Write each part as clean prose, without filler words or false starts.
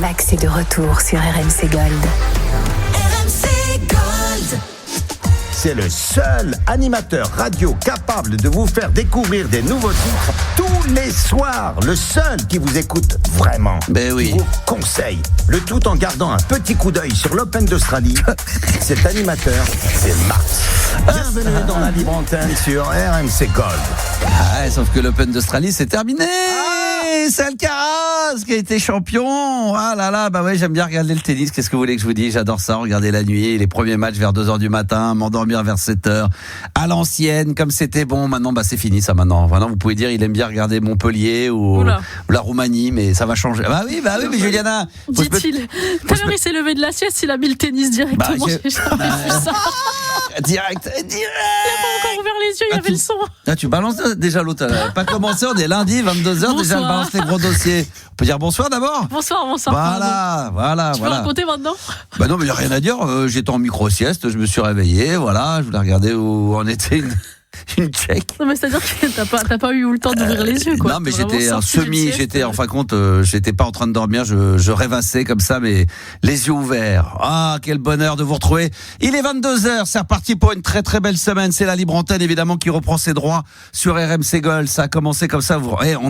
Max est de retour sur RMC Gold. RMC Gold. C'est le seul animateur radio capable de vous faire découvrir des nouveaux titres tous les soirs. Le seul qui vous écoute vraiment. Ben oui. Qui vous conseille. Le tout en gardant un petit coup d'œil sur l'Open d'Australie. Cet animateur, c'est Max. Bienvenue dans la libre antenne sur RMC Gold. Ah, sauf que l'Open d'Australie, c'est terminé. C'est Alcaraz qui a été champion. Ah là là, bah ouais, j'aime bien regarder le tennis. Qu'est-ce que vous voulez que je vous dise? J'adore ça, regarder la nuit, les premiers matchs vers 2h du matin, m'endormir vers 7h. À l'ancienne, comme c'était bon. Maintenant, bah c'est fini ça maintenant. Maintenant, vous pouvez dire, il aime bien regarder Montpellier ou la Roumanie, mais ça va changer. Bah oui, mais Juliana. Dit-il. Tout à l'heure, il s'est levé de la sieste, il a mis le tennis directement. J'ai jamais vu ça. Direct. Il n'a pas encore ouvert les yeux, il y avait le son. Là, tu balances déjà l'autre. Pas commencé, on est lundi, 22h, déjà elle balance les gros dossiers. On peut dire bonsoir d'abord? Bonsoir. Voilà. Tu peux raconter maintenant? Bah non, mais il n'y a rien à dire. J'étais en micro-sieste, je me suis réveillé, voilà, je voulais regarder où en était une tchèque. Non, mais c'est-à-dire que t'as pas eu le temps d'ouvrir les yeux, quoi. Non, mais j'étais en fin de compte, j'étais pas en train de dormir, je rêvassais comme ça, mais les yeux ouverts. Ah, quel bonheur de vous retrouver. Il est 22h, c'est reparti pour une très très belle semaine. C'est la libre antenne, évidemment, qui reprend ses droits sur RMC Gold. Ça a commencé comme ça.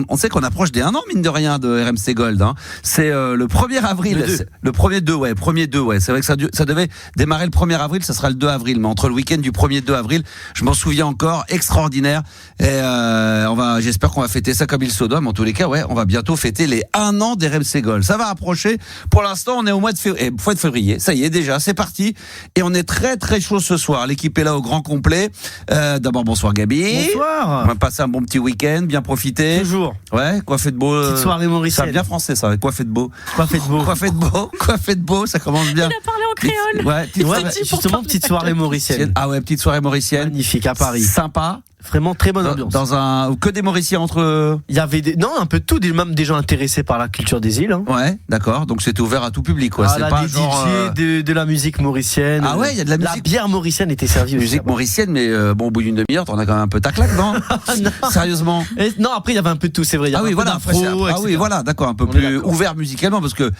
On sait qu'on approche des 1 an, mine de rien, de RMC Gold, hein. C'est le 1er avril. Le premier 2, ouais. C'est vrai que ça devait démarrer le 1er avril, ça sera le 2 avril. Mais entre le week-end du 1er 2 avril, je m'en souviens encore, extraordinaire. Et j'espère qu'on va fêter ça comme il se doit, mais en tous les cas, ouais, on va bientôt fêter les 1 an des RMC Gold. Ça va approcher. Pour l'instant, on est au mois de février. Ça y est, déjà, c'est parti. Et on est très très chaud ce soir. L'équipe est là au grand complet. D'abord, bonsoir Gabi. Bonsoir. On va passer un bon petit week-end, bien profiter. Toujours. Ouais, coiffé de beau. Petite soirée mauricienne. C'est bien français ça, coiffé de beau. Coiffé de beau, ça commence bien. Il a parlé en créole. Ouais, justement, petite soirée mauricienne. Ah ouais, petite soirée mauricienne. Magnifique, à Paris. Sympa. Vraiment très bonne ambiance. Que des Mauriciens entre. Il y avait un peu de tout, même des gens intéressés par la culture des îles. Hein. Ouais, d'accord. Donc c'était ouvert à tout public, quoi. C'est pas des genre DJ, de la musique mauricienne. Ah ouais, il y a de la musique. La bière mauricienne était servie aussi. Musique mauricienne, mais bon, au bout d'une demi-heure, t'en as quand même un peu ta claque, non? Sérieusement. Non, après il y avait un peu de tout, c'est vrai. Ah oui, voilà, d'accord, un peu plus ouvert musicalement, parce que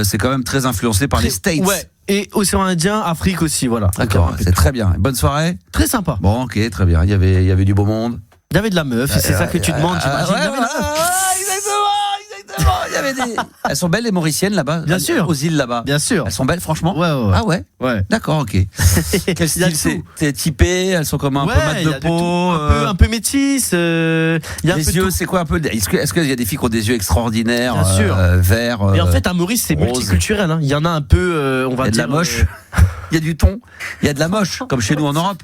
c'est quand même très influencé par les States. Ouais. Et océan Indien, Afrique aussi, voilà. D'accord, c'est très bien. Bonne soirée. Très sympa. Bon, ok, très bien. Il y avait du beau monde. Il y avait de la meuf, et c'est ça que tu demandes, j'imagine. Exactement. Il y avait des. Elles sont belles les Mauriciennes là-bas. Bien sûr. Aux îles là-bas. Bien sûr. Elles sont belles, franchement. Ouais. Ah ouais. D'accord, ok. Quel style c'est typé? Elles sont comme un peu mat de peau. Un peu métisse. Les yeux, c'est quoi un peu? Est-ce qu'il y a des filles qui ont des yeux extraordinaires? Bien sûr. Verts. Et en fait, à Maurice, c'est multiculturel. Hein. Il y en a un peu, on va dire. Il y a de la moche. Il y a du ton. Il y a de la moche, comme chez nous en Europe.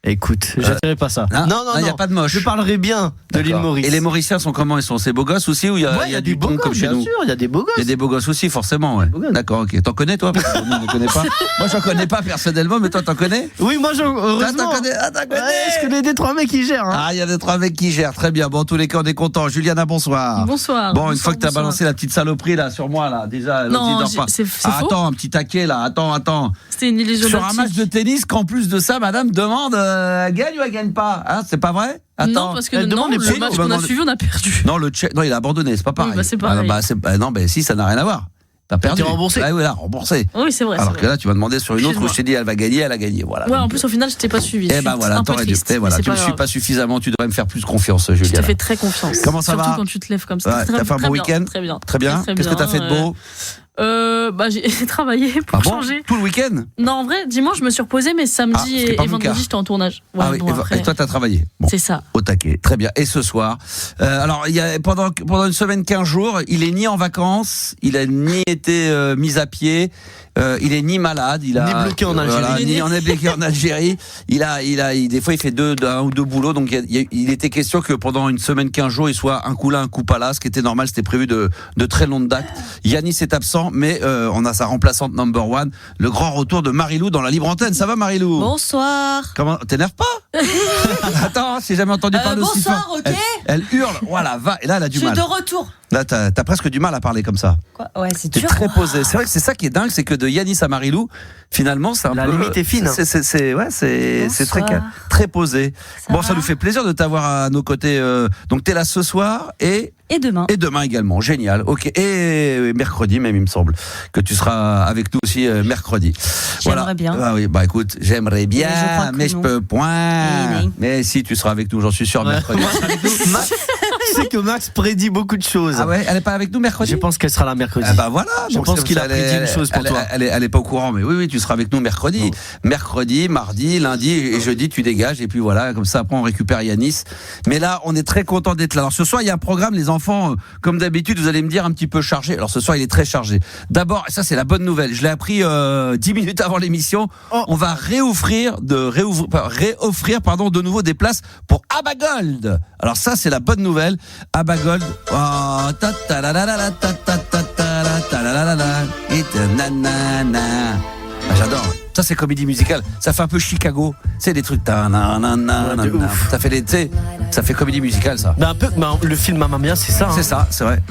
Écoute, je dirais pas ça. Non, il n'y a pas de moche. Je parlerai bien de l'île Maurice. Et les Mauriciens sont comment? Ils sont ces beaux gosses aussi, ou il y a du ton comme chez nous? Bien sûr, il y a des beaux gosses. Il y a des beaux gosses aussi, forcément, ouais. D'accord, ok. T'en connais, toi? Parce que nous, on ne connaît pas. Moi, j'en connais pas personnellement, mais toi, t'en connais? Oui, moi, heureusement. T'en connais? Ouais, je connais 2-3 mecs qui gèrent. Hein. Ah, il y a 2-3 mecs qui gèrent. Très bien. Bon, en tous les cas, on est contents. Juliana, bonsoir. Bonsoir. Bon, une fois que t'as balancé la petite saloperie, là, sur moi, là, déjà. Non, c'est faux. Attends, un petit taquet, là. Attends. C'était une illusion sur un match de tennis, qu'en plus de ça, madame demande, gagne ou elle gagne pas? Hein, c'est pas vrai? Attends. Non, parce que le match qu'on a suivi, on a perdu. Non, il a abandonné, c'est pas pareil. Oui, c'est pareil. Non, si, ça n'a rien à voir. T'as perdu. T'es remboursé. Ah oui, là, remboursé. Oui, c'est vrai. Alors que là, tu m'as demandé sur une autre où je t'ai dit, elle va gagner, elle a gagné. Voilà. Ouais, en plus, au final, je t'ai pas suivi. Eh ben voilà, t'aurais dû. Tu me suis pas suffisamment, tu devrais me faire plus confiance, Julia. Je te fais très confiance. Comment ça va? Surtout quand tu te lèves comme ça. T'as fait un bon week-end? Très bien. Très bien. Qu'est-ce que t'as fait de beau? J'ai travaillé pour changer. Tout le week-end? Non, en vrai, dimanche, je me suis reposée, mais samedi et vendredi, j'étais en tournage. Ouais, et toi, t'as travaillé? Bon, c'est ça. Au taquet. Très bien. Et ce soir? Alors, il y a, pendant une semaine, 15 jours, il est ni en vacances, il a ni été mis à pied, il est ni malade, ni bloqué en Algérie. Voilà, ni en est bloqué en Algérie. Des fois, il fait un ou deux boulots. Donc, il était question que pendant une semaine, 15 jours, il soit un coup là, un coup pas là. Ce qui était normal, c'était prévu de très longue date. Yanis est absent, mais on a sa remplaçante number one, le grand retour de Marilou dans la libre antenne. Ça va, Marilou? Bonsoir. Comment? T'énerves pas? Attends, j'ai jamais entendu parler aussi bonsoir, fort. ok. Elle hurle, voilà, va. Et là, elle a du Je suis mal. de retour. Là, t'as presque du mal à parler comme ça. Quoi ouais, c'est T'es dur. très posé. C'est vrai que c'est ça qui est dingue, c'est que de Yanis à Marilou, finalement, c'est un La peu. limite est fine. C'est très Bonsoir. très posé. Ça Ça va nous fait plaisir de t'avoir à nos côtés. Donc t'es là ce soir Et demain. et demain également. Génial. Ok. Et mercredi même, il me semble que tu seras avec nous aussi mercredi. J'aimerais bien. Ah oui. Bah écoute, j'aimerais bien, Mais je crois que mais je non. peux point. Oui. Mais si tu seras avec nous, j'en suis sûr mercredi. Max, tu sais que Max prédit beaucoup de choses. Ah ouais. Elle est pas avec nous mercredi. Je pense qu'elle sera là mercredi. Ah bah voilà, Je donc pense c'est- qu'il a elle prédit est- une chose pour elle- toi. Elle est pas au courant, mais oui, tu seras avec nous mercredi. Non. Mercredi, mardi, lundi et jeudi, tu dégages. Et puis voilà, comme ça, après, on récupère Yanis. Mais là, on est très content d'être là. Alors ce soir, il y a un programme, les enfants, comme d'habitude, vous allez me dire un petit peu chargé. Alors ce soir, il est très chargé. D'abord, ça c'est la bonne nouvelle, je l'ai appris 10 minutes avant l'émission, on va réoffrir de nouveau des places pour Abagold. Alors ça, c'est la bonne nouvelle. Abagold. Oh, ta ta la la la la, ta ta ta ta la ta la la la la, et ta na na na. Ah, j'adore. Ça c'est comédie musicale. Ça fait un peu Chicago. C'est des trucs. Ta na na na Ouais, na de na. ouf. Ça fait tu sais, ça fait comédie musicale ça. Ben, un peu, le film Mamma Mia, c'est ça. Hein. C'est ça, c'est vrai.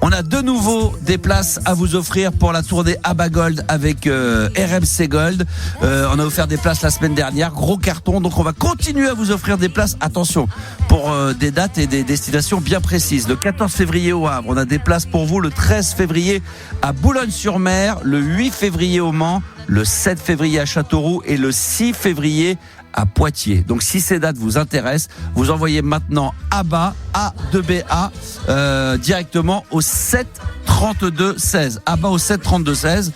On a de nouveau des places à vous offrir pour la tournée Abagold avec RMC Gold. On a offert des places la semaine dernière, gros carton. Donc on va continuer à vous offrir des places. Attention, pour des dates et des destinations bien précises. Le 14 février au Havre, on a des places pour vous. Le 13 février à Boulogne-sur-Mer. Le 8 février au Mans. Le 7 février à Châteauroux et le 6 février à Poitiers. Donc si ces dates vous intéressent, vous envoyez maintenant ABA, A2BA, directement au 7 32 16. ABA au 7 32 16.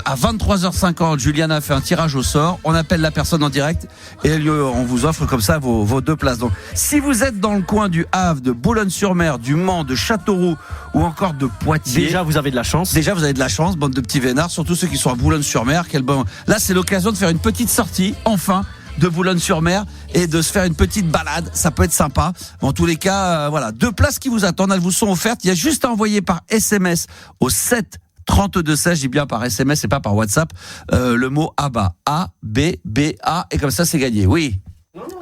À 23h50, Juliana fait un tirage au sort. On appelle la personne en direct et on vous offre comme ça vos deux places. Donc si vous êtes dans le coin du Havre, de Boulogne-sur-Mer, du Mans, de Châteauroux ou encore de Poitiers. Déjà, vous avez de la chance. Déjà, vous avez de la chance, bande de petits vénards, surtout ceux qui sont à Boulogne-sur-Mer. Quel bon. Là, c'est l'occasion de faire une petite sortie, enfin, de Boulogne-sur-Mer et de se faire une petite balade. Ça peut être sympa. En tous les cas, voilà, deux places qui vous attendent. Elles vous sont offertes. Il y a juste à envoyer par SMS au 7 32 16, je dis bien par SMS et pas par WhatsApp, le mot ABA. A-B-B-A. Et comme ça, c'est gagné. Oui.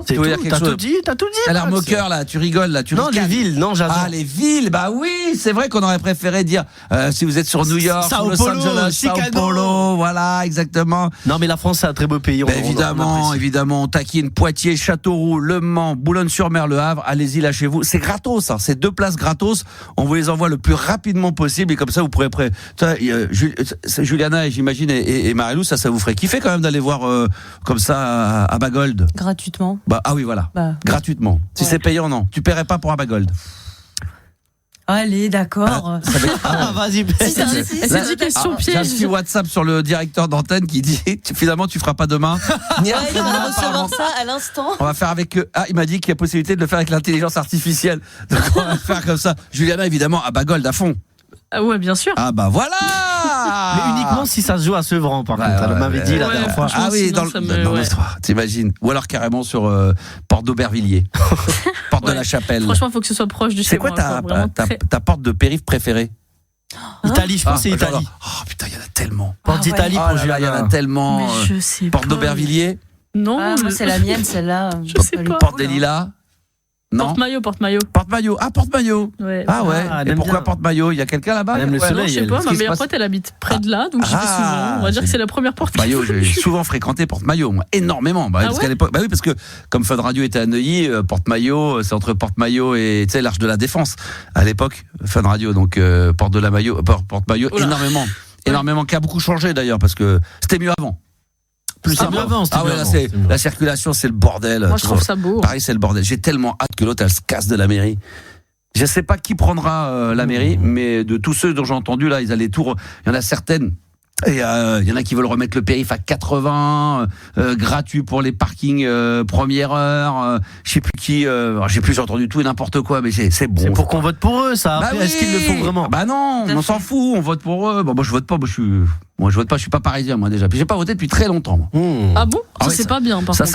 C'est Tu veux tout, dire quelque t'as chose tout dit, t'as tout dit. T'as l'air Max. moqueur, là. Tu rigoles, là. Tu Non, les ricanes. villes, non, j'adore. Ah, les villes, bah oui, c'est vrai qu'on aurait préféré dire si vous êtes sur New York, Sao Los Paulo, Angeles, Chicago. Sao Paulo, voilà, exactement. Non, mais la France, c'est un très beau pays. Ben évidemment, on taquine Poitiers, Châteauroux, Le Mans, Boulogne-sur-Mer, Le Havre. Allez-y, lâchez-vous. C'est gratos, hein. C'est deux places gratos. On vous les envoie le plus rapidement possible et comme ça, vous pourrez Juliana, j'imagine, et Marilou, ça vous ferait kiffer quand même d'aller voir comme ça à Abagold. Gratuitement. Bah ah oui, voilà. Bah. Gratuitement. Si Ouais. c'est payant, non. Tu paierais pas pour Abagold. Allez, d'accord. Ah, vas-y. C'est Là, une question J'ai un piège. petit WhatsApp sur le directeur d'antenne qui dit finalement tu feras pas demain. Ni Ouais, il après-demain, va recevoir apparemment. ça à l'instant. On va faire avec il m'a dit qu'il y a possibilité de le faire avec l'intelligence artificielle. Donc on va faire comme ça. Juliana évidemment à Bagold à fond. Ah ouais, bien sûr. Ah bah voilà. Mais uniquement si ça se joue à Sevran, par Ouais, contre. Elle ouais, m'avait dit la ouais, dernière fois. franchement, Ah oui, sinon, dans ça le me- dans ouais. l'histoire, t'imagines. Ou alors carrément sur Porte d'Aubervilliers. Porte de Ouais. la Chapelle. Franchement, il faut que ce soit proche du C'est chez quoi moi, vraiment très- ta porte de périph' préférée? Italie, je pense que c'est j'adore. Italie. Oh putain, il y en a tellement. Porte Ah ouais. d'Italie Oh pour là là, il y en a Juliana. tellement. Mais je sais Porte pas. d'Aubervilliers, Non, Ah, moi, c'est la mienne, celle-là. Je sais pas. Porte des Lilas. Non. Porte-maillot, porte-maillot. Porte-maillot. Ah, porte-maillot. Ouais. Ah ouais. Ah, elle Et aime pourquoi bien. porte-maillot? Il y a quelqu'un là-bas? Elle aime le Ouais, soleil, Non, je sais elle. pas, Qu'est-ce ma qui se meilleure passe pote, elle habite près de là, donc j'y vais souvent. On va dire que c'est la première porte. Maillot, j'ai souvent fréquenté Porte-Maillot, moi, énormément. Bah, Ah parce ouais qu'à l'époque, bah oui, parce que comme Fun Radio était à Neuilly, Porte-Maillot, c'est entre Porte-Maillot et tu sais l'Arche de la Défense. À l'époque, Fun Radio, donc Porte-Maillot, Oh là. énormément, qui a beaucoup changé d'ailleurs parce que c'était mieux avant. Plus Ah c'est mieux bon. avant, c'était Ah ouais, mieux là avant, c'est c'était mieux. la circulation, c'est le bordel. Moi, je trouve ça beau. Paris, c'est le bordel. J'ai tellement hâte que l'autre elle se casse de la mairie. Je sais pas qui prendra la mairie, mais de tous ceux dont j'ai entendu là, ils allaient tout. Il y en a certaines. Et il y en a qui veulent remettre le périph' à 80, gratuit pour les parkings première heure. Je sais plus qui. J'ai entendu tout et n'importe quoi, mais c'est bon. C'est pour qu'on vote pour eux, ça. Bah Après, oui. est-ce qu'ils le font vraiment? Bah non, Tout à on s'en fait. fout, on vote pour eux. Bon, moi je vote pas, moi je vote pas, je suis pas parisien moi déjà. Puis j'ai pas voté depuis très longtemps moi. Ah bon Ah Ça, oui, c'est ça- pas bien, par contre.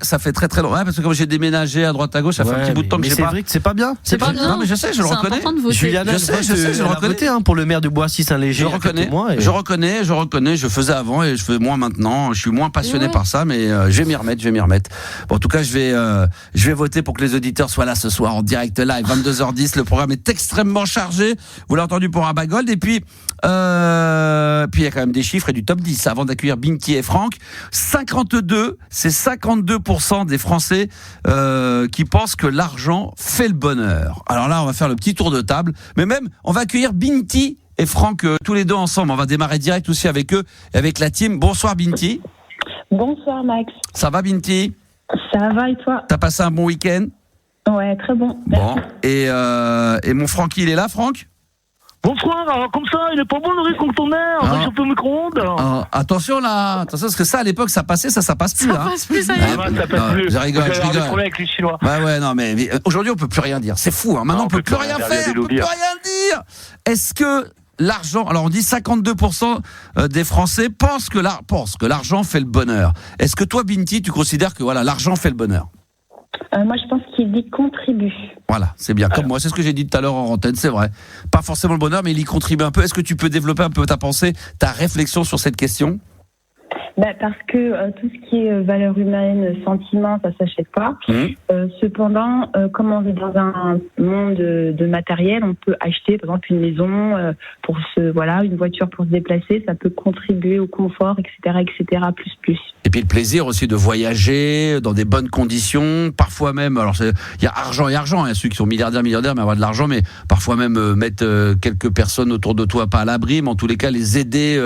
Ça fait très très longtemps. Ouais, parce que comme j'ai déménagé à droite à gauche, ça fait un petit bout de temps que mais j'ai c'est pas. vrai que c'est pas bien. C'est pas bien. Non mais je sais, je le C'est reconnais. important de voter. Juliana, Je sais, je le elle a reconnais. voté pour le maire de Boissy-Saint-Léger. Je reconnais, je reconnais, je faisais avant et je fais moins maintenant. Je suis moins passionné par ça, mais je vais m'y remettre. Bon, en tout cas, je vais voter pour que les auditeurs soient là ce soir en direct live, 22h10. Le programme est extrêmement chargé. Vous l'avez entendu pour Abba Gold. Et puis il y a quand même des chiffres et du top 10 avant d'accueillir Binti et Franck. 52% des Français qui pensent que l'argent fait le bonheur. Alors là, on va faire le petit tour de table, mais même on va accueillir Binti et Franck tous les deux ensemble. On va démarrer direct aussi avec eux et avec la team. Bonsoir Binti. Bonsoir Max. Ça va Binti? Ça va et toi? T'as passé un bon week-end? Ouais, très bon. Bon. Et mon Francky, il est là, Franck? Bonsoir, alors comme ça, il est pas bon le riz conteneur, on va chauffer au micro-ondes. Attention là, parce que ça à l'époque ça passait, ça passe plus. Ça passe plus, ça y est. Ça passe plus. Je rigole. Des problèmes avec les Chinois. Ouais, non, mais aujourd'hui on peut plus rien dire. C'est fou, hein. Maintenant on peut plus rien faire, on peut plus rien dire. Est-ce que l'argent, alors on dit 52% des Français pensent que l'argent fait le bonheur. Est-ce que toi, Binti, tu considères que voilà, l'argent fait le bonheur? Moi, je pense qu'il y contribue. Voilà, c'est bien. Comme moi, c'est ce que j'ai dit tout à l'heure en antenne, c'est vrai. Pas forcément le bonheur, mais il y contribue un peu. Est-ce que tu peux développer un peu ta pensée, ta réflexion sur cette question? Parce que tout ce qui est valeur humaine, sentiment, ça s'achète pas. Cependant, comme on vit dans un monde de matériel, on peut acheter par exemple une maison une voiture pour se déplacer, ça peut contribuer au confort, etc., plus. Et puis le plaisir aussi de voyager dans des bonnes conditions, parfois même, alors il y a argent et argent, il y a ceux qui sont milliardaires, mais avoir de l'argent, mais parfois même mettre quelques personnes autour de toi pas à l'abri, mais en tous les cas les aider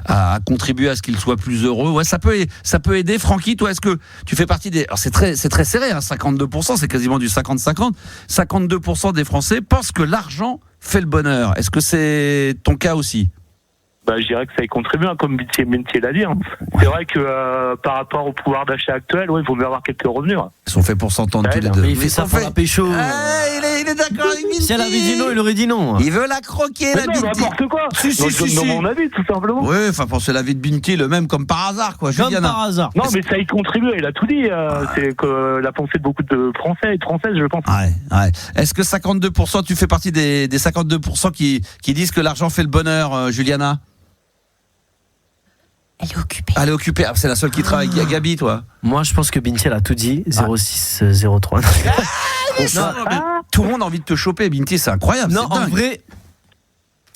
à contribuer à ce qu'ils soient plus heureux. Ouais, ça peut aider. Francky, toi, est-ce que tu fais partie des... Alors c'est très serré, hein, 52%, c'est quasiment du 50-50. 52% des Français pensent que l'argent fait le bonheur. Est-ce que c'est ton cas aussi? Je dirais que ça y contribue, hein, comme Binti l'a dit. Hein. C'est vrai que par rapport au pouvoir d'achat actuel, il vaut mieux avoir quelques revenus. Hein. Ils sont faits pour s'entendre tous les deux. Mais il fait ça pour la pécho. Il est d'accord avec Binti. Si elle avait dit non, il aurait dit non. Il veut la croquer, la Binti. N'importe quoi. Si. Je donne mon avis, tout simplement. Oui, c'est l'avis de Binti, le même comme par hasard, quoi. Comme par hasard. Non, mais ça y contribue, il a tout dit. C'est que la pensée de beaucoup de Français et de Françaises, je pense. Ouais. Est-ce que 52%, tu fais partie des 52% qui disent que l'argent fait le bonheur, Juliana? Elle est occupée. C'est la seule qui travaille. Il y a Gabi, toi. Moi, je pense que Binti, elle a tout dit. 06 03. Tout le monde a envie de te choper, Binti, c'est incroyable. Non, en vrai,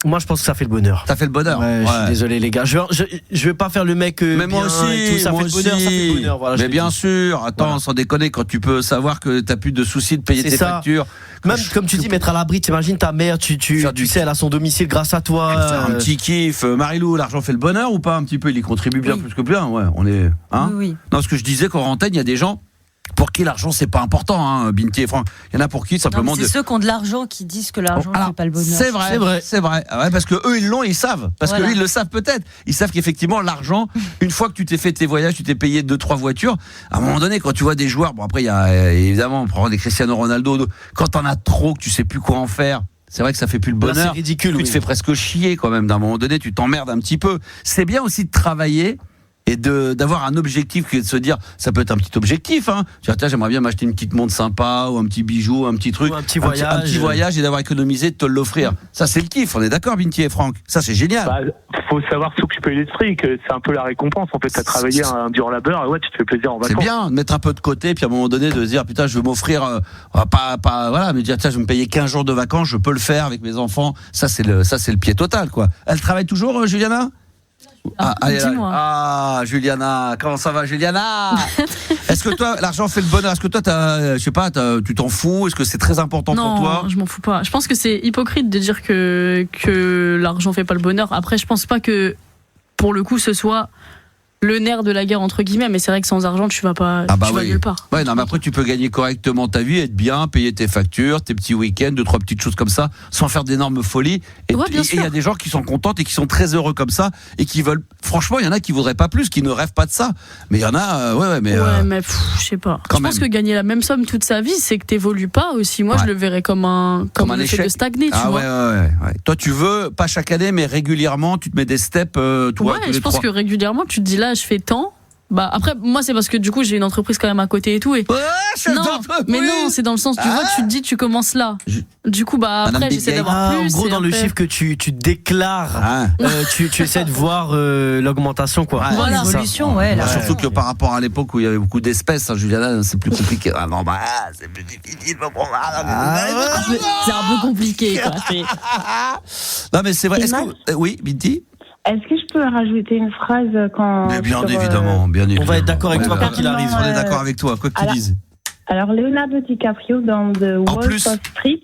moi, je pense que ça fait le bonheur. Ça fait le bonheur. Ouais. Je suis désolé, les gars. Je vais pas faire le mec. Mais moi aussi, ça fait le bonheur. Voilà, mais bien sûr. Attends, sans déconner, quand tu peux savoir que t'as plus de soucis de payer tes factures. Même comme tu dis, mettre à l'abri, t'imagines ta mère, tu sais, elle a son domicile grâce à toi. Un petit kiff. Marilou, l'argent fait le bonheur ou pas un petit peu? Il y contribue bien plus que bien. Ouais, on est. Hein? Oui. Non, ce que je disais qu'en antenne, il y a des gens pour qui l'argent c'est pas important, hein, Binti et Franck. Il y en a pour qui simplement. C'est ceux qui ont de l'argent qui disent que l'argent ne fait pas le bonheur. C'est vrai. Ouais, parce que eux ils l'ont, ils savent. Parce que eux ils le savent peut-être. Ils savent qu'effectivement l'argent, une fois que tu t'es fait tes voyages, tu t'es payé 2-3 voitures. À un moment donné, quand tu vois des joueurs, bon après il y a évidemment on prend des Cristiano Ronaldo. Quand t'en as trop, que tu sais plus quoi en faire. C'est vrai que ça fait plus le bonheur. Là, c'est ridicule. Tu te fais presque chier quand même. D'un moment donné, tu t'emmerdes un petit peu. C'est bien aussi de travailler. Et d'avoir un objectif qui est de se dire, ça peut être un petit objectif, hein. Tiens, j'aimerais bien m'acheter une petite montre sympa, ou un petit bijou, un petit truc. Ou un petit voyage. Et d'avoir économisé, de te l'offrir. Ça, c'est le kiff. On est d'accord, Binti et Franck? Ça, c'est génial. Faut savoir s'occuper l'esprit, que c'est un peu la récompense. En fait, t'as travaillé un dur labeur, tu te fais plaisir en vacances. C'est bien de mettre un peu de côté, puis à un moment donné, de se dire, putain, je vais m'offrir, mais dire, tiens, je vais me payer 15 jours de vacances, je peux le faire avec mes enfants. Ça, c'est le pied total, quoi. Elle travaille toujours, Juliana? Dis-moi. Juliana, comment ça va, Juliana? Est-ce que toi, l'argent fait le bonheur? Est-ce que toi, tu t'en fous? Est-ce que c'est très important pour toi? Non, je m'en fous pas. Je pense que c'est hypocrite de dire que l'argent fait pas le bonheur. Après, je pense pas que, pour le coup, ce soit le nerf de la guerre entre guillemets, mais c'est vrai que sans argent tu vas pas nulle part. Ouais, non, mais après tu peux gagner correctement ta vie, être bien, payer tes factures, tes petits week-ends, 2-3 petites choses comme ça, sans faire d'énormes folies. Et il y a des gens qui sont contents et qui sont très heureux comme ça et qui veulent. Franchement, il y en a qui voudraient pas plus, qui ne rêvent pas de ça. Mais il y en a, mais je sais pas. Je pense que gagner la même somme toute sa vie, c'est que t'évolues pas aussi. Moi, je le verrais comme un effet de stagner, tu vois. Ouais. Toi, tu veux pas chaque année, mais régulièrement, tu te mets des steps. Je pense que régulièrement, tu te dis là, je fais tant. Après, moi, c'est parce que du coup, j'ai une entreprise quand même à côté et tout. Non, mais non, c'est dans le sens, tu vois, tu te dis, tu commences là. Du coup, après, j'essaie d'avoir plus. En gros, dans le chiffre que tu déclares, tu essaies de voir l'augmentation, quoi. Voilà, l'évolution, Surtout que par rapport à l'époque où il y avait beaucoup d'espèces, Juliana, c'est plus compliqué. C'est plus difficile. C'est un peu compliqué, quoi. Non, mais c'est vrai. Oui, Binti? Est-ce que je peux rajouter une phrase quand... Mais bien évidemment. On va être d'accord avec toi quand il arrive. On est d'accord avec toi, quoi que tu dises. Alors, Leonardo DiCaprio, dans The Wolf of Street,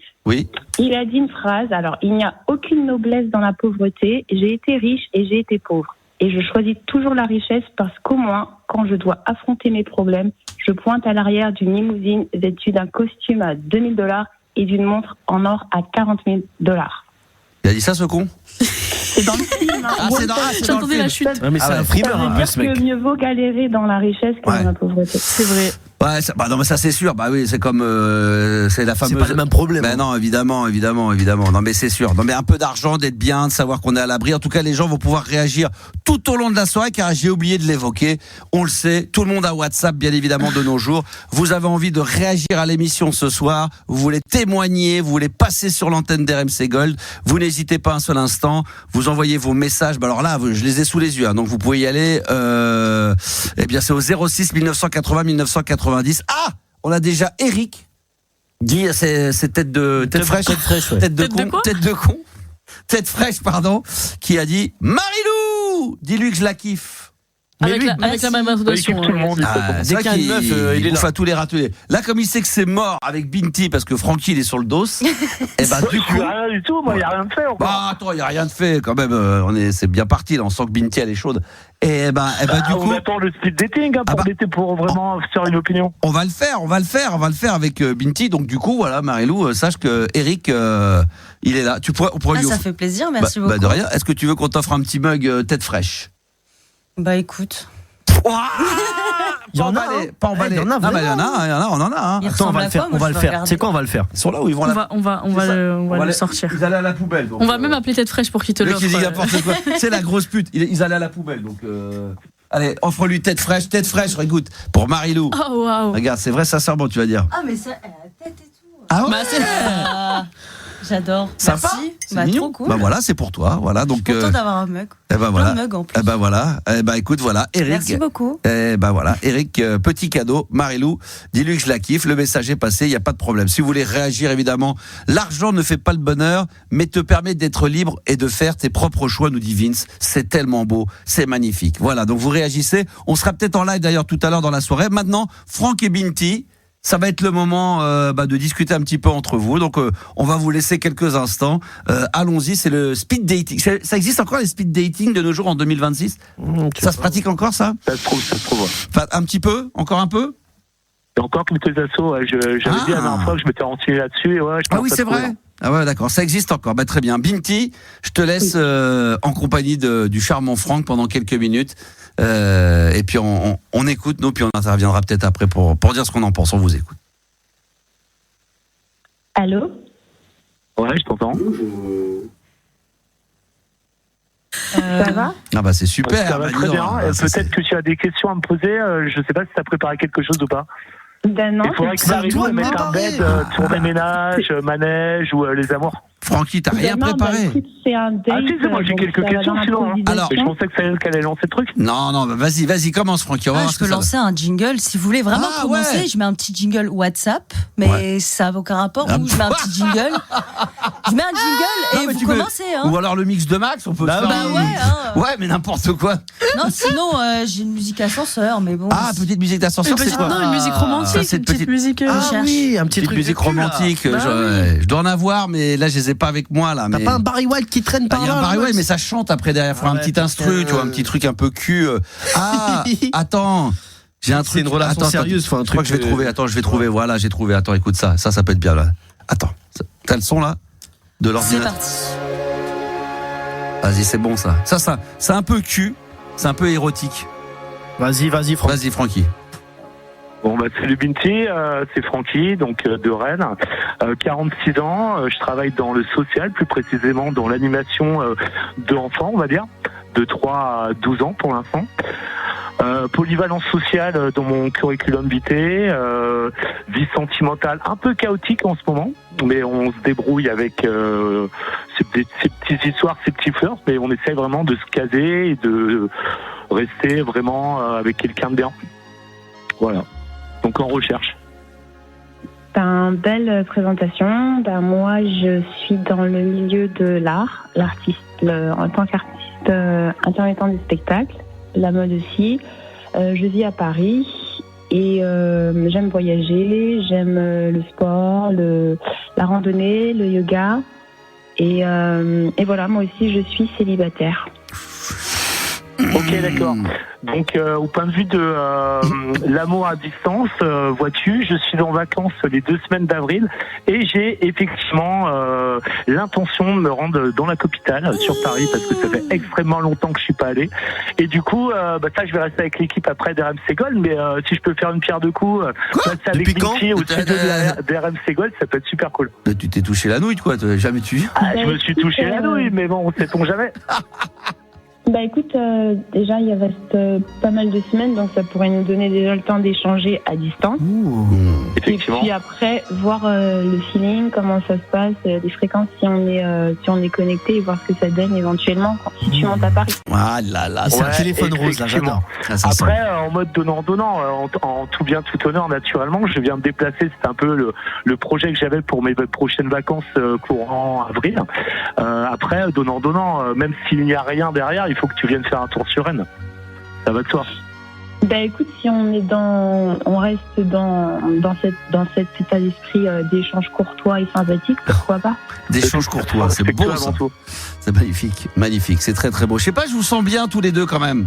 il a dit une phrase. Alors, il n'y a aucune noblesse dans la pauvreté. J'ai été riche et j'ai été pauvre. Et je choisis toujours la richesse parce qu'au moins, quand je dois affronter mes problèmes, je pointe à l'arrière d'une limousine vêtue d'un costume à $2000 et d'une montre en or à $40,000. Il a dit ça, ce con? C'est dans le film. J'entendais la chute. Mais c'est un frimeur, un peu, ce mec. Mieux vaut galérer dans la richesse que dans la pauvreté. C'est vrai. Ouais, non, mais ça c'est sûr. Oui, c'est comme c'est la fameuse. C'est pas le même problème. Non, évidemment. Non, mais c'est sûr. Non, mais un peu d'argent, d'être bien, de savoir qu'on est à l'abri. En tout cas, les gens vont pouvoir réagir tout au long de la soirée, car j'ai oublié de l'évoquer. On le sait, tout le monde a WhatsApp, bien évidemment, de nos jours. Vous avez envie de réagir à l'émission ce soir. Vous voulez témoigner, vous voulez passer sur l'antenne d'RMC Gold. Vous n'hésitez pas un seul instant. Vous envoyez vos messages. Alors là, je les ai sous les yeux, donc vous pouvez y aller. Eh bien, c'est au 06 1980 1990. Ah, on a déjà Eric. Dit c'est tête fraîche, pardon, qui a dit Marilou, dis-lui que je la kiffe. Avec la même intonation. C'est vrai qu'il bouffe à tous les râteliers. Là, comme il sait que c'est mort avec Binti parce que Francky il est sur le dos, et du coup. Rien du tout, moi, il n'y a rien de fait encore. Attends, il n'y a rien de fait quand même. C'est bien parti, là. On sent que Binti elle est chaude. Du coup. On attend le speed dating pour vraiment faire une opinion. On va le faire avec Binti. Donc, du coup, voilà, Marilou, sache que Eric, il est là. On pourrait lui offrir. Ça fait plaisir, merci beaucoup. De rien. Est-ce que tu veux qu'on t'offre un petit mug tête fraîche? Bah écoute. Il y en a, pas emballé. Il y en a, on en a. Attends, on va le faire. C'est quoi, on va le faire? Ils sont là où ils vont on va le sortir. Ils allaient à la poubelle. Donc, on va même appeler Tête Fraîche pour qu'il te l'offre. C'est la grosse pute. Ils allaient à la poubelle. Donc, allez, offre-lui Tête Fraîche, écoute, pour Marilou. Oh, waouh. Regarde, c'est vrai, sincèrement, tu vas dire. Ah, mais ça, elle a la tête et tout. Ah ouais. J'adore. Sympa. Merci. Trop cool. Voilà, c'est pour toi. Voilà, donc. Content d'avoir un mug. Voilà. Un mug en plus. Voilà. Écoute, voilà, Eric. Merci beaucoup. Voilà, Eric, petit cadeau, Marilou, dis-lui que je la kiffe. Le message est passé, il n'y a pas de problème. Si vous voulez réagir, évidemment, l'argent ne fait pas le bonheur, mais te permet d'être libre et de faire tes propres choix, nous dit Vince. C'est tellement beau, c'est magnifique. Voilà, donc vous réagissez. On sera peut-être en live d'ailleurs tout à l'heure dans la soirée. Maintenant, Franck et Binti. Ça va être le moment de discuter un petit peu entre vous. Donc, on va vous laisser quelques instants. Allons-y, c'est le speed dating. Ça existe encore les speed dating de nos jours en 2026 ? Ça se pratique encore, ça ? Ça se trouve. Enfin, un petit peu ? Encore un peu ? Il y a encore quelques assos. J'avais dit la dernière fois que je m'étais renseigné là-dessus. Et oui, c'est vrai. Ah ouais, d'accord, ça existe encore. Très bien. Binti, je te laisse en compagnie du charmant Franck pendant quelques minutes. Et puis on écoute, nous, puis on interviendra peut-être après pour dire ce qu'on en pense. On vous écoute. Allô ? Ouais, je t'entends. Ça va ? C'est super. Ça va très bien. Peut-être que tu as des questions à me poser. Je ne sais pas si tu as préparé quelque chose ou pas. Non. Il faudrait que Marilou mette un bed, tourner ménage, manège ou les amours. Francky, t'as rien préparé. Écoute, c'est un date. Moi j'ai quelques questions sinon. Alors, je pensais que c'est elle qui allait lancer le truc. Non, vas-y, commence Francky. Je peux lancer un jingle si vous voulez vraiment commencer. Ouais. Je mets un petit jingle WhatsApp, mais ça n'a aucun rapport. Ou je mets un petit jingle. Je mets un jingle et vous commencez. Ou alors le mix de Max, on peut faire. Ouais, mais n'importe quoi. Non, sinon j'ai une musique ascenseur, mais bon. Petite musique d'ascenseur, c'est quoi ? Non, une musique romantique. C'est une petite musique. Oui, un petit truc musique romantique. Je dois en avoir, mais là je les ai pas avec moi là. T'as pas un Barry White qui traîne par là? Il y a un Barry White, mais ça chante après derrière. Faut un petit instru, tu vois, un petit truc un peu cul. Attends. J'ai un truc. C'est une relation sérieuse. Je crois que je vais trouver. Attends, je vais trouver. Voilà, j'ai trouvé. Attends, écoute ça. Ça peut être bien là. Attends. T'as le son là de l'ordinateur. C'est parti. Vas-y, c'est bon ça. Ça, c'est un peu cul. C'est un peu érotique. Vas-y, Francky. Vas-y, Francky. Bon, salut Binti, c'est Francky, donc de Rennes, 46 ans, je travaille dans le social, plus précisément dans l'animation d'enfants, on va dire, de 3 à 12 ans pour l'instant. Polyvalence sociale dans mon curriculum vitae, vie sentimentale un peu chaotique en ce moment, mais on se débrouille avec ces petites histoires, ces petits flirts, mais on essaie vraiment de se caser et de rester vraiment avec quelqu'un de bien. Voilà. Donc en recherche. Belle présentation. Moi, je suis dans le milieu de l'art, en tant qu'artiste intermittent du spectacle, la mode aussi. Je vis à Paris et j'aime voyager, j'aime le sport, la randonnée, le yoga. Et voilà, moi aussi, je suis célibataire. Ok, d'accord. Donc, au point de vue de l'amour à distance, vois-tu, je suis en vacances les 2 semaines d'avril et j'ai effectivement l'intention de me rendre dans la capitale, sur Paris, parce que ça fait extrêmement longtemps que je suis pas allé. Et du coup, ça, je vais rester avec l'équipe après d'RMC Gold, mais si je peux faire une pierre deux coups, passer avec Binti au studio d'RMC Gold, ça peut être super cool. Tu t'es touché la nouille, quoi, jamais tu. Je me suis touché la nouille, mais bon, sait-on jamais. Écoute, déjà il reste pas mal de semaines, donc ça pourrait nous donner déjà le temps d'échanger à distance. Et puis après voir le feeling, comment ça se passe, les fréquences si on est connecté et voir ce que ça donne éventuellement si tu montes à Paris. Ah là là, c'est un téléphone rose là, j'adore. Après en mode donnant, en tout bien tout honneur, naturellement, je viens de déplacer, c'est un peu le projet que j'avais pour mes prochaines vacances courant avril. Après donnant, même s'il n'y a rien derrière, il faut que tu viennes faire un tour sur Rennes. Ça va de toi. Écoute, si on reste dans cet état d'esprit d'échange courtois et sympathique, pourquoi pas? D'échange courtois, c'est beau ça. C'est magnifique, c'est très très beau. Je sais pas, je vous sens bien tous les deux quand même.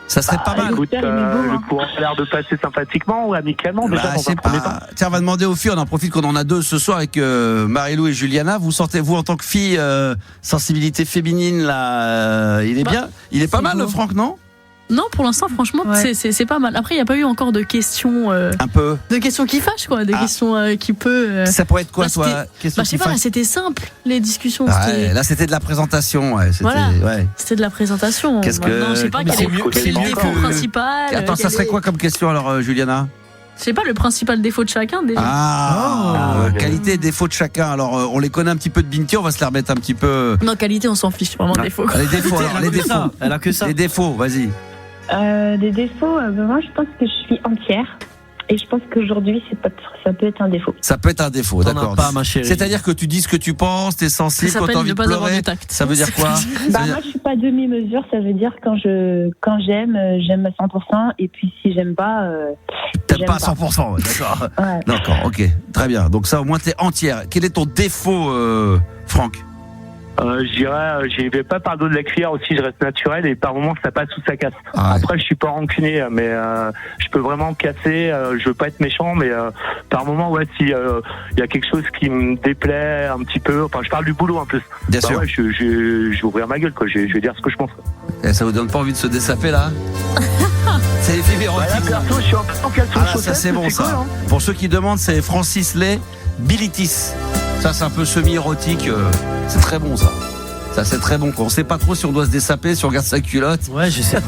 Ça serait pas mal. Écoute, le courant a l'air de passer sympathiquement ou amicalement déjà dans un premier temps. Tiens, on va demander aux filles, on en profite qu'on en a 2 ce soir avec Marie-Lou et Juliana. Vous sentez-vous en tant que fille sensibilité féminine là, il est bien, il est pas mal le Franck, non? Non, pour l'instant, franchement, c'est pas mal. Après, il n'y a pas eu encore de questions. Un peu. De questions qui fâchent, quoi. Des questions qui peuvent. Ça pourrait être quoi, toi? Je sais pas, là, c'était simple, les discussions. Là, c'était de la présentation. C'était de la présentation. Qu'est-ce que. Non, je sais pas quel est le défaut principal. Attends, ça serait quoi comme question, alors, Juliana? Je sais pas, le principal défaut de chacun, déjà. Qualité et défaut de chacun. Alors, on les connaît un petit peu de Binti, on va se les remettre un petit peu. Non, qualité, on s'en fiche, vraiment, défaut. Les défauts, alors, les défauts. Elle a que ça. Les défauts, vas-y. Des défauts, moi je pense que je suis entière et je pense qu'aujourd'hui ça peut être un défaut. Ça peut être un défaut, d'accord. C'est-à-dire que tu dis ce que tu penses, t'es sensible, quand t'as envie de pleurer. Ça veut dire quoi? Moi je suis pas demi-mesure, ça veut dire quand j'aime à 100% et puis si j'aime pas. T'aimes pas à 100%, d'accord. Ouais. D'accord, ok, très bien. Donc ça au moins t'es entière. Quel est ton défaut, Franck? J'y vais pas par le dos de la cuillère aussi, je reste naturel et par moments ça passe ou ça casse. Après je suis pas rancunier, mais je peux vraiment casser, je veux pas être méchant, mais par moments si y a quelque chose qui me déplaît un petit peu, enfin je parle du boulot en plus. Bien sûr. Ouais, je vais ouvrir ma gueule quoi, je vais dire ce que je pense. Et ça vous donne pas envie de se dessaper là? C'est les films érotiques. Je suis en caleçon chaussette, ça c'est bon ça. Cool, hein. Pour ceux qui demandent, c'est Francis Lay, Bilitis. Ça c'est un peu semi-érotique, c'est très bon ça. Ça c'est très bon. On sait pas trop si on doit se dessaper, si on garde sa culotte. Ouais, je sais.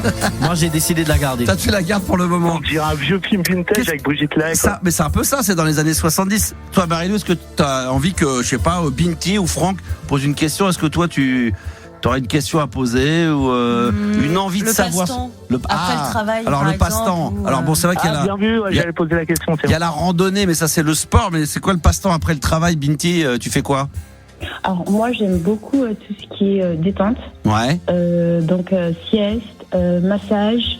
Moi j'ai décidé de la garder. Toi tu la gardes pour le moment. On dirait un vieux film vintage avec Brigitte Lahaie. Mais c'est un peu ça, c'est dans les années 70. Toi Marie-Lou, est-ce que tu as envie que, je sais pas, Binti ou Franck pose une question? Est-ce que toi tu aurais une question à poser ou une envie de savoir après le travail. Alors le passe-temps. Alors bon, c'est vrai qu'il y a bien vu, j'allais poser la question. Il y a la randonnée, mais ça c'est le sport. Mais c'est quoi le passe-temps après le travail, Binti? Tu fais quoi? Alors moi j'aime beaucoup tout ce qui est détente. Ouais. Donc sieste, massage.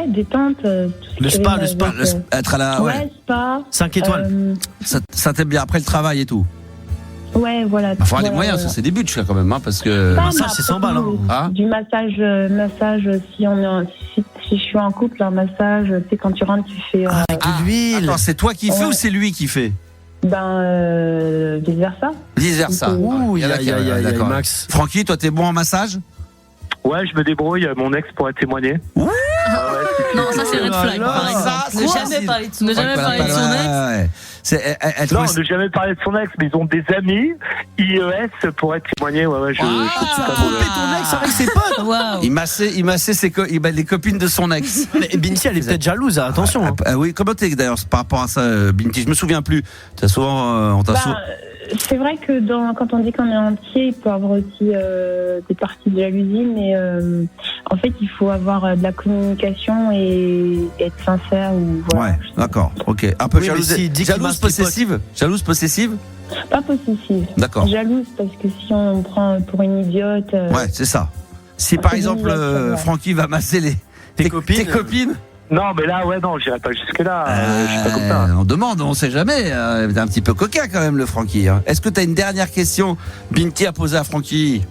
Détente. Le spa. Être à la. Ouais, spa. 5 étoiles. Ça t'aime bien après le travail et tout. Ouais, voilà. Il faut avoir les moyens, ça c'est des buts là quand même, parce que. Massage, c'est 100 balles. Du massage, si je suis en couple, un massage, tu sais, quand tu rentres, tu fais. Avec de l'huile. Attends, c'est toi qui fais ou c'est lui qui fait? Vice versa. Vice versa. Ouh, d'accord. Max. Francky, toi t'es bon en massage? Ouais, je me débrouille, mon ex pourrait témoigner. Non, ça c'est red flag, par exemple. Ne jamais parler de son Ne jamais parler de son ex. Ouais. Non, ne jamais parler de son ex, mais ils ont des amis, IES, pourraient témoigner. Ouais, je tu as coupé ton ex avec ses potes. Waouh. Il massait les copines de son ex. Mais Binti, elle est peut-être jalouse, attention. Oui, comment t'es d'ailleurs par rapport à ça, Binti? Je me souviens plus. T'as souvent, on t'a souvent. C'est vrai que quand on dit qu'on est entier, il peut y avoir aussi des parties de jalousie, mais en fait, il faut avoir de la communication et être sincère. Voilà. Ouais, d'accord, ok. Un peu Oui, jalouse, mais si jalouse possessive. Jalouse possessive. Pas possessive. D'accord. Jalouse, parce que si on me prend pour une idiote. Ouais, c'est ça. Si par exemple, Francky va masser tes copines. Non, mais là, non, j'irai pas jusque-là. Je suis pas comme ça. On demande, on sait jamais. T'es un petit peu coquin quand même, le Francky. Hein. Est-ce que t'as une dernière question, Binti, à poser à Francky?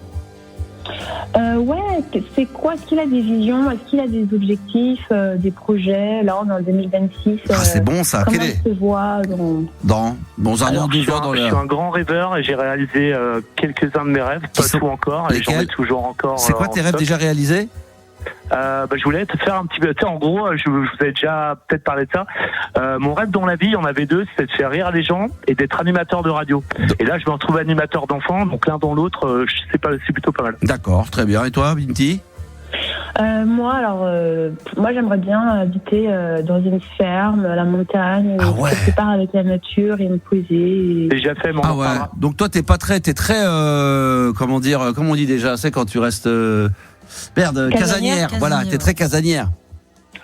C'est quoi? Est-ce qu'il a des visions? Est-ce qu'il a des objectifs, des projets? Là, on est en 2026. C'est bon ça. Comment il se voit dans un an, 12 ans dans Je suis un grand rêveur et j'ai réalisé quelques-uns de mes rêves, pas tout encore, et j'en ai toujours encore. C'est quoi tes rêves déjà réalisés? Je voulais te faire un petit peu. En gros, je vous avais déjà peut-être parlé de ça. Mon rêve dans la vie, il y en avait deux, c'était de faire rire les gens et d'être animateur de radio. Et là, je me retrouve animateur d'enfants, donc l'un dans l'autre, c'est plutôt pas mal. D'accord, très bien. Et toi, Binti? Moi, j'aimerais bien habiter dans une ferme, à la montagne, quelque part avec la nature et me poser. Déjà fait, mon ouais. Donc toi, t'es très, comment on dit déjà, c'est quand tu restes. Casanière. Voilà, t'es très casanière.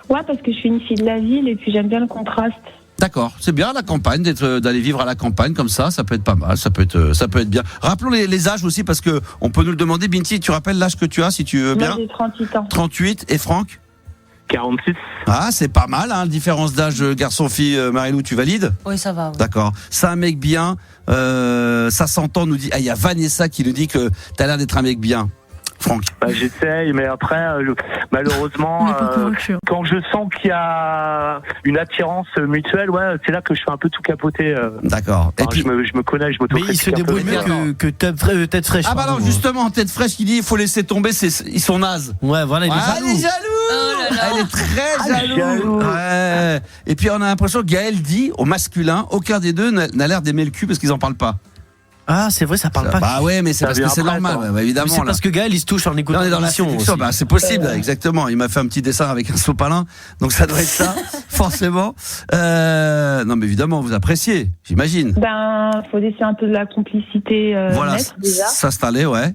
Ouais, parce que je suis une fille de la ville et puis j'aime bien le contraste. D'accord, c'est bien la campagne, d'aller vivre à la campagne comme ça peut être pas mal, ça peut être bien. Rappelons les âges aussi parce que on peut nous le demander. Binti, tu rappelles l'âge que tu as si tu veux bien? Moi, j'ai 38 ans. 38 et Franck? 46. Ah, c'est pas mal, hein, différence d'âge garçon-fille. Marilou, tu valides? Oui, ça va. Oui. D'accord. C'est un mec bien, ça s'entend, nous dit. Ah, il y a Vanessa qui nous dit que t'as l'air d'être un mec bien. Franck. J'essaye, mais après, malheureusement, quand je sens qu'il y a une attirance mutuelle, c'est là que je fais un peu tout capoter. D'accord. Et puis, je me connais, je m'auto-critique. Mais il se débrouille mieux que tête fraîche. Ah bah non, justement, tête fraîche, il dit il faut laisser tomber, ils sont nazes. Ouais, voilà, il est jaloux. Elle est jaloux. Oh là là. Elle est très jaloux. Ouais. Et puis on a l'impression que Gaël dit au masculin, aucun des deux n'a l'air d'aimer le cul parce qu'ils en parlent pas. Ah, c'est vrai, ça parle pas. Bah ouais, mais c'est parce que c'est normal, évidemment. C'est parce que Gaël, il se touche en écoutant. On est dans la séduction, c'est possible, exactement. Il m'a fait un petit dessin avec un sopalin, donc ça doit être ça, forcément. Non, mais évidemment, vous appréciez, j'imagine. Faut laisser un peu de la complicité voilà, déjà. S'installer, ouais.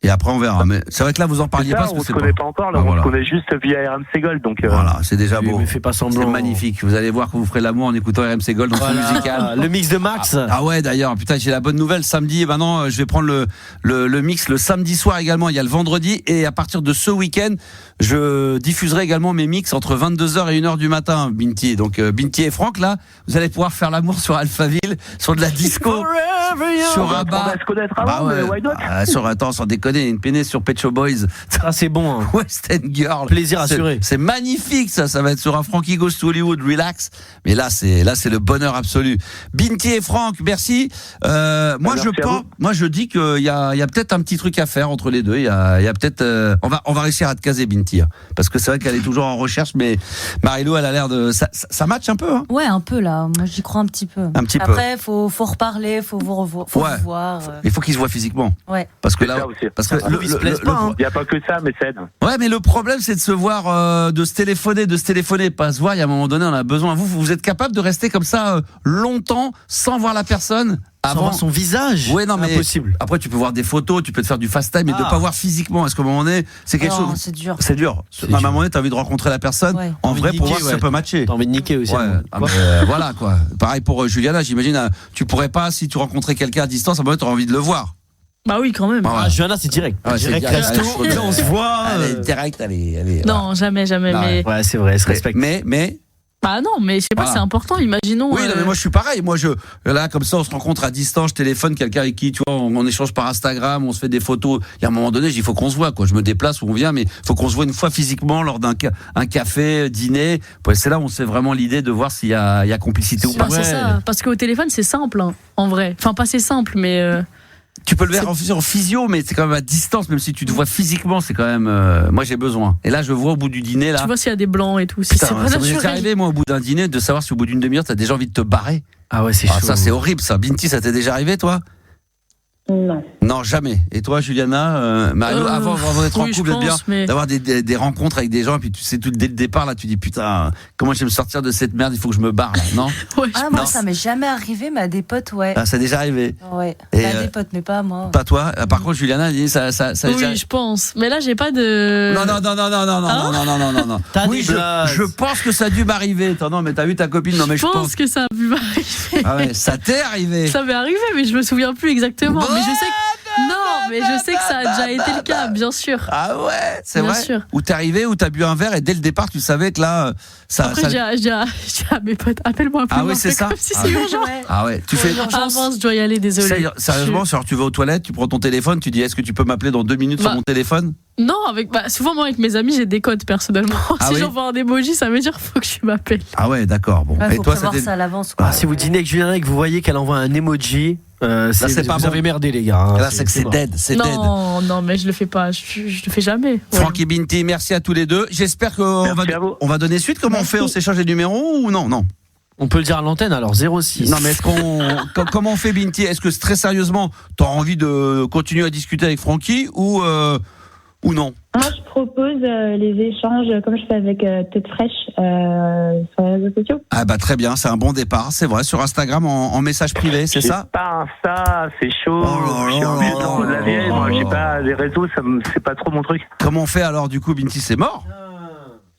Et après on verra. Mais c'est vrai que là vous en parliez pas parce que on se connaît pas encore. Là, on se connaît juste via RMC Gold. Donc voilà, c'est déjà beau. Mais fais pas semblant. C'est magnifique. Vous allez voir que vous ferez l'amour en écoutant RMC Gold dans son musical. Le mix de Max. Ah ouais, d'ailleurs, putain, j'ai la bonne nouvelle. Samedi, maintenant, je vais prendre le mix le samedi soir également. Il y a le vendredi et à partir de ce week-end, je diffuserai également mes mix entre 22h et 1h du matin, Binti. Donc Binti et Franck, là, vous allez pouvoir faire l'amour sur Alphaville, sur de la disco, sur Rabat. On va se connaître avant, mais why not? Attends, sans déconner, une pénée sur Pet Shop Boys. Ah, c'est bon. Hein. West End Girl. Plaisir assuré. C'est magnifique, ça va être sur un Frankie Goes to Hollywood, relax. Mais là, c'est le bonheur absolu. Binti et Franck, merci. Moi, je dis qu'il y a peut-être un petit truc à faire entre les deux. Il y a peut-être, on va réussir à te caser, Binti. Parce que c'est vrai qu'elle est toujours en recherche, mais Marilou, elle a l'air de, ça match un peu, hein. Ouais, un peu, là. Moi, j'y crois un petit peu. Après, faut reparler, faut vous revoir. Il faut qu'ils se voient physiquement. Ouais. Parce que là, il n'y a pas que ça, mais ça aide. Ouais, mais le problème, c'est de se voir, de se téléphoner, pas se voir. Il y a un moment donné, on a besoin. Vous êtes capable de rester comme ça longtemps sans voir la personne? Sans voir son visage? Ouais, non, mais impossible. Après, tu peux voir des photos, tu peux te faire du fast time, mais de pas voir physiquement. Est-ce qu'à un moment donné, c'est quelque chose? C'est dur. C'est dur. À un moment donné, t'as envie de rencontrer la personne en vrai pour voir si ça peut matcher. T'as envie de niquer aussi. Voilà, quoi. Pareil pour Juliana, j'imagine, tu pourrais pas, si tu rencontrais quelqu'un à distance, à un moment donné, t'aurais envie de le voir. Bah oui, quand même. Juliana, c'est direct. Direct resto, on se voit. Direct, allez. Non, jamais. Mais... Ouais, c'est vrai, elle se respecte. Mais. Bah non, mais je sais pas, c'est important, imaginons. Oui, non, mais moi je suis pareil. Moi, là, comme ça, on se rencontre à distance, je téléphone quelqu'un avec qui, tu vois, on échange par Instagram, on se fait des photos. Il y a un moment donné, il faut qu'on se voit, quoi. Je me déplace ou on vient, mais il faut qu'on se voit une fois physiquement lors d'un café, dîner. C'est là où on se fait vraiment l'idée de voir s'il y a complicité ou pas. C'est ça, parce qu'au téléphone, c'est simple, hein, en vrai. Enfin, pas c'est simple, mais. Tu peux le faire en physio, mais c'est quand même à distance, même si tu te vois physiquement, c'est quand même. Moi, j'ai besoin. Et là, je vois au bout du dîner, là. Tu vois s'il y a des blancs et tout. Si Putain, c'est pas ça m'est naturel. arrivé, moi, au bout d'un dîner, de savoir si au bout d'une demi-heure, t'as déjà envie de te barrer. Ah ouais, c'est chaud. Ça, c'est horrible, ça. Binti, ça t'est déjà arrivé, toi? Non. Non, jamais. Et toi, Juliana, Mario, avant d'être en couple, bien d'avoir des rencontres avec des gens, et puis tu sais, tout dès le départ, là, tu dis putain, comment je vais me sortir de cette merde, il faut que je me barre, là, non? Moi, ça m'est jamais arrivé, mais à des potes, ouais. Ah, ça déjà arrivé? Ouais, et à des potes, mais pas à moi. Pas toi? Par contre, Juliana, elle dit ça oui, déjà... je pense. Mais là, j'ai pas de. Non. Oui, je pense que ça a dû m'arriver. Attends, non, mais t'as vu ta copine? Non, mais je pense que ça a pu m'arriver. Ah ouais, ça t'est arrivé? Ça m'est arrivé, mais je me souviens plus exactement. Mais je sais que ça a déjà été le cas, bien sûr. Ah ouais, c'est bien vrai. Sûr. Où t'es arrivé, où t'as bu un verre et dès le départ tu savais que là, ça. Après, j'ai dit à mes potes, appelle-moi. Ah oui, c'est ça. Comme si c'est urgent. Ah ouais, tu fais. Avance, je dois y aller, désolé. Sérieusement, genre tu vas aux toilettes, tu prends ton téléphone, tu dis est-ce que tu peux m'appeler dans 2 minutes sur mon téléphone? Non, souvent moi avec mes amis j'ai des codes personnellement. Si j'envoie un emoji, ça veut dire faut que tu m'appelles. Ah ouais, d'accord. Bon. Et toi, ça à l'avance. Si vous dînez avec Juliana et que vous voyez qu'elle envoie un emoji. Là, c'est pas vous avez merdé, les gars. Hein. Là, c'est que c'est dead. Non, mais je le fais pas. Je le fais jamais. Ouais. Francky, Binti, merci à tous les deux. J'espère qu'on va donner suite. Comment on fait? On s'échange les numéros ou non? Non. On peut le dire à l'antenne, alors 06. Non, mais comment on fait, Binti? Est-ce que très sérieusement, t'as envie de continuer à discuter avec Francky ou non? Moi, je propose les échanges comme je fais avec Tête Fraîche sur les réseaux sociaux. Ah bah très bien, c'est un bon départ, c'est vrai, sur Instagram en message privé, c'est ça? Pas ça, c'est chaud. Je suis obligé de la vieille, moi, j'ai pas les réseaux, c'est pas trop mon truc. Comment on fait alors du coup, Binti, c'est mort?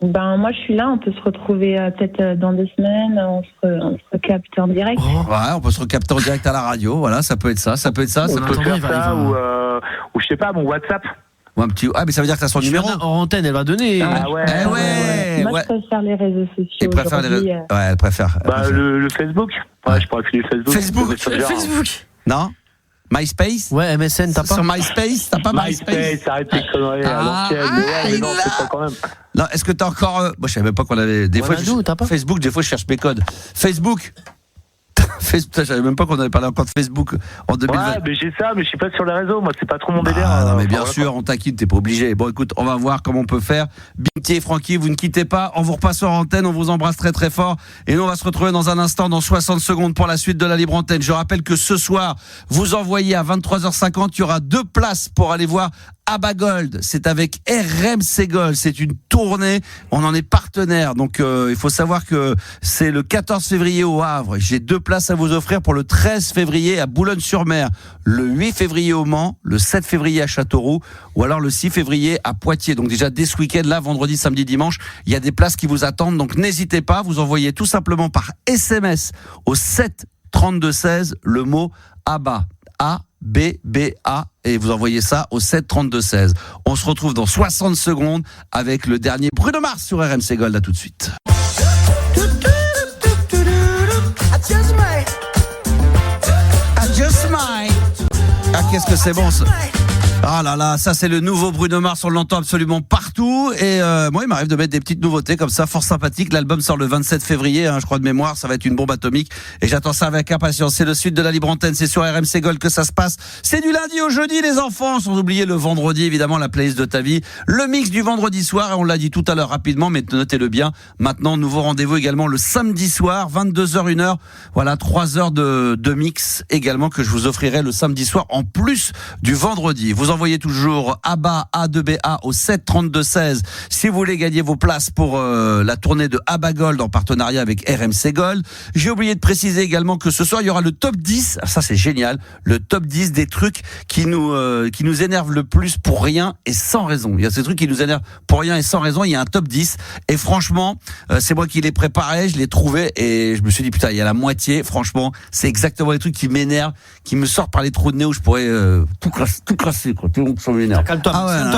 Moi je suis là, on peut se retrouver peut-être dans 2 semaines, on se capte en direct. Ouais, on peut se recapter en direct à la radio, voilà, ça peut être ça, ça peut faire ça, ou je sais pas, mon WhatsApp. Ou un petit... Ah, mais ça veut dire que t'as son numéro en antenne, elle va donner. Ah ouais. Moi, je préfère les réseaux sociaux. Ouais, elle préfère. Le Facebook. Ouais, je pourrais appeler Facebook. Facebook. Non? MySpace? Ouais, MSN, t'as pas? Sur MySpace, t'as pas MySpace? Arrête tes conneries à l'ancienne. Mais non, c'est pas quand même. Non, est-ce que t'as encore... Moi, je savais même pas qu'on avait... Des fois, Facebook, des fois, je cherche mes codes. Facebook. Je savais même pas qu'on avait parlé encore de Facebook en 2020. Ouais, mais j'ai ça, mais je suis pas sur les réseaux. Moi, c'est pas trop mon délire. Non, mais bien sûr, on t'inquiète, t'es pas obligé. Bon, écoute, on va voir comment on peut faire. Binti et Francky, vous ne quittez pas. On vous repasse en antenne, on vous embrasse très très fort. Et nous, on va se retrouver dans un instant, dans 60 secondes pour la suite de la libre antenne. Je rappelle que ce soir, vous envoyez à 23h50, il y aura 2 places pour aller voir Abba Gold, c'est avec RMC Gold, c'est une tournée, on en est partenaire, donc il faut savoir que c'est le 14 février au Havre, j'ai 2 places à vous offrir pour le 13 février à Boulogne-sur-Mer, le 8 février au Mans, le 7 février à Châteauroux, ou alors le 6 février à Poitiers, donc déjà dès ce week-end là, vendredi, samedi, dimanche, il y a des places qui vous attendent, donc n'hésitez pas, vous envoyez tout simplement par SMS au 7 32 16 le mot Abba, A-B-B-A, et vous envoyez ça au 7 32 16. On se retrouve dans 60 secondes avec le dernier Bruno Mars sur RMC Gold. À tout de suite. Ah, qu'est-ce que c'est bon ça. Ah là là, ça c'est le nouveau Bruno Mars, on l'entend absolument partout. Et moi il m'arrive de mettre des petites nouveautés comme ça, fort sympathique. L'album sort le 27 février, je crois de mémoire, ça va être une bombe atomique. Et j'attends ça avec impatience. C'est le suite de la libre antenne, c'est sur RMC Gold que ça se passe. C'est du lundi au jeudi les enfants, sans oublier le vendredi évidemment, la playlist de ta vie. Le mix du vendredi soir, et on l'a dit tout à l'heure rapidement, mais notez-le bien. Maintenant, nouveau rendez-vous également le samedi soir, 22h, 1h. Voilà, 3 heures de mix également que je vous offrirai le samedi soir en plus du vendredi. Vous envoyez toujours Abba A2BA au 7 32 16 si vous voulez gagner vos places pour la tournée de Abba Gold en partenariat avec RMC Gold. J'ai oublié de préciser également que ce soir il y aura le top 10, ça c'est génial, le top 10 des trucs qui nous énervent le plus pour rien et sans raison. Il y a ces trucs qui nous énervent pour rien et sans raison, il y a un top 10 et franchement c'est moi qui l'ai préparé, je l'ai trouvé et je me suis dit putain il y a la moitié, franchement c'est exactement les trucs qui m'énervent, qui me sortent par les trous de nez où je pourrais tout classer quoi. Ça m'énerve. Calme-toi,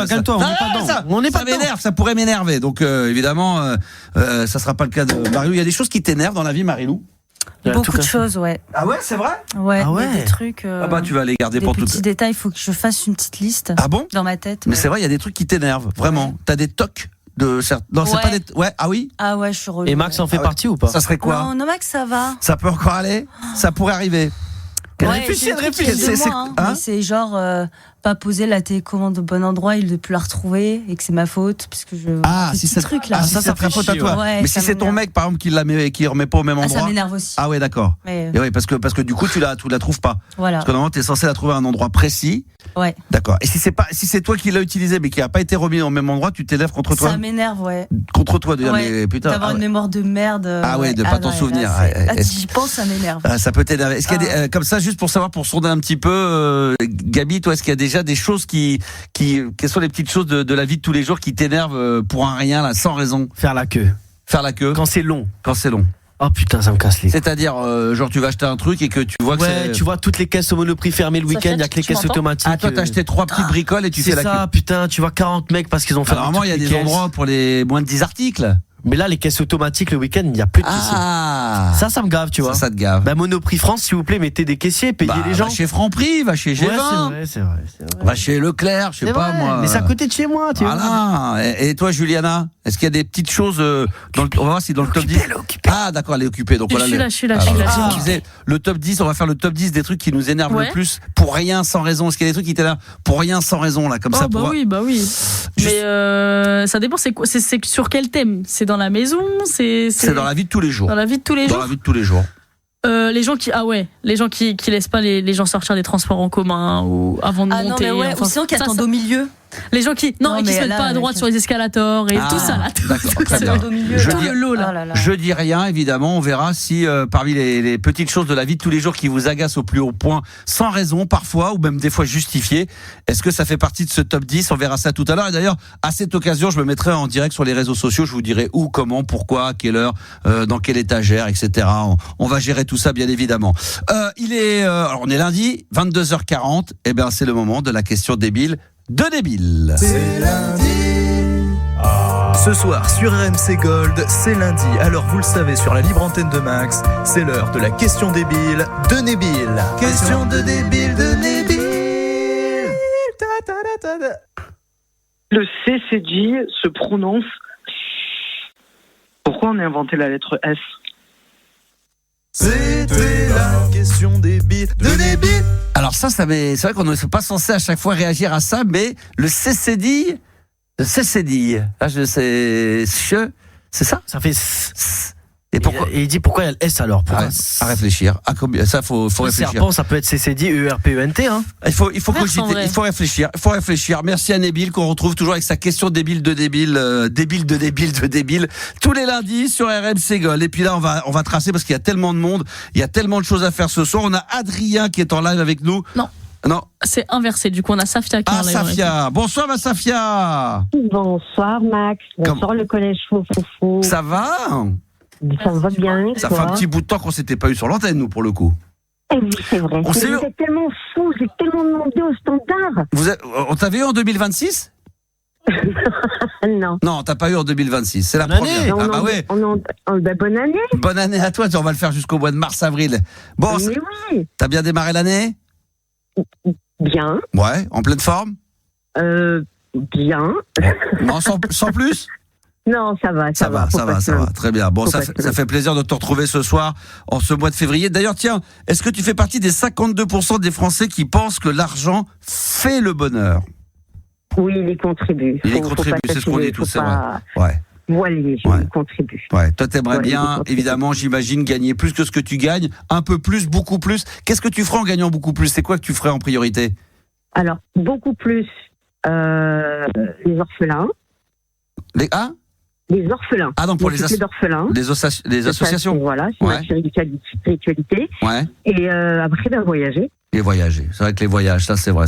calme-toi, on n'est pas dedans. Ça pourrait m'énerver. Donc évidemment, ça sera pas le cas de Marilou. Il y a des choses qui t'énervent dans la vie, Marilou? Beaucoup de choses, ouais. Ah ouais, c'est vrai? Ouais, il y a des trucs. Ah bah tu vas les garder pour tout. Des petits détails, il faut que je fasse une petite liste. Ah bon? Dans ma tête. Mais c'est vrai, il y a des trucs qui t'énervent, vraiment. Ouais. T'as des tocs de certes. Non, c'est pas des. Ouais, ah oui? Ah ouais, je suis relou. Et Max en fait partie ou pas? Ça serait quoi? Non, Max, ça va. Ça peut encore aller? Ça pourrait arriver. Elle réfléchit. C'est genre pas poser la télécommande au bon endroit, il ne peut la retrouver et que c'est ma faute parce que je. Si c'est truc là. ça ferait faute à toi. Ouais, mais si c'est ton mec par exemple qui remet pas au même endroit. Ça m'énerve aussi. Ah ouais, d'accord. Mais... Et oui, parce que du coup tu la trouves pas. Voilà. Parce que normalement tu es censé la trouver à un endroit précis. Ouais. D'accord. Et si c'est toi qui l'as utilisé mais qui a pas été remis au même endroit, tu t'élèves contre toi. Ça m'énerve, ouais. Contre toi de dire ouais. mais putain. D'avoir une mémoire de merde. De pas t'en souvenir. J'y pense, ça m'énerve. Ça peut t'énerver. Est-ce qu'il y a des, comme ça, juste pour savoir, pour sonder un petit peu, Gabi, toi, est-ce qu'il y a déjà des choses quelles sont les petites choses de la vie de tous les jours qui t'énervent pour un rien, là, sans raison? Faire la queue. Quand c'est long. Oh putain, ça me casse les. C'est-à-dire, genre, tu vas acheter un truc et que tu vois que c'est. Tu vois toutes les caisses au Monoprix fermées le week-end, il y a que les caisses automatiques. Ah, toi, t'as acheté 3 petites bricoles et tu fais la queue. C'est ça, putain, tu vois 40 mecs parce qu'ils ont fait. Alors, normalement, il y a des endroits pour les moins de 10 articles. Mais là, les caisses automatiques, le week-end, il n'y a plus de caissiers. Ça me gave, tu vois. Ça te gave. Bah, Monoprix France, s'il vous plaît, mettez des caissiers, payez les gens. Va chez Franprix, va chez G20. C'est vrai. Va chez Leclerc, je sais pas moi. Mais c'est à côté de chez moi, tu vois. Voilà. Et toi, Juliana, est-ce qu'il y a des petites choses on va voir si dans le top 10. Ah, d'accord, elle est occupée. Donc voilà. Je suis là. Le top 10, on va faire le top 10 des trucs qui nous énervent le plus pour rien, sans raison. Est-ce qu'il y a des trucs qui t'énervent pour rien, sans raison, là, comme ça? Bah oui. Mais ça dépend, c'est sur quel thème? C'est dans la maison, c'est dans la vie de tous les jours. Dans la vie de tous les jours. Les gens qui laissent pas les gens sortir des transports en commun ou avant de monter. Ou sinon qui attendent au milieu. Les gens qui se mettent pas à droite sur les escalators et tout ça là. Au milieu. Tout le lot là. Je dis rien, évidemment. On verra si parmi les petites choses de la vie de tous les jours qui vous agacent au plus haut point, sans raison parfois ou même des fois justifiées, est-ce que ça fait partie de ce top 10? On verra ça tout à l'heure. Et d'ailleurs, à cette occasion, je me mettrai en direct sur les réseaux sociaux. Je vous dirai où, comment, pourquoi, à quelle heure, dans quelle étagère, etc. On va gérer tout ça, bien évidemment. Alors on est lundi, 22h40. Eh bien, c'est le moment de la question débile de débile. C'est lundi. Ce soir sur RMC Gold, c'est lundi. Alors vous le savez, sur la libre antenne de Max, c'est l'heure de la question débile de Nébile. Question de débile de Nébile. Le CCJ se prononce. Pourquoi on a inventé la lettre S? C'était la question débile de Nébile. Alors c'est vrai qu'on ne soit pas censé à chaque fois réagir à ça, mais le CCD, là c'est ça? Ça fait Et pourquoi? Et il dit pourquoi il y a le S alors? À réfléchir. Ça faut réfléchir. Serpent, ça peut être CCD, ERPENT, hein. Il faut cogiter, il faut réfléchir. Merci à Nébile qu'on retrouve toujours avec sa question débile de débile tous les lundis sur RMC Gold. Et puis là on va tracer parce qu'il y a tellement de monde, il y a tellement de choses à faire ce soir. On a Adrien qui est en live avec nous. Non. C'est inversé, du coup on a Safia qui est en live. Safia. Bonsoir ma Safia. Bonsoir Max. Bonsoir le collège Fofofo. Ça va? Ça va bien. Ça fait un petit bout de temps qu'on s'était pas eu sur l'antenne, nous, pour le coup. Eh oui, c'est vrai. Vous êtes tellement fou, j'ai tellement demandé au standard. On t'avait eu en 2026? Non, t'as pas eu en 2026. C'est la première. Bonne année. Bonne année à toi. On va le faire jusqu'au mois de mars-avril. Bon, mais oui. T'as bien démarré l'année? Bien. Ouais, en pleine forme? Bien. Non, sans plus? Non, ça va. Ça va. Très bien. Bon, ça fait plaisir de te retrouver ce soir, en ce mois de février. D'ailleurs, tiens, est-ce que tu fais partie des 52% des Français qui pensent que l'argent fait le bonheur? Oui, il y contribue. C'est ce qu'on dit tous, c'est vrai. Ouais. Voiler, il contribue. Ouais. Toi, t'aimerais bien, évidemment, j'imagine, gagner plus que ce que tu gagnes, un peu plus, beaucoup plus. Qu'est-ce que tu ferais en gagnant beaucoup plus? C'est quoi que tu ferais en priorité? Alors, beaucoup plus, les orphelins. Les orphelins. Ah non, pour les orphelins. Les associations. Voilà, c'est ma spiritualité. Ouais. Et après, voyager. Et voyager. C'est vrai que les voyages, ça c'est vrai.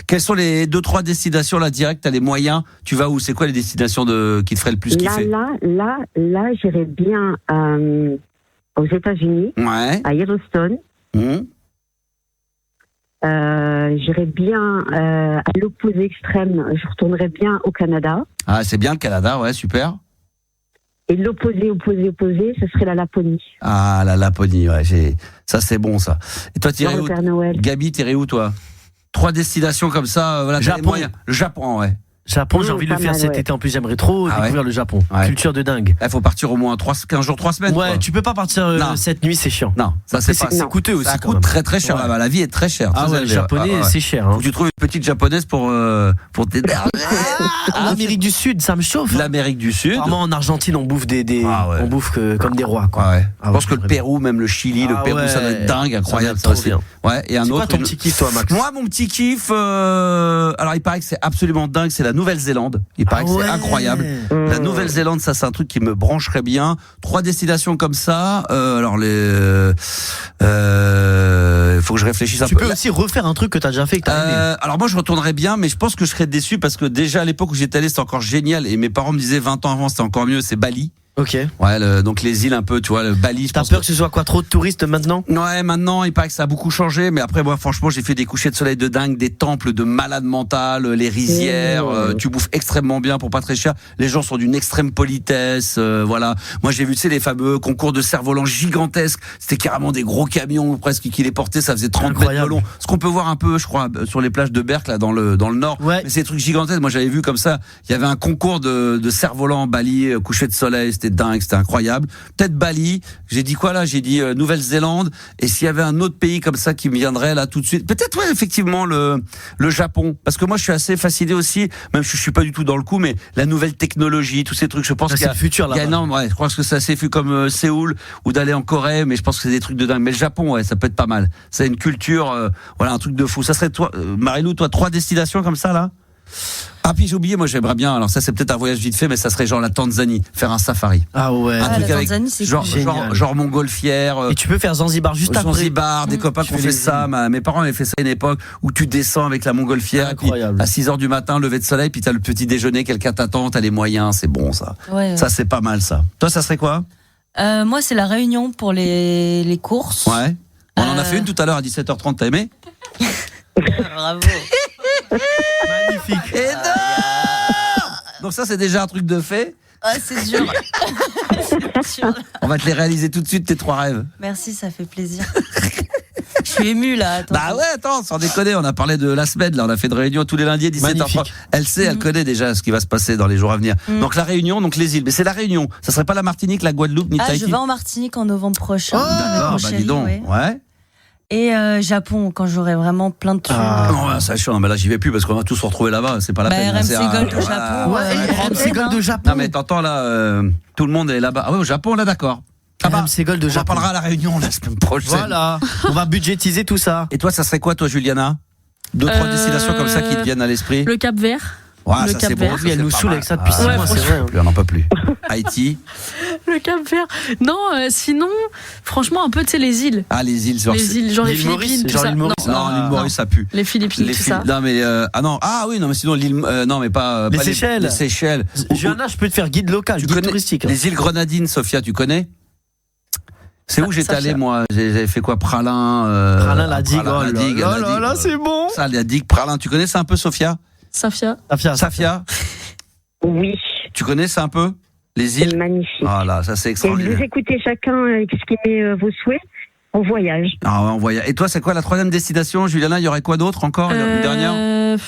Quelles sont les 2-3 destinations là directes? T'as les moyens. Tu vas où? C'est quoi les destinations qui te feraient le plus kiffer? Là, j'irais bien aux États-Unis. Ouais. À Yellowstone. J'irais bien à l'opposé extrême. Je retournerais bien au Canada. Ah, c'est bien le Canada, ouais, super. Et l'opposé, ce serait la Laponie. Ah, la Laponie, ouais, ça c'est bon ça. Et toi, t'irais où? Noël. Gabi, t'irais où toi? 3 destinations comme ça, voilà. Japon. Le Japon, ouais. Japon, j'ai envie de le faire cet été. En plus, j'aimerais trop découvrir le Japon. Culture de dingue. Il faut partir au moins 15 jours, 3 semaines. Ouais, quoi. tu peux pas partir cette nuit, c'est chiant. Non, ça c'est coûteux aussi. Ça coûte très très cher. Ouais. La vie est très chère. Ah ouais, le japonais, c'est cher. Hein. Faut que tu trouves une petite japonaise pour t'aider. L'Amérique du Sud, ça me chauffe. L'Amérique du Sud. Vraiment, en Argentine, on bouffe on bouffe comme des rois. Quoi. Ouais. Je pense que le Pérou, même le Chili, le Pérou, ça doit être dingue, incroyable. Ça aussi. Ouais. Et un c'est autre. quoi ton petit kiff, toi, Max? Moi, mon petit kiff. Alors, il paraît que c'est absolument dingue. C'est la Nouvelle-Zélande. Il paraît que c'est incroyable. La Nouvelle-Zélande, ça, c'est un truc qui me brancherait bien. 3 destinations comme ça. Alors faut que je réfléchisse un peu. Tu peux aussi refaire un truc que t'as déjà fait. Alors moi, je retournerais bien, mais je pense que je serais déçu parce que déjà à l'époque où j'étais allé, c'était encore génial. Et mes parents me disaient 20 ans avant, c'était encore mieux. C'est Bali. Ok. Ouais, donc les îles un peu, tu vois, le Bali. T'as peur que ce soit quoi, trop de touristes maintenant? Ouais, maintenant, il paraît que ça a beaucoup changé, mais après, moi, franchement, j'ai fait des couchers de soleil de dingue, des temples de malades mentales, les rizières, tu bouffes extrêmement bien pour pas très cher. Les gens sont d'une extrême politesse, voilà. Moi, j'ai vu, tu sais, les fameux concours de cerfs-volants gigantesques. C'était carrément des gros camions, presque, qui les portaient, ça faisait 30 mètres de long. Ce qu'on peut voir un peu, je crois, sur les plages de Berck, là, dans le nord. Ouais. Mais c'est des trucs gigantesques. Moi, j'avais vu comme ça. Il y avait un concours de cerfs-volants en Bali, coucher de soleil, c'était dingue, c'était incroyable. Peut-être Bali. J'ai dit quoi là? J'ai dit Nouvelle-Zélande. Et s'il y avait un autre pays comme ça qui me viendrait là tout de suite, peut-être effectivement le Japon. Parce que moi je suis assez fasciné aussi, même je suis pas du tout dans le coup, mais la nouvelle technologie, tous ces trucs. Je pense qu'il y a le futur là. Je pense que c'est assez fou comme Séoul ou d'aller en Corée, mais je pense que c'est des trucs de dingue. Mais le Japon, ça peut être pas mal. C'est une culture, un truc de fou. Ça serait toi, Marilou, 3 destinations comme ça là? Ah puis j'ai oublié, moi j'aimerais bien, alors ça c'est peut-être un voyage vite fait, mais ça serait genre la Tanzanie, faire un safari. Ah ouais. Un truc la avec Tanzanie, c'est genre montgolfière. Et tu peux faire Zanzibar juste après. Zanzibar, des copains qui ont fait ça. Mes parents avaient fait ça à une époque où tu descends avec la montgolfière, incroyable. Et puis à 6h du matin, lever de soleil, puis t'as le petit déjeuner, quelqu'un t'attend, t'as les moyens, c'est bon ça. Ouais. Ça c'est pas mal ça. Toi ça serait quoi? Moi c'est la Réunion pour les courses. Ouais. On en a fait une tout à l'heure à 17h30, t'as aimé? Bravo. Magnifique. Et donc ça c'est déjà un truc de fait. Ah, c'est dur. On va te les réaliser tout de suite, tes 3 rêves. Merci, ça fait plaisir. Je suis émue là. Attends. Bah ouais, attends, sans déconner, on a parlé de la semaine, là, on a fait de réunion tous les lundis à 17h30. Elle sait, elle connaît déjà ce qui va se passer dans les jours à venir. Donc la Réunion, donc les îles, mais c'est la Réunion. Ça serait pas la Martinique, la Guadeloupe, ni Tahiti? Je vais en Martinique en novembre prochain. D'accord, bah dis donc. Ouais. Et Japon, quand j'aurai vraiment plein de trucs. Non, ça chiant, mais là j'y vais plus parce qu'on va tous se retrouver là-bas, c'est pas la peine. RMC Gold au Japon. RMC Gold au Japon. Non mais t'entends là, tout le monde est là-bas. Ah ouais, au Japon, là d'accord. RMC Gold au Japon. On parlera à la Réunion la semaine prochaine. Voilà, on va budgétiser tout ça. Et toi, ça serait quoi toi, Juliana? 2-3 destinations comme ça qui te viennent à l'esprit? Le Cap-Vert. Ouais, ça c'est bon. Elle nous saoule avec ça depuis 6 mois, c'est vrai. On n'en peut plus. Haïti. Le Cap-Vert. Non, sinon, franchement, un peu, tu sais, les îles. Ah, les îles, genre les Philippines, tout ça. Non, l'île Maurice, ça pue. Les Philippines, tout ça. Non, mais non, mais sinon l'île, non, mais pas les Seychelles. Les Seychelles. Johanna, je peux te faire guide local, guide touristique. Les îles Grenadines, Sophia, tu connais? C'est où j'étais allé moi? J'avais fait quoi? Pralin, la digue. Oh là là, c'est bon. Ça, la digue, Pralin. Tu connais ça un peu, Sophia? Safia. Oui. Tu connais ça un peu? Les îles? C'est magnifique. Voilà, ça c'est extraordinaire. Et vous écoutez chacun exprimer vos souhaits en voyage. Ah, en voyage. Et toi, c'est quoi la 3e destination, Juliana? Il y aurait quoi d'autre encore? Une dernière?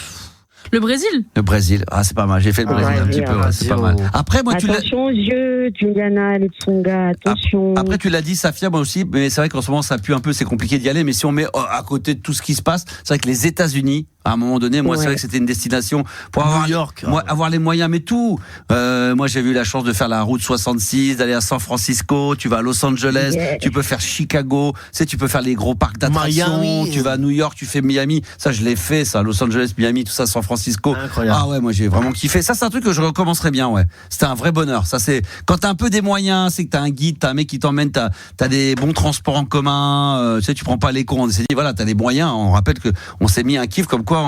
Le Brésil. Le Brésil. Ah, c'est pas mal. J'ai fait le Brésil un petit peu. Ouais, c'est pas mal. Après, moi, attention aux yeux, Juliana, les Tsonga, attention. Après, tu l'as dit, Safia, moi aussi. Mais c'est vrai qu'en ce moment, ça pue un peu. C'est compliqué d'y aller. Mais si on met à côté de tout ce qui se passe, c'est vrai que les États-Unis, à un moment donné, moi, c'est vrai que c'était une destination pour avoir New York, avoir les moyens, mais tout. Moi, j'ai eu la chance de faire la route 66, d'aller à San Francisco. Tu vas à Los Angeles. Tu peux faire Chicago. Tu sais, tu peux faire les gros parcs d'attractions. Miami. Tu vas à New York, tu fais Miami. Ça, je l'ai fait, ça. Los Angeles, Miami, tout ça, San Francisco. Incroyable. Ah ouais, moi, j'ai vraiment kiffé. Ça, c'est un truc que je recommencerais bien, ouais. C'était un vrai bonheur. Ça, c'est, quand t'as un peu des moyens, c'est que t'as un guide, t'as un mec qui t'emmène, t'as des bons transports en commun, tu sais, tu prends pas les cons. On s'est dit, voilà, t'as des moyens. On rappelle que on s'est mis un kiff comme quoi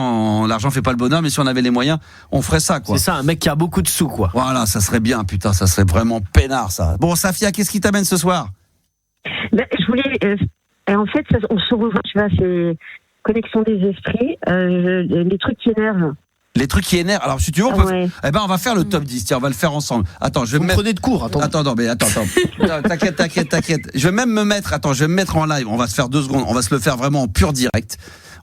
l'argent fait pas le bonheur, mais si on avait les moyens, on ferait ça, quoi. C'est ça, un mec qui a beaucoup de sous, quoi. Voilà, ça serait bien, putain, ça serait vraiment peinard, ça. Bon, Safia, qu'est-ce qui t'amène ce soir? Je voulais, en fait, on se revoit, tu vois, c'est connexion des esprits, les trucs qui énervent. Les trucs qui énervent. Alors, si tu veux, on va faire le top 10. Tiens, on va le faire ensemble. Attends, je vais me mettre. Prenez de cours, attends. Attends. T'inquiète. Je vais me mettre en live. On va se faire 2 secondes. On va se le faire vraiment en pur direct.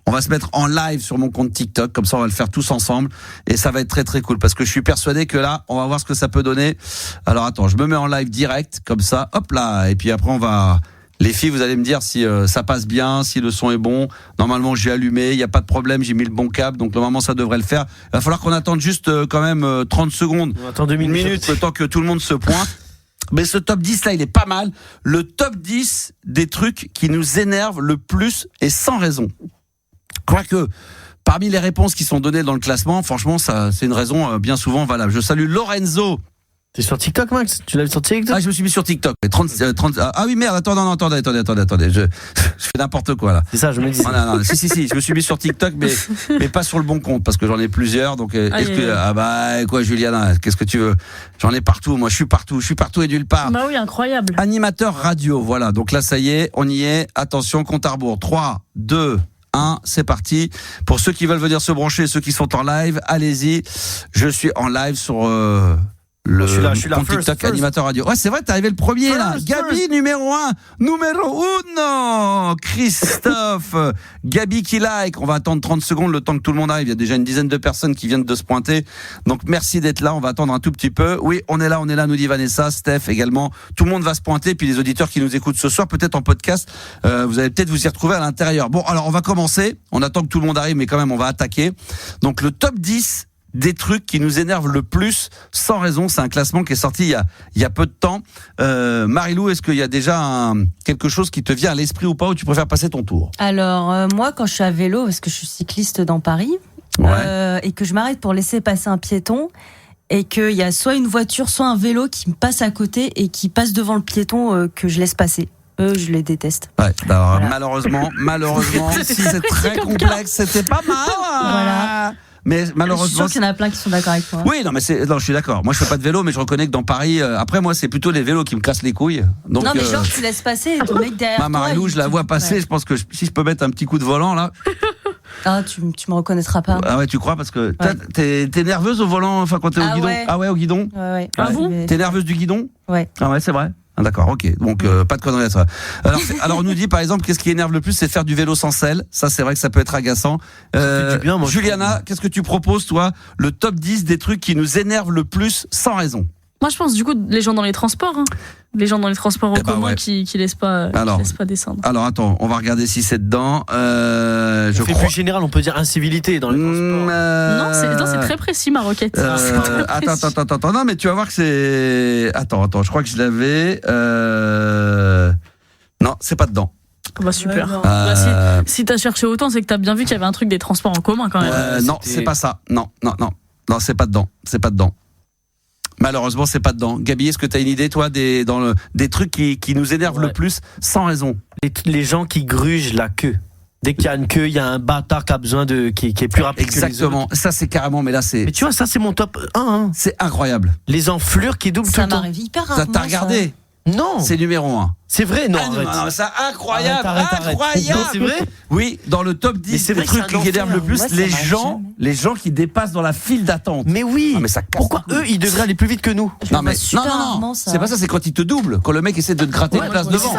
On va se mettre en live sur mon compte TikTok, comme ça on va le faire tous ensemble et ça va être très très cool parce que je suis persuadé que là, on va voir ce que ça peut donner. Alors attends, je me mets en live direct comme ça, hop là, et puis après on va... Les filles, vous allez me dire si ça passe bien, si le son est bon. Normalement, j'ai allumé, il n'y a pas de problème, j'ai mis le bon câble, donc normalement ça devrait le faire. Il va falloir qu'on attende juste quand même 30 secondes, On attend 2 minutes, le temps que tout le monde se pointe. Mais ce top 10 là, il est pas mal. Le top 10 des trucs qui nous énervent le plus et sans raison. Quoique, parmi les réponses qui sont données dans le classement, franchement, ça, c'est une raison bien souvent valable. Je salue Lorenzo. T'es sur TikTok, Max? Tu l'as vu sur TikTok? Ah, je me suis mis sur TikTok. 30, ah oui, merde, attendez. Je fais n'importe quoi, là. C'est ça, je me dis. Non, si. Je me suis mis sur TikTok, mais pas sur le bon compte, parce que j'en ai plusieurs, donc, quoi, Juliana, qu'est-ce que tu veux? J'en ai partout, moi, je suis partout et nulle part. Bah oui, incroyable. Animateur radio, voilà. Donc là, ça y est, on y est. Attention, compte à rebours. 3, 2, 1, c'est parti. Pour ceux qui veulent venir se brancher, ceux qui sont en live, allez-y. Je suis en live sur, le je suis là, compte TikTok animateur radio. Ouais, c'est vrai, t'es arrivé le premier là. Gabi numéro 1, numéro 1. Christophe, Gabi qui like. On va attendre 30 secondes le temps que tout le monde arrive. Il y a déjà une dizaine de personnes qui viennent de se pointer. Donc merci d'être là. On va attendre un tout petit peu. Oui, on est là, nous dit Vanessa, Steph également. Tout le monde va se pointer. Puis les auditeurs qui nous écoutent ce soir, peut-être en podcast, vous allez peut-être vous y retrouver à l'intérieur. Bon, alors on va commencer. On attend que tout le monde arrive, mais quand même on va attaquer. Donc le top 10 des trucs qui nous énervent le plus sans raison. C'est un classement qui est sorti il y a peu de temps. Marilou, est-ce qu'il y a déjà quelque chose qui te vient à l'esprit ou pas, ou tu préfères passer ton tour? Alors moi, quand je suis à vélo, parce que je suis cycliste dans Paris, et que je m'arrête pour laisser passer un piéton, et qu'il y a soit une voiture, soit un vélo qui me passe à côté et qui passe devant le piéton que je laisse passer. Je les déteste. Ouais, alors, voilà. Malheureusement, c'est très complexe. C'était pas mal. Voilà. Mais malheureusement, je suis sûr qu'il y en a plein qui sont d'accord avec moi. Oui, non, je suis d'accord. Moi, je fais pas de vélo, mais je reconnais que dans Paris, après, moi, c'est plutôt les vélos qui me cassent les couilles. Donc, non, mais genre, tu laisses passer et ton mec derrière toi. Marilou, je la vois passer. Ouais. Je pense que si je peux mettre un petit coup de volant là. Ah, tu me reconnaîtra pas. Ah ouais, tu crois parce que t'es nerveuse au volant, enfin quand t'es au guidon. Ouais. Ah ouais, au guidon. Ouais. Ah bon? T'es nerveuse du guidon? Ouais. Ah ouais, c'est vrai. Ah d'accord, ok. Donc pas de conneries à ça. Alors on nous dit par exemple qu'est-ce qui énerve le plus, c'est faire du vélo sans selle. Ça c'est vrai que ça peut être agaçant. Juliana, qu'est-ce que tu proposes toi, le top 10 des trucs qui nous énervent le plus sans raison? Moi je pense du coup les gens dans les transports. Les gens dans les transports en commun qui laissent pas descendre. Alors attends, on va regarder si c'est dedans. Je crois. Plus général, on peut dire incivilité dans les transports. Non, c'est très précis ma requête. Attends, non mais tu vas voir que c'est. Attends, je crois que je l'avais. Non, c'est pas dedans. Bah super. Si t'as cherché autant, c'est que t'as bien vu qu'il y avait un truc des transports en commun quand même. Non, c'est pas ça. Non, c'est pas dedans. Malheureusement, c'est pas dedans. Gabi, est-ce que tu as une idée, toi, des trucs qui nous énervent le plus sans raison? Les gens qui grugent la queue. Dès qu'il y a une queue, il y a un bâtard qui a besoin qui est plus rapide. Exactement. Que les autres. Ça, c'est carrément, mais là, c'est. Mais tu vois, ça, c'est mon top 1. C'est incroyable. Les enflures qui doublent tout le temps. Ça m'arrive hyper rarement. T'as regardé? Non. C'est numéro 1. C'est vrai, non, arrête. Non, c'est incroyable. Arrête. Non, c'est vrai? Oui, dans le top 10 des trucs qui énervent le plus, les gens qui dépassent dans la file d'attente. Mais oui. Non, mais ça pourquoi eux, ils devraient aller plus vite que nous? Non, c'est pas ça, c'est quand ils te doublent, quand le mec essaie de te gratter une place devant.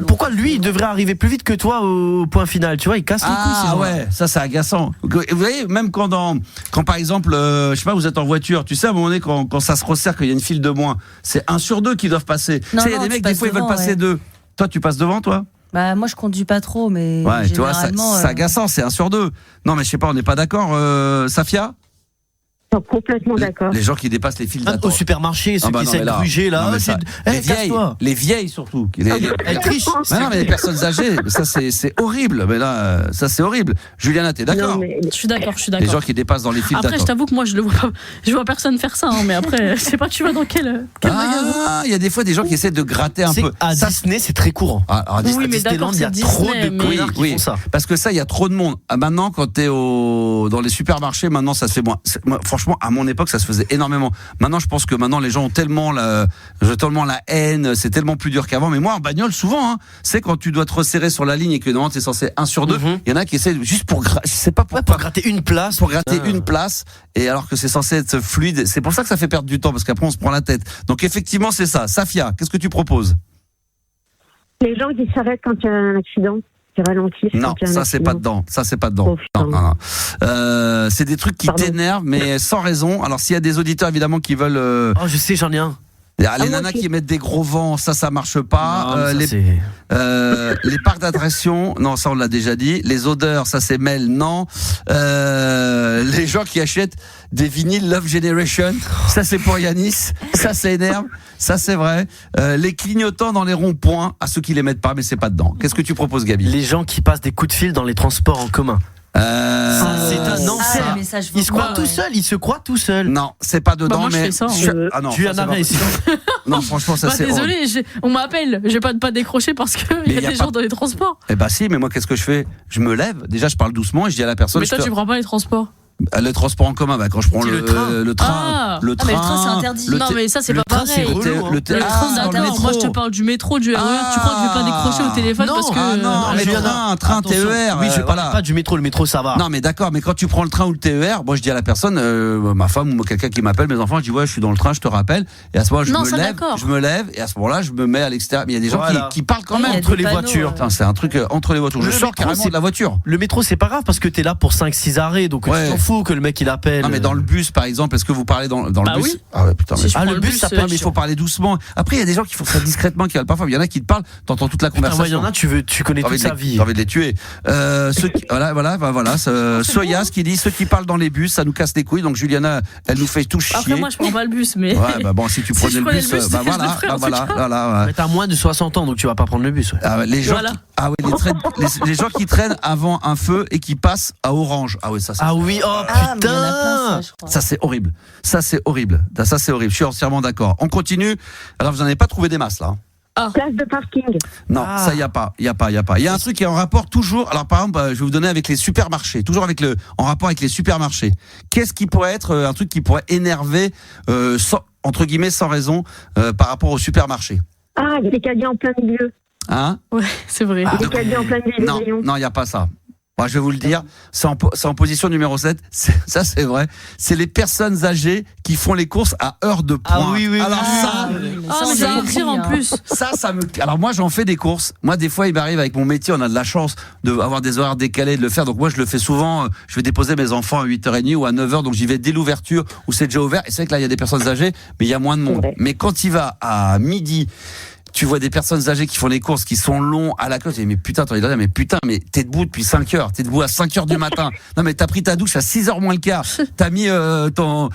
Pourquoi lui, il devrait arriver plus vite que toi au point final? Tu vois, il casse les couilles. Ah ouais, ça c'est agaçant. Vous voyez, même quand par exemple, je sais pas, vous êtes en voiture, tu sais, à un moment donné, quand ça se resserre, qu'il y a une file de moins, c'est 1 sur 2 qui doivent passer. Tu sais, il y a des mecs, des fois, ils veulent passer 2. Toi, tu passes devant, toi? Bah, moi, je conduis pas trop, mais. Ouais, tu vois, c'est agaçant, c'est 1 sur 2. Non, mais je sais pas, on n'est pas d'accord, Safia? Complètement d'accord. Les gens qui dépassent les files d'attente. Au supermarché, ceux qui essaient de gruger là. Les vieilles surtout. Elles trichent. Non, mais les personnes âgées, ça c'est horrible. Mais là, ça c'est horrible. Juliana, t'es d'accord? Je suis d'accord. Les gens qui dépassent dans les files d'attente. Après, je t'avoue que moi, je le vois pas. Je vois personne faire ça, mais après, je sais pas, tu vas dans quel magasin. Il y a des fois des gens qui essaient de gratter un peu. À Disney, c'est très courant. Oui, mais d'accord, il y a trop de connards qui font ça. Parce que ça, il y a trop de monde. Maintenant, quand t'es dans les supermarchés, maintenant, ça se fait moins. Franchement, à mon époque, ça se faisait énormément. Maintenant, je pense que maintenant, les gens ont tellement la haine, c'est tellement plus dur qu'avant. Mais moi, en bagnole, souvent, c'est quand tu dois te resserrer sur la ligne et que normalement, t'es censé 1 sur 2. Il y en a qui essaient juste pour, je sais pas pour gratter une place. Pour gratter une place. Et alors que c'est censé être fluide. C'est pour ça que ça fait perdre du temps, parce qu'après, on se prend la tête. Donc, effectivement, c'est ça. Safia, qu'est-ce que tu proposes? Les gens qui s'arrêtent quand il y a un accident. qui ralentit. Non, ça c'est pas dedans. Ça c'est pas dedans. Non. C'est des trucs qui t'énervent, mais sans raison. Alors s'il y a des auditeurs évidemment qui veulent. Oh, je sais, j'en ai un. Les nanas qui émettent des gros vents, ça marche pas. Non, les parcs d'attractions, non, ça on l'a déjà dit. Les odeurs, ça c'est Mel, non. Les gens qui achètent des vinyles Love Generation, ça c'est pour Yanis, ça énerve, ça c'est vrai. Les clignotants dans les ronds-points, à ceux qui les mettent pas, mais c'est pas dedans. Qu'est-ce que tu proposes, Gabi? Les gens qui passent des coups de fil dans les transports en commun. C'est un enfer. Il se croit tout seul. Non, c'est pas dedans, moi, mais. je fais ça, Ah non, tu en as ici. Non, franchement, ça c'est. Désolé, on m'appelle. Je vais pas décrocher parce qu'il y a des gens dans les transports. Eh bah si, mais moi qu'est-ce que je fais? Je me lève. Déjà, je parle doucement et je dis à la personne. Mais toi, tu prends pas les transports. Le transport en commun, quand je prends le train, mais le train c'est interdit. Non mais ça c'est pas pareil. Le train d'accord. Moi je te parle du métro, du RER. Tu crois que je vais pas décrocher au téléphone parce que non, mais un train TER. Oui, je parle pas du métro. Le métro ça va. Non mais d'accord, mais quand tu prends le train ou le TER, moi je dis à la personne, ma femme ou quelqu'un qui m'appelle, mes enfants, je dis ouais, je suis dans le train, je te rappelle. Et à ce moment-là, je me lève et à ce moment-là, je me mets à l'extérieur. Mais il y a des gens qui parlent quand même entre les voitures. C'est un truc entre les voitures. Je sors carrément de la voiture. Le métro c'est pas grave parce que t'es là pour 5-6 arrêts, donc tu t'en fous que le mec il appelle. Non mais dans le bus par exemple, est-ce que vous parlez dans le bus? Oui. Ah ouais putain. Le bus ça peut, mais il faut parler doucement. Après il y a des gens qui font ça discrètement, qui parfois il y en a qui te parlent, t'entends toute la conversation. Il y en a tu connais toute sa vie. J'ai envie de les tuer. Voilà, Soyas qui dit ceux qui parlent dans les bus, ça nous casse les couilles. Donc Juliana, elle nous fait tout chier. Après moi je prends pas le bus, mais. Ouais bah bon si tu prenais le bus, voilà. Mais t'as moins de 60 ans donc tu vas pas prendre le bus. Les gens. Les gens qui traînent avant un feu et qui passent à orange. Ah oui ça. Ah oui putain. Ça c'est horrible. Ça c'est horrible. Je suis entièrement d'accord. On continue. Alors vous n'en avez pas trouvé des masses là. Place de parking. Non, ça y a pas. Il y a un truc qui est en rapport toujours. Alors par exemple, je vais vous donner avec les supermarchés. Toujours en rapport avec les supermarchés. Qu'est-ce qui pourrait être un truc qui pourrait énerver entre guillemets sans raison par rapport au supermarché? Ah, les caddies en plein milieu. Hein? Ouais, c'est vrai. Les caddies en plein milieu. Non, il y a pas ça. Moi, je vais vous le dire, c'est en position numéro 7, ça c'est vrai, c'est les personnes âgées qui font les courses à heure de pointe. Ah oui. Alors mais ça me tire en plus. Alors moi j'en fais des courses. Moi des fois il m'arrive avec mon métier, on a de la chance d'avoir des horaires décalés, de le faire. Donc moi je le fais souvent, je vais déposer mes enfants à 8h30 ou à 9h, donc j'y vais dès l'ouverture où c'est déjà ouvert. Et c'est vrai que là il y a des personnes âgées, mais il y a moins de monde. Mais quand il va à midi, tu vois des personnes âgées qui font les courses, qui sont longs à la queue. Tu dis, mais putain, mais t'es debout depuis 5 heures. T'es debout à 5 heures du matin. Non, mais t'as pris ta douche à 6 heures moins le quart. T'as mis, ton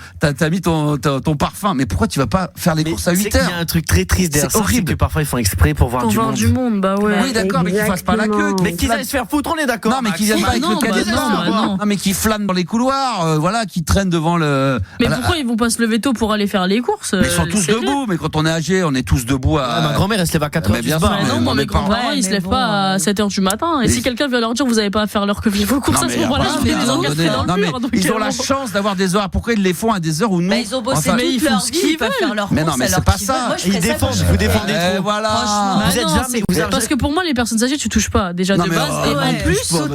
parfum. Mais pourquoi tu vas pas faire les courses à 8 heures? Il y a un truc très triste derrière ça. C'est horrible. Que parfois ils font exprès pour voir du monde. Bah ouais. Oui, d'accord, mais qu'ils fassent pas la queue. Mais qu'ils aillent se faire foutre, on est d'accord. Non, mais qu'ils viennent pas avec le cadet. Non, mais qu'ils flânent dans les couloirs, qui traînent devant le. Mais pourquoi ils vont pas se lever tôt pour aller faire les courses? Mais ils sont tous debout. Mais quand on est âgé, on est tous debout à. Ma grand-mère, elle se lève à 4 heures. Non, mes grands-parents ils se lèvent pas à 7h du matin. Et si quelqu'un vient leur dire vous avez pas à faire l'heure que vos courses à ce moment-là, je vais les engager dans le mur. Ils ont la chance d'avoir des horaires. Pourquoi ils les font à des heures où nous? Ils ont bossé toute leur vie, ils peuvent faire leurs courses. Mais non, mais c'est pas ça. Ils défendent, vous défendez trop. Voilà. Vous êtes jamais. Parce que pour moi les personnes âgées tu touches pas déjà de base et en plus. Non,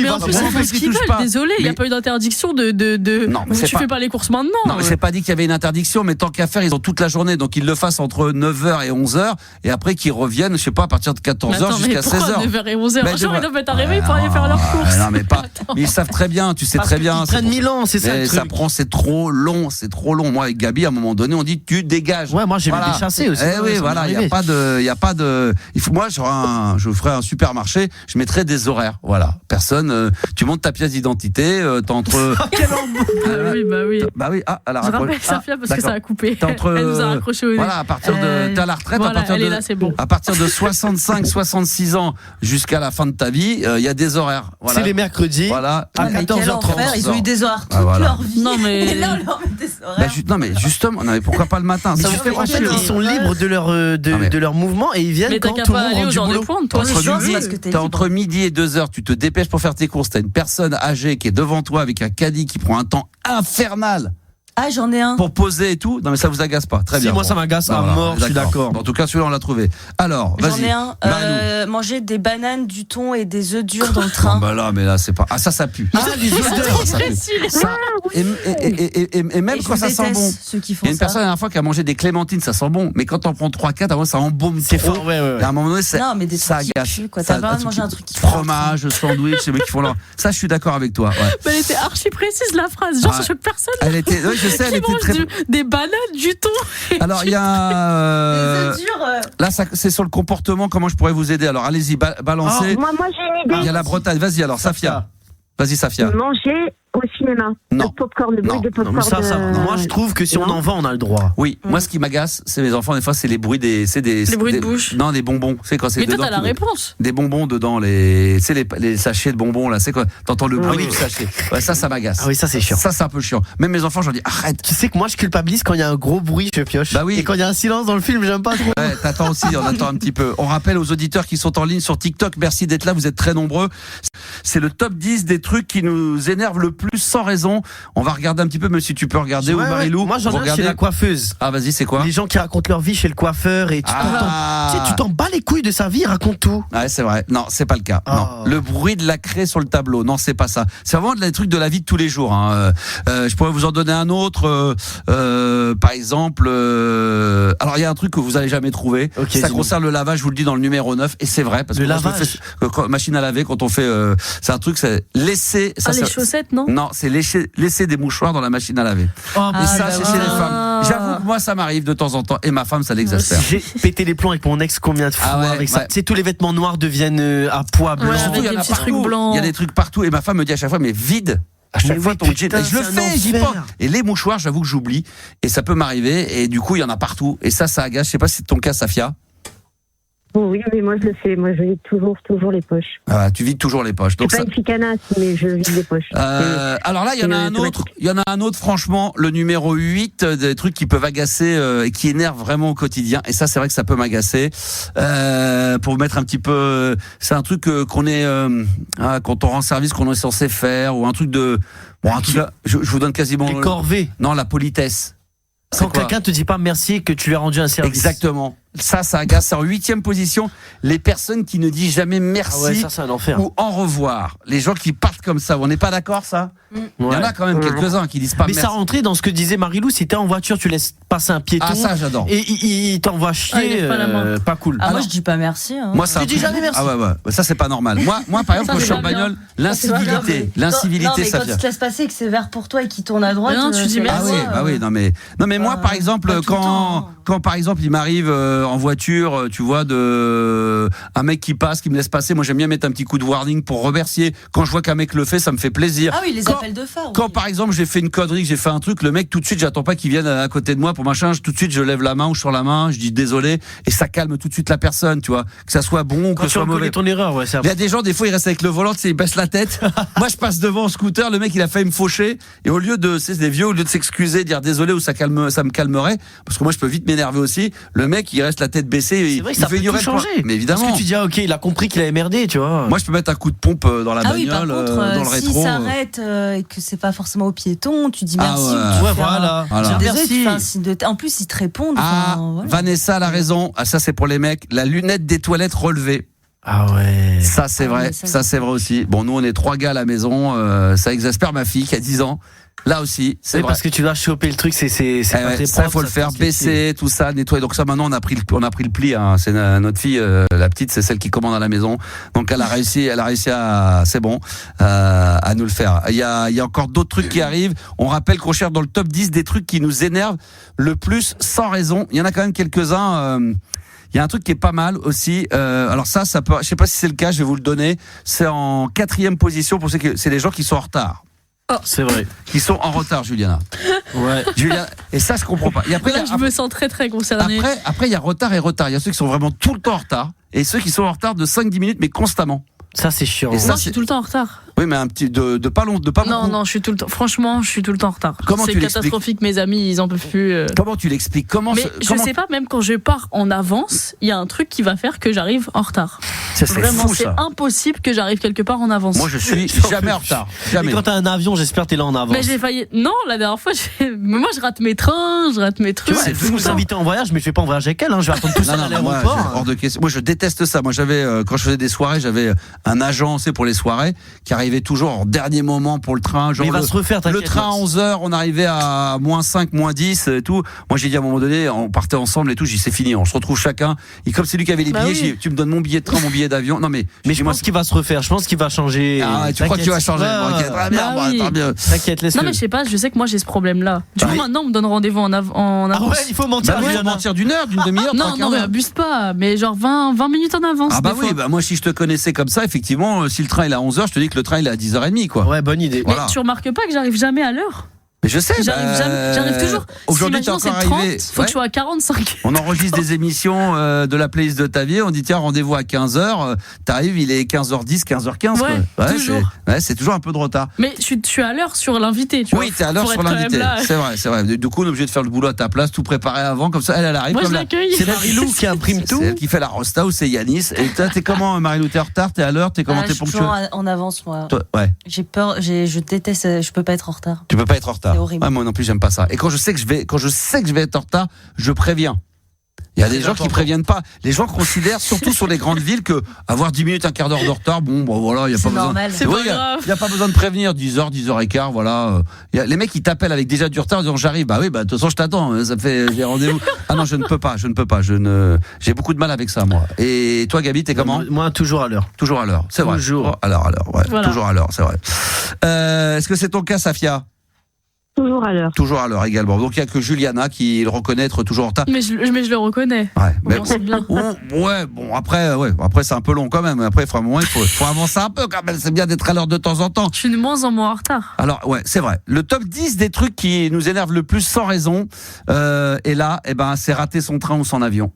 mais en plus ils font ce qu'ils veulent. Désolé, il y a pas eu d'interdiction de. Non, mais tu fais pas les courses maintenant. Non, mais j'ai pas dit qu'il y avait une interdiction, mais tant qu'à faire, ils ont toute la journée, donc ils le fassent entre 9h et 11h, et après qu'ils reviennent, je sais pas, à partir de 14h jusqu'à 16h. 9h et 11h. Franchement, ils doivent être arrivés pour aller faire leurs courses. Non, mais pas. Mais ils savent très bien, tu sais très bien. Ils prennent 1000 ans, c'est ça. Ça prend, c'est trop long. Moi, avec Gabi, à un moment donné, on dit tu dégages. Ouais, moi j'ai vu des chassés aussi. Oui, voilà, il y a pas de. Moi, je ferais un supermarché, je mettrais des horaires. Voilà, personne. Tu montes ta pièce d'identité, t'as entre. Oui. Bah oui. Ah, elle a raccroché. Je rappelle Safia parce que ça a coupé. Elle nous a raccroché au nez. Voilà, à partir de. T'es à la retraite, à partir de 65-66 ans jusqu'à la fin de ta vie, il y a des horaires. Voilà. C'est les mercredis. Voilà. À 14h30. Ils ont eu des horaires toute leur vie. Non mais. Et là on leur met des horaires. Non mais justement, pourquoi pas le matin? Ça vous fait en fait, ils sont libres de leur mouvement et ils viennent quand tout le monde rentre du boulot. T'as entre midi et 2h, tu te dépêches pour faire tes courses. T'as une personne âgée qui est devant toi avec un caddie qui prend un temps infernal. Ah, j'en ai un. Pour poser et tout. Non mais ça vous agace pas. Très bien. Si, moi ça m'agace à mort, je suis d'accord. En tout cas, celui-là on l'a trouvé. Alors, vas-y. J'en ai un. Manger des bananes, du thon et des œufs durs dans le train. Bah là, mais là c'est pas. Ah ça pue. Ah les odeurs. Ça Et même quand ça sent bon. Il y a une personne la dernière fois qui a mangé des clémentines, ça sent bon. Mais quand on prend 3-4, ça embaume. C'est fort, ouais. Et à un moment donné, non, mais des ça trucs agace. qui puent, quoi. T'as pas mangé un truc qui fromage, sandwich, c'est mecs qui font leur. Ça, je suis d'accord avec toi. Ouais. Mais elle était archi précise, la phrase. Genre, ça choque personne. Elle était, oui, je sais, elle était très. Des bananes, du thon. Alors, il y a. Là, c'est sur le comportement. Comment je pourrais vous aider? Alors, allez-y, balancez. Moi, j'ai une idée. Il y a la Bretagne. Vas-y, alors, Safia. Vas-y, Safia. Manger au cinéma. Non. Le popcorn, le bruit de popcorn. Moi, je trouve que si on en vend, on a le droit. Oui. Moi, ce qui m'agace, c'est mes enfants. Des fois, c'est les bruits des. Les bruits de bouche. Non, des bonbons. C'est quand c'est. Mais toi, dedans, t'as la réponse. Des bonbons dedans, les sachets de bonbons là. C'est quoi? T'entends le bruit du sachet. Ouais, ça m'agace. Ah oui, ça c'est chiant. Ça, c'est un peu chiant. Même mes enfants, j'en dis arrête. Tu sais que moi, je culpabilise quand il y a un gros bruit, je pioche. Bah oui. Et quand il y a un silence dans le film, j'aime pas trop. Ouais, t'attends aussi. On attend un petit peu. On rappelle aux auditeurs qui sont en ligne sur TikTok. Merci d'être là. Vous êtes très nombreux. C'est le top 10 des trucs qui nous énervent le plus sans raison. On va regarder un petit peu, mais si tu peux regarder, ou Marilou. Moi, j'en ai chez la coiffeuse. Ah, vas-y, c'est quoi? Les gens qui racontent leur vie chez le coiffeur et tu t'en bats les couilles de sa vie, raconte tout. Ouais, c'est vrai. Non, c'est pas le cas. Non. Le bruit de la craie sur le tableau. Non, c'est pas ça. C'est vraiment des trucs de la vie de tous les jours. Hein. Je pourrais vous en donner un autre. Par exemple, alors il y a un truc que vous allez jamais trouver. Okay, ça concerne le lavage. Je vous le dis dans le numéro 9, et c'est vrai parce que lavage. Machine à laver quand on fait. C'est un truc. C'est laisser. Ça, les chaussettes, non? Non, c'est laisser des mouchoirs dans la machine à laver. Et ça, c'est chez les femmes. J'avoue que moi, ça m'arrive de temps en temps, et ma femme, ça l'exaspère. J'ai pété les plombs avec mon ex combien de fois avec ça. Tu sais, tous les vêtements noirs deviennent à poids blanc. Avec des petits trucs blancs. Il y a des trucs partout, et ma femme me dit à chaque fois, mais vide. À chaque fois, ton jean. Et je le fais, j'y pense. Et les mouchoirs, j'avoue que j'oublie. Et ça peut m'arriver. Et du coup, il y en a partout. Et ça agace. Je sais pas si c'est ton cas, Safia. Oui, mais moi je le fais. Moi je vide toujours les poches. Ah, tu vides toujours les poches. Donc, c'est pas une ficanasse, mais je vide les poches. Alors là, il y en a un autre. Il y en a un autre, franchement, le numéro 8, des trucs qui peuvent agacer et qui énervent vraiment au quotidien. Et ça, c'est vrai que ça peut m'agacer. Pour vous mettre un petit peu, c'est un truc qu'on est, quand on rend service, qu'on est censé faire, ou un truc de, bon, un truc là, je vous donne quasiment. Les corvées. Non, la politesse. Quand quelqu'un te dit pas merci et que tu lui as rendu un service. Exactement. Ça agace. C'est en 8e position. Les personnes qui ne disent jamais merci c'est un enfer. Ou au revoir. Les gens qui partent comme ça. On n'est pas d'accord, ça? Il y en a quand même quelques-uns qui disent pas merci. Mais ça rentrait dans ce que disait Marilou. Si t'es en voiture, tu laisses passer un piéton. Ah, ça, j'adore. Et il t'envoie chier. Pas cool. Ah, moi, je dis pas merci. Hein. Moi, tu dis jamais merci. Ah ouais. Ça, c'est pas normal. Moi, par exemple, quand je suis en bagnole, l'incivilité, ça quand tu te laisses passer et que c'est vert pour toi et qu'il tourne à droite. Non, tu dis merci. Ah oui, non, mais moi, par exemple, quand par exemple, il m'arrive en voiture, tu vois, un mec qui passe, qui me laisse passer, moi j'aime bien mettre un petit coup de warning pour remercier. Quand je vois qu'un mec le fait, ça me fait plaisir. Ah oui, les appels de phare. Quand par exemple j'ai fait une connerie, que j'ai fait un truc, le mec tout de suite, j'attends pas qu'il vienne à côté de moi pour machin, tout de suite je lève la main ou je sors la main, je dis désolé, et ça calme tout de suite la personne, tu vois, que ça soit bon ou que ça soit mauvais. Ton erreur, il y a des gens, des fois ils restent avec le volant, tu sais, ils baissent la tête. Moi je passe devant en scooter, le mec il a failli me faucher, et au lieu de, c'est des vieux, au lieu de s'excuser, dire désolé ou ça me calmerait, parce que moi je peux vite m'énerver aussi, le mec il reste la tête baissée, c'est vrai que ça peut tout changer. Mais évidemment. Parce que tu dis ok, il a compris qu'il avait merdé, tu vois. Moi je peux mettre un coup de pompe dans la bagnole, par contre, dans le rétro. Si s'arrête et que c'est pas forcément au piéton, tu dis merci. Voilà. Désolé, en plus ils te répondent. Vanessa a la raison. Ah, ça c'est pour les mecs. La lunette des toilettes relevée. Ah ouais. Ça c'est vrai. Ça c'est vrai aussi. Bon, nous on est 3 gars à la maison. Ça exaspère ma fille qui a 10 ans. Là aussi, c'est vrai. Parce que tu dois choper le truc, c'est pas très ça, faut le faire, baisser, tout ça, nettoyer. Donc ça, maintenant, on a pris le pli, hein. C'est notre fille, la petite, c'est celle qui commande à la maison. Donc elle a réussi à, c'est bon, à nous le faire. Il y a encore d'autres trucs qui arrivent. On rappelle qu'on cherche dans le top 10 des trucs qui nous énervent le plus, sans raison. Il y en a quand même quelques-uns, il y a un truc qui est pas mal aussi. Alors ça peut, je sais pas si c'est le cas, je vais vous le donner. C'est en 4e position pour ceux qui, c'est les gens qui sont en retard. C'est vrai. Qui sont en retard, Juliana. Ouais. Juliana, et ça, je comprends pas. Et après, là, je me sens très très concernée. Après, il y a retard et retard. Il y a ceux qui sont vraiment tout le temps en retard et ceux qui sont en retard de 5-10 minutes, mais constamment. Ça, c'est chiant. Moi, je suis tout le temps en retard. Oui, mais un petit de pas long, de pas beaucoup. Non, je suis tout le temps. Franchement, je suis tout le temps en retard. C'est catastrophique. Mes amis, ils en peuvent plus. Comment tu l'expliques? Mais je sais pas. Même quand je pars en avance, il y a un truc qui va faire que j'arrive en retard. Ça, c'est vraiment fou, c'est impossible que j'arrive quelque part en avance. Moi, je suis jamais en retard. Jamais. Et quand t'as un avion, j'espère que t'es là en avance. Mais j'ai failli. Non, la dernière fois, moi, je rate mes trains, je rate mes trucs. Tu vois, elle veut nous inviter en voyage, mais je vais pas en voyage avec elle. Je vais attendre tout ça à l'aéroport. Hors de question. Moi, je déteste déteste ça. Moi, quand je faisais des soirées, j'avais un agent, pour les soirées, qui arrivait toujours en dernier moment pour le train. Genre mais il va se refaire, le train à 11h, on arrivait à -5, -10 et tout. Moi, j'ai dit à un moment donné, on partait ensemble et tout, j'ai dit c'est fini, on se retrouve chacun. Et comme c'est lui qui avait les billets, j'ai dit, tu me donnes mon billet de train, mon billet d'avion. Non, mais je pense qu'il va se refaire, je pense qu'il va changer. Ah, tu crois que tu vas changer? Très bien. T'inquiète, laisse-le. Non, mais je sais pas, je sais que moi j'ai ce problème-là. Du coup, maintenant, on me donne rendez-vous en avance. Ah ouais, il faut mentir. Il faut mentir d'une heure, d'une demi-heure. Non, mais abuse pas. Mais genre 20 minutes en avance. Ah bah oui, moi si je te connaissais comme ça, effectivement, si le train il est à 11h, je te dis que le train il est à 10h30, quoi. Ouais, bonne idée. Mais tu remarques pas que j'arrive jamais à l'heure? Mais je sais, j'arrive toujours. Aujourd'hui, t'es encore arrivé. Faut que je sois à 45. On enregistre des émissions de la playlist de ta vie. On dit tiens, rendez-vous à 15h. T'arrives, il est 15h10, 15h15. Ouais, toujours. C'est toujours un peu de retard. Mais je suis à l'heure sur l'invité. Oui, t'es à l'heure sur l'invité. C'est vrai. Du coup, on est obligé de faire le boulot à ta place, tout préparer avant. Comme ça, elle arrive. Moi, je l'accueille. C'est Marilou qui imprime tout. C'est elle qui fait la rosta ou c'est Yanis. Et toi, t'es comment, Marilou? T'es en retard? T'es à l'heure? T'es comment? T'es ponctuel? Je suis en avance, moi. Ouais. J'ai peur. Je déteste. Je peux pas être en retard. Tu peux pas être en retard. C'est horrible. Moi non plus, j'aime pas ça. Et quand je sais que je vais être en retard, je préviens. Il y a des gens qui préviennent pas. Les gens considèrent, surtout sur les grandes villes, que avoir 10 minutes, un quart d'heure de retard, voilà, il y a pas besoin. C'est pas grave. Il y a pas besoin de prévenir. 10h, 10h15, voilà. Les mecs, ils t'appellent avec déjà du retard, en disant j'arrive. Bah oui, de toute façon, je t'attends. Ça fait, j'ai rendez-vous. Ah non, je ne peux pas. J'ai beaucoup de mal avec ça, moi. Et toi, Gabi, t'es comment? Moi, toujours à l'heure. Toujours à l'heure. C'est vrai. Toujours à l'heure, ouais. Voilà. Toujours à l'heure, c'est vrai. Est-ce que c'est ton cas, Safia? Toujours à l'heure. Toujours à l'heure également. Donc il n'y a que Juliana qui le reconnaît être toujours en retard. Mais je le reconnais. Ouais, mais c'est bien. Après c'est un peu long quand même. Après, il faut avancer un peu quand même. C'est bien d'être à l'heure de temps en temps. Je suis de moins en moins en retard. Alors ouais, c'est vrai. Le top 10 des trucs qui nous énervent le plus sans raison. Et là, c'est rater son train ou son avion.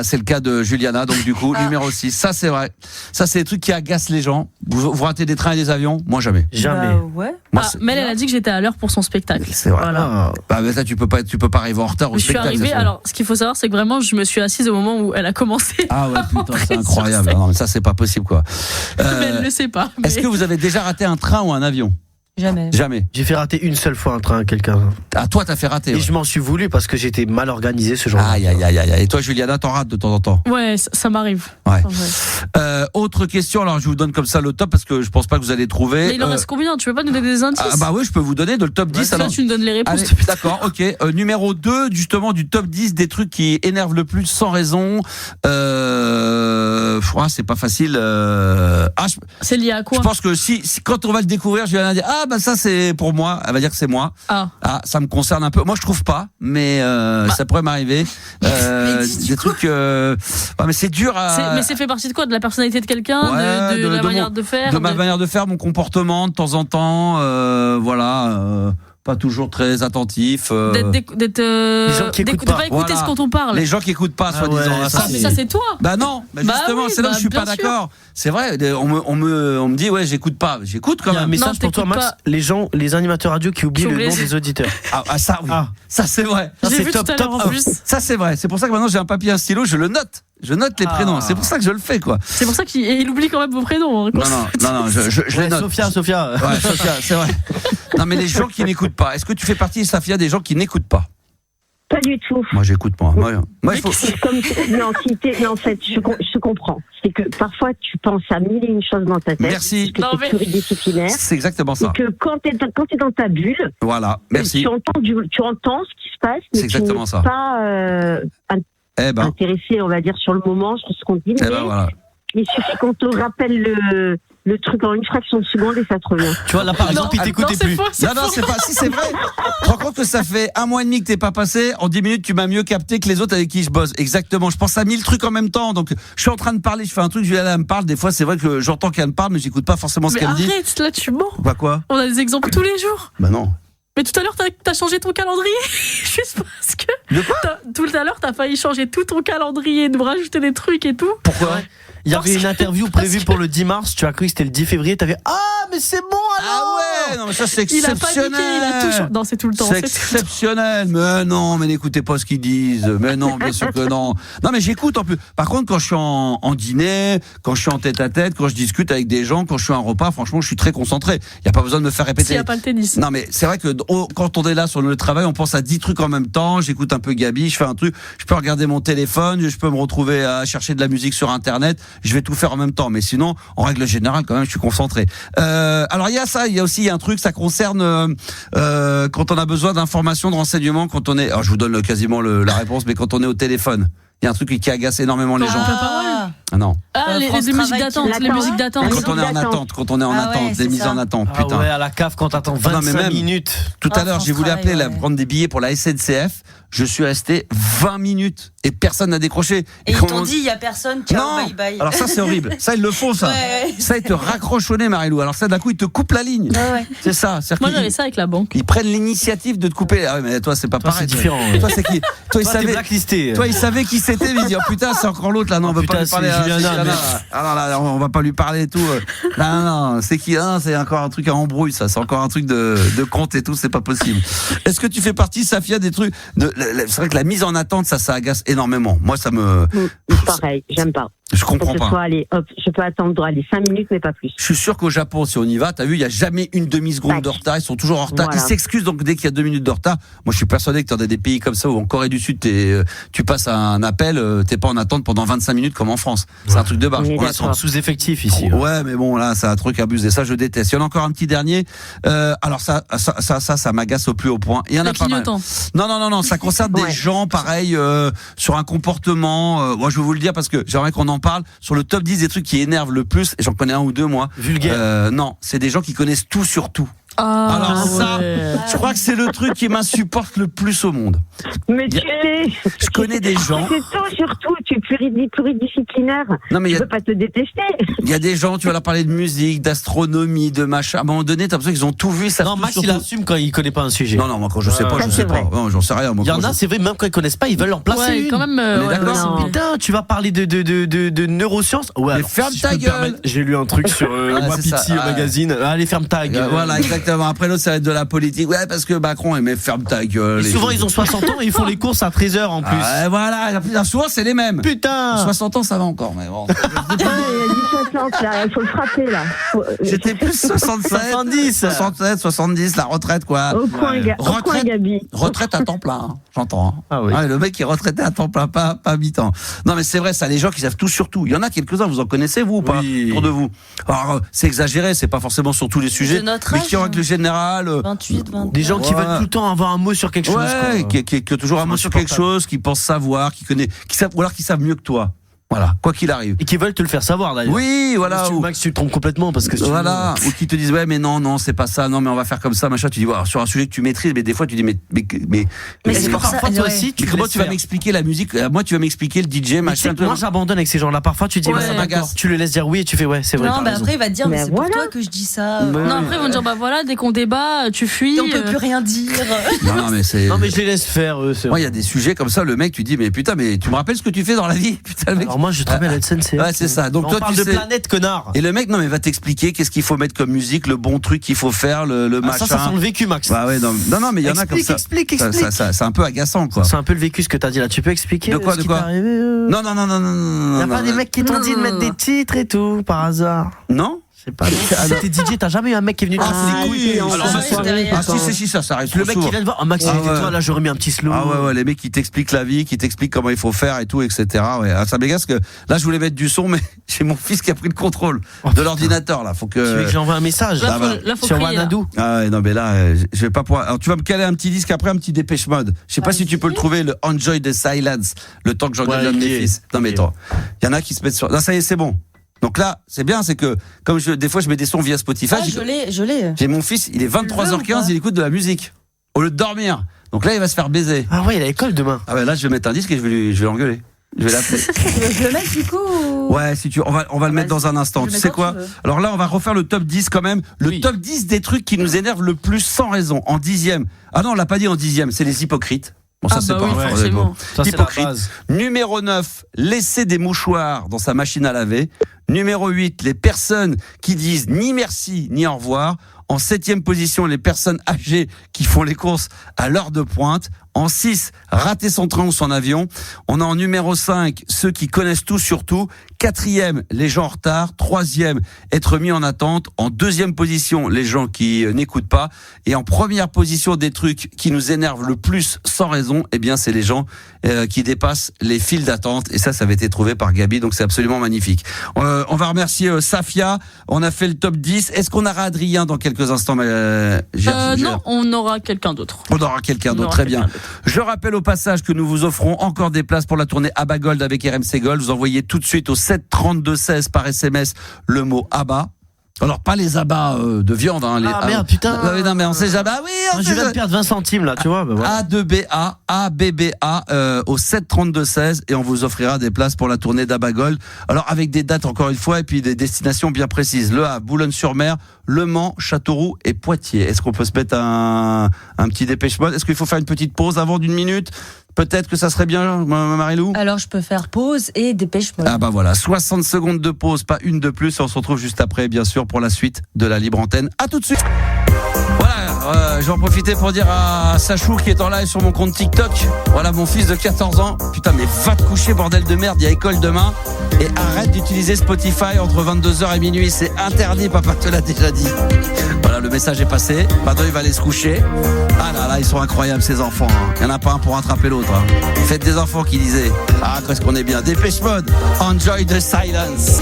C'est le cas de Juliana, donc du coup, numéro 6. Ça, c'est vrai. Ça, c'est des trucs qui agacent les gens. Vous ratez des trains et des avions? Moi, jamais. Jamais. Ouais. Mais elle a dit que j'étais à l'heure pour son spectacle. C'est vrai. Voilà. Mais ça, tu peux pas arriver en retard au spectacle. Je suis arrivée, alors, ce qu'il faut savoir, c'est que vraiment, je me suis assise au moment où elle a commencé. Ah ouais, putain, c'est incroyable. Non, mais ça, c'est pas possible, quoi. Mais elle le sait pas. Est-ce que vous avez déjà raté un train ou un avion? Jamais. J'ai fait rater une seule fois un train à quelqu'un. Ah, toi, t'as fait rater. Et je m'en suis voulu parce que j'étais mal organisé ce jour-là. Aïe. Et toi, Juliana, t'en rates de temps en temps? Ouais, ça m'arrive. Ouais. Autre question, alors je vous donne comme ça le top parce que je pense pas que vous allez trouver. Mais il en reste combien? Tu veux pas nous donner des indices? Ah bah oui, je peux vous donner de le top 10. Alors tu me donnes les réponses. Allez, d'accord, ok. Numéro 2, justement, du top 10 des trucs qui énervent le plus sans raison. C'est pas facile. C'est lié à quoi? Je pense que si quand on va le découvrir, je vais dire ça c'est pour moi. Elle va dire que c'est moi. Ça me concerne un peu. Moi je trouve pas, mais ça pourrait m'arriver. Des trucs. Mais c'est dur à. Mais c'est fait partie de quoi? De la personnalité de quelqu'un, de la manière de faire. De ma manière de faire, mon comportement de temps en temps, pas toujours très attentif. Les gens qui écoutent pas écouter ce qu'on parle. Les gens qui écoutent pas, soi-disant. Mais ça c'est toi. Bah non, justement, c'est là où je suis pas d'accord. C'est vrai, on me dit j'écoute pas. J'écoute quand même. Un message pour toi, Max. Les animateurs radio qui oublient le nom des auditeurs. Ça oui. Ça c'est vrai. Ça c'est top. En plus. Ça c'est vrai. C'est pour ça que maintenant j'ai un papier, un stylo, je le note. Je note les prénoms, c'est pour ça que je le fais, quoi. C'est pour ça qu'il oublie quand même vos prénoms. Non, je les note. Sophia. Ouais, Sophia, c'est vrai. Non, mais les gens qui n'écoutent pas. Est-ce que tu fais partie, Safia, des gens qui n'écoutent pas? Pas du tout. Moi, j'écoute pas. Moi, il faut. En fait, je comprends. C'est que parfois, tu penses à mille et une choses dans ta tête. Merci. Parce que t'es pluridisciplinaire. C'est exactement ça. Et que quand t'es dans ta bulle. Voilà. Merci. Tu entends ce qui se passe. Mais c'est exactement ça. Pas intéressé, on va dire, sur le moment, sur ce qu'on dit. Mais voilà. Il suffit qu'on te rappelle le truc en une fraction de seconde et ça te revient. Tu vois, là, par exemple, il t'écoutait plus. Non, c'est pas. Si, c'est vrai. Tu te rends compte que ça fait 1 mois et demi que t'es pas passé. En 10 minutes, tu m'as mieux capté que les autres avec qui je bosse. Exactement. Je pense à 1000 trucs en même temps. Donc, je suis en train de parler, je fais un truc, Juliana me parle. Des fois, c'est vrai que j'entends qu'elle me parle, mais j'écoute pas forcément ce qu'elle dit. Mais arrête, là, tu mens. Bah quoi? On a des exemples tous les jours. Bah non. Mais tout à l'heure, t'as changé ton calendrier. Juste parce que. De quoi? Tout à l'heure, t'as failli changer tout ton calendrier, de rajouter des trucs et tout. Pourquoi? Il y avait une interview prévue pour le 10 mars. Tu as cru que c'était le 10 février. T'avais mais c'est bon alors. Ah ouais, non mais ça c'est exceptionnel. Il a pas niqué, il a tout changé. Non, c'est tout le temps. C'est exceptionnel. Mais non, mais n'écoutez pas ce qu'ils disent. Mais non, bien sûr que non. Non mais j'écoute en plus. Par contre, quand je suis en dîner, quand je suis en tête-à-tête, quand je discute avec des gens, quand je suis à un repas, franchement, je suis très concentré. Il y a pas besoin de me faire répéter. S'il y a pas le tennis. Non mais c'est vrai que quand on est là sur le travail, on pense à 10 trucs en même temps. J'écoute un peu Gabi, je fais un truc, je peux regarder mon téléphone, je peux me retrouver à chercher de la musique sur internet, je vais tout faire en même temps, mais sinon en règle générale quand même je suis concentré. Alors il y a ça, il y a aussi un truc, ça concerne quand on a besoin d'informations, de renseignements, quand on est, alors je vous donne quasiment la réponse, mais quand on est au téléphone. Il y a un truc qui agace énormément les gens. Ah non. Les musiques d'attente, les musiques d'attente. Quand on est en attente, les mises en attente, putain. Ah ouais, à la cave quand t'attends 25 minutes. Tout à l'heure, j'ai voulu appeler prendre des billets pour la SNCF. Je suis resté 20 minutes et personne n'a décroché. Et ils t'ont dit, il y a personne, ciao, bye bye. Alors ça, c'est horrible. Ça, ils le font, ça. Ouais. Ça, ils te raccrochent au nez, Marilou. Alors ça, d'un coup, ils te coupent la ligne. Ouais. C'est ça. Moi, j'avais ça avec la banque. Ils prennent l'initiative de te couper. Ah oui, mais toi, c'est pas pareil. C'est différent. Toi, c'est qui? Toi, ils savaient qui c'était. Ils disent, oh putain, c'est encore l'autre là. Non, on va pas lui parler. Ah non, là, on va pas lui parler et tout. Non, c'est qui? C'est encore un truc à embrouille, ça. C'est encore un truc de compte et tout. C'est pas possible. Est-ce que tu fais partie, Safia, des trucs c'est vrai que la mise en attente, ça agace énormément. Moi, ça me. Pareil, j'aime pas. Je comprends pas. Allez, hop, je peux attendre 5 minutes, mais pas plus. Je suis sûr qu'au Japon, si on y va, t'as vu, il y a jamais une demi-seconde de retard. Ils sont toujours en retard. Voilà. Ils s'excusent donc dès qu'il y a 2 minutes de retard. Moi, je suis persuadé que dans des pays comme ça, où en Corée du Sud, tu passes un appel, t'es pas en attente pendant 25 minutes comme en France. C'est un truc de barge. Ils sont sous-effectifs ici. Ouais, mais bon, là, c'est un truc abusé. Ça, je déteste. Il y en a encore un petit dernier. Alors ça m'agace au plus haut point. Il y en a pas mal. Non. Ça concerne des gens, pareil, sur un comportement. Moi, je vais vous le dire parce que j'aimerais qu'on en parle. Sur le top 10 des trucs qui énervent le plus, et j'en connais un ou deux, moi. Vulgaire. Non, c'est des gens qui connaissent tout sur tout. Alors ça, je crois que c'est le truc qui m'insupporte le plus au monde. Mais je connais des gens. C'est tout, surtout, tu es pluridisciplinaire. Non, mais je peux pas te détester. Il y a des gens, tu vas leur parler de musique, d'astronomie, de machin. À un moment donné, t'as l'impression qu'ils ont tout vu. Ça. Non, Max, il assume quand il connaît pas un sujet. Non, moi quand je sais pas, je sais pas. Non, j'en sais rien. Moi, il y en a, c'est vrai, même quand ils connaissent pas, ils veulent leur placer une. Quand même. D'accord. Putain, tu vas parler de neurosciences. Ouais. Mais ferme ta gueule. J'ai lu un truc sur Wapiti au magazine. Allez, ferme ta gueule. Voilà, exactement. Après l'autre, ça va être de la politique. Ouais, parce que Macron, il met ferme ta gueule. Et souvent, ils ont 60 ans et ils font les courses à 13h en plus. Voilà, souvent, c'est les mêmes. Putain. 60 ans, ça va encore, mais bon. Il a dit 60, là, il faut le frapper, là. J'étais plus 67, 70, la retraite, quoi. Au point, Gabi. Retraite à temps plein, j'entends. Ah oui. Le mec qui est retraité à temps plein, pas à mi-temps. Non, mais c'est vrai, ça, les gens qui savent tout sur tout. Il y en a quelques-uns, vous en connaissez, vous, ou pas? Autour de vous. Alors, c'est exagéré, c'est pas forcément sur tous les sujets. Notre mais âge, qui en règle générale. 28, 29. Des gens qui veulent tout le temps avoir un mot sur quelque chose. Ouais, qui ont toujours un mot sur quelque chose, qui pensent savoir, qui savent, ou alors qui savent mieux que toi. Voilà, quoi qu'il arrive. Et qui veulent te le faire savoir d'ailleurs. Oui, voilà. Max, tu te trompes complètement parce que voilà, ou qui te disent ouais mais non c'est pas ça, non mais on va faire comme ça machin. Tu dis voilà, sur un sujet que tu maîtrises, mais des fois tu dis mais c'est pour ça. Toi aussi, comment tu vas m'expliquer la musique? Moi tu vas m'expliquer le DJ machin. Moi j'abandonne avec ces gens-là. Parfois tu dis ça m'agace. Tu le laisses dire oui et tu fais ouais c'est vrai. Non, bah après il va te dire mais c'est pour toi que je dis ça. Non, après ils vont dire bah voilà, dès qu'on débat, tu fuis. On peut plus rien dire. Non mais c'est. Non mais je les laisse faire. Moi il y a des sujets comme ça, le mec tu dis mais putain mais tu me rappelles ce que tu fais dans la vie? Putain, alors moi je travaille à la SNCF. Ouais, c'est ça. Donc on toi parle tu de planète connard. Et le mec va t'expliquer qu'est-ce qu'il faut mettre comme musique, le bon truc qu'il faut faire, le machin. Ça sent le vécu, Max. Bah ouais, non mais il y en a comme ça. Explique. C'est un peu agaçant quoi. C'est un peu le vécu ce que t'as dit là. Tu peux expliquer de quoi ce qui t'est arrivé Non. Y a pas des mecs qui t'ont dit de mettre des titres et tout par hasard? Non. C'est pas t'es DJ, t'as jamais eu un mec qui est venu te casser les couilles? Si, ça arrive. Le mec qui vient te voir, oh Max, toi là, j'aurais mis un petit slow. Ah ouais, les mecs qui t'expliquent la vie, qui t'expliquent comment il faut faire et tout, etc. Ouais, ça m'agace que là, je voulais mettre du son, mais j'ai mon fils qui a pris le contrôle de l'ordinateur là. Faut que. Tu veux que j'envoie un message là, faut sur Wanadoo. Ah ouais, non mais là, je vais pas pouvoir. Alors tu vas me caler un petit disque après, un petit Dépêche Mode. Je sais pas si tu peux le trouver, le Enjoy the Silence, le temps que j'en donne mes fils. Non mais toi, il y en a qui se mettent sur. Là, ça y est, c'est bon. Donc là, c'est bien, c'est que comme des fois je mets des sons via Spotify. Je l'ai. J'ai mon fils, il est 23h15, il écoute de la musique au lieu de dormir. Donc là, il va se faire baiser. Ah ouais, il a l'école demain. Ah ouais, là je vais mettre un disque et je vais l'engueuler. Je vais l'appeler. Je le mets du coup. Ouais, si tu on va le mettre dans un instant. Tu sais quoi? Alors là, on va refaire le top 10 quand même, top 10 des trucs qui nous énervent le plus sans raison. En 10e. Ah non, on l'a pas dit en 10e, c'est les hypocrites. Bon, ça c'est pas forcément. Hypocrite. Numéro 9, laisser des mouchoirs dans sa machine à laver. Numéro 8, les personnes qui disent ni merci ni au revoir. En 7e position, les personnes âgées qui font les courses à l'heure de pointe. En 6, rater son train ou son avion. On a en numéro 5, ceux qui connaissent tout sur tout. 4e, les gens en retard. 3e, être mis en attente. En 2e position, les gens qui n'écoutent pas. Et en première position, des trucs qui nous énervent le plus sans raison, eh bien, c'est les gens qui dépassent les files d'attente. Et ça avait été trouvé par Gabi, donc c'est absolument magnifique. On va remercier Safia. On a fait le top 10. Est-ce qu'on aura Adrien dans quelques instants? Non, on aura quelqu'un d'autre. On aura quelqu'un d'autre, très bien. Je rappelle au passage que nous vous offrons encore des places pour la tournée ABBA Gold avec RMC Gold. Vous envoyez tout de suite au 7 32 16 par SMS le mot ABBA. Alors pas les abats de viande, hein. Merde, putain. Non mais on sait jamais. Ah oui, je viens de perdre 20 centimes là, tu vois. Bah voilà. A2BA, ABBA au 7 32 16 et on vous offrira des places pour la tournée d'ABBA Gold. Alors avec des dates encore une fois et puis des destinations bien précises. Le A, Boulogne-sur-Mer, Le Mans, Châteauroux et Poitiers. Est-ce qu'on peut se mettre un petit Dépêche Mode? Est-ce qu'il faut faire une petite pause avant d'une minute? Peut-être que ça serait bien, Marilou? Alors, je peux faire pause et Dépêche Mode. Ah bah voilà, 60 secondes de pause, pas une de plus. Et on se retrouve juste après, bien sûr, pour la suite de la libre antenne. À tout de suite. Voilà, je vais en profiter pour dire à Sachou qui est en live sur mon compte TikTok. Voilà, mon fils de 14 ans. Putain, mais va te coucher, bordel de merde, il y a école demain. Et arrête d'utiliser Spotify entre 22h et minuit. C'est interdit, papa te l'a déjà dit. Voilà, le message est passé. Maintenant, il va aller se coucher. Ah là là, ils sont incroyables, ces enfants. Hein. Il n'y en a pas un pour rattraper l'autre. Hein. Faites des enfants qui disaient ah, qu'est-ce qu'on est bien. Dépêche Mode, Enjoy the Silence.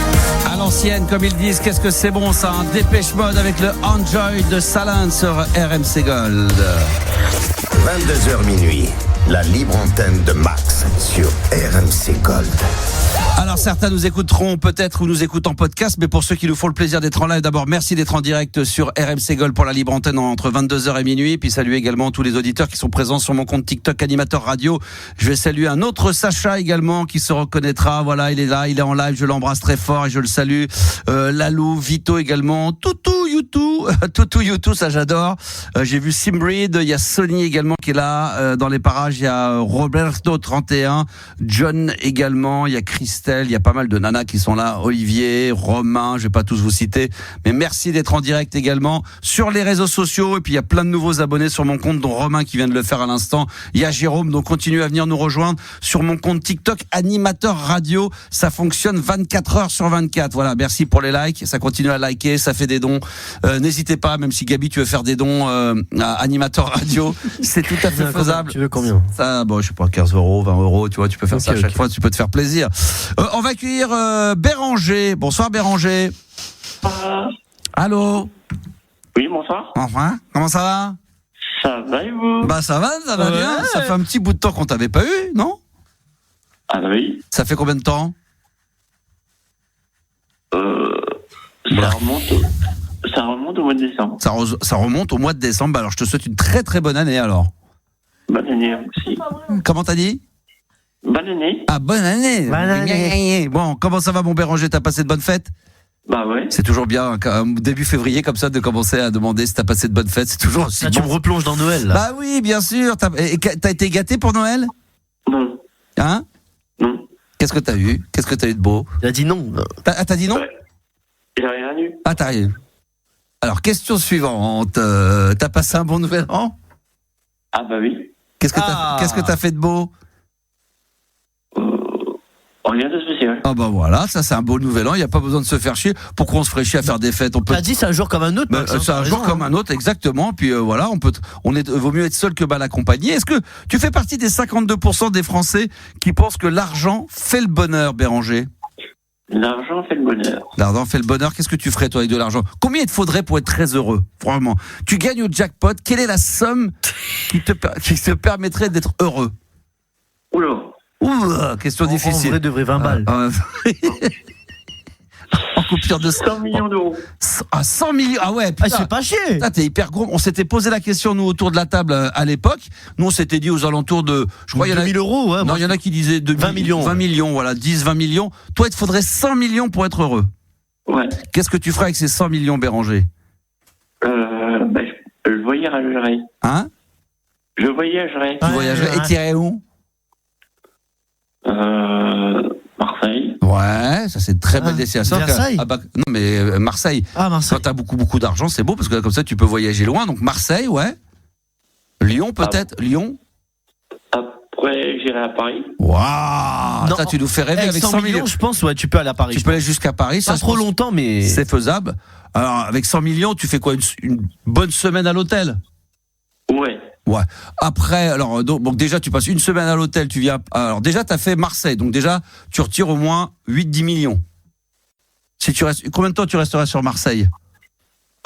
À l'ancienne, comme ils disent, qu'est-ce que c'est bon ça. Dépêche Mode avec le Enjoy the Silence sur RMC Gold. 22h minuit, la libre antenne de Max sur RMC Gold. Alors certains nous écouteront peut-être ou nous écoutent en podcast, mais pour ceux qui nous font le plaisir d'être en live, d'abord merci d'être en direct sur RMC Gold pour la libre antenne entre 22h et minuit, puis saluer également tous les auditeurs qui sont présents sur mon compte TikTok Animateur Radio. Je vais saluer un autre Sacha également qui se reconnaîtra, voilà, il est là, il est en live, je l'embrasse très fort et je le salue. Lalou, Vito également, Toutou Youtou, ça j'adore. J'ai vu Simbreed, il y a Sony également qui est là dans les parages, il y a Roberto 31, John également, il y a Christelle, il y a pas mal de nanas qui sont là, Olivier, Romain, je vais pas tous vous citer, mais merci d'être en direct également sur les réseaux sociaux, et puis il y a plein de nouveaux abonnés sur mon compte, dont Romain qui vient de le faire à l'instant, il y a Jérôme, donc continuez à venir nous rejoindre sur mon compte TikTok Animateur Radio, ça fonctionne 24 heures sur 24, voilà, merci pour les likes, ça continue à liker, ça fait des dons, n'hésitez pas, même si Gabi tu veux faire des dons à Animateur Radio, c'est tout à fait faisable. Tu veux combien? Ça, bon, je sais pas, 15 euros, 20 euros, tu vois, tu peux faire ça à chaque fois, tu peux te faire plaisir. On va accueillir Béranger. Bonsoir Béranger. Allô. Oui, bonsoir. Enfin, comment ça va? Ça va et vous? Bah ça va bien. Ça fait un petit bout de temps qu'on t'avait pas eu, non? Ah oui. Ça fait combien de temps? Ça remonte au mois de décembre. Ça remonte au mois de décembre. Alors je te souhaite une très très bonne année alors. Bonne année aussi. Comment t'as dit? Bonne année. Ah, bonne année. Bonne année. Bon, comment ça va mon Béranger? T'as passé de bonnes fêtes? Bah ouais. C'est toujours bien, début février comme ça, de commencer à demander si t'as passé de bonnes fêtes. C'est toujours aussi bon. Tu me replonges dans Noël là. Bah oui, bien sûr. T'as été gâté pour Noël? Non. Hein? Non. Qu'est-ce que t'as eu? Qu'est-ce que t'as eu de beau? Il a dit non. T'as dit non? Ouais. Il a rien eu. Ah, t'as rien. Alors, question suivante. T'as passé un bon nouvel an? Ah bah oui. Qu'est-ce que t'as fait de beau? Rien de spécial. Ah bah voilà, ça c'est un beau nouvel an, il n'y a pas besoin de se faire chier. Pourquoi on se ferait chier à faire des fêtes? T'as dit c'est un jour comme un autre. C'est un jour comme un autre, exactement. Puis voilà, vaut mieux être seul que mal accompagné. Est-ce que tu fais partie des 52% des Français qui pensent que l'argent fait le bonheur, Béranger? L'argent fait le bonheur. L'argent fait le bonheur. Qu'est-ce que tu ferais toi avec de l'argent? Combien il te faudrait pour être très heureux? Vraiment. Tu gagnes au jackpot. Quelle est la somme qui te permettrait d'être heureux? Oula. Question difficile. En vrai, de vrai 20 balles. En coupure de 100 millions d'euros. 100 millions. Ah ouais, putain. C'est pas chier. T'es hyper gros. On s'était posé la question, nous, autour de la table à l'époque. Nous, on s'était dit aux alentours de, je crois, 2000 euros, ouais. Non, il y en a qui disaient 20 millions. 20 millions, voilà. 10, 20 millions. Toi, il te faudrait 100 millions pour être heureux. Ouais. Qu'est-ce que tu ferais avec ces 100 millions, Béranger? Je voyagerais. Hein? Je voyagerais. Tu voyagerais. Et t'irais où? Marseille. Ouais, ça c'est une très belle destination. Versailles. Non mais Marseille. Ah, Marseille. Quand t'as beaucoup d'argent, c'est beau parce que comme ça tu peux voyager loin. Donc Marseille, ouais. Lyon peut-être. Lyon. Après, j'irai à Paris. Waouh. Ça tu nous fais rêver avec 100 millions. Je pense, ouais, tu peux aller à Paris. Tu peux aller jusqu'à Paris. Pas trop longtemps, mais c'est faisable. Alors avec 100 millions, tu fais quoi, une bonne semaine à l'hôtel? Ouais. Ouais. Après, alors donc déjà tu passes une semaine à l'hôtel, tu viens. Alors déjà t'as fait Marseille, donc déjà tu retires au moins 8-10 millions. Si tu restes, combien de temps tu resteras sur Marseille?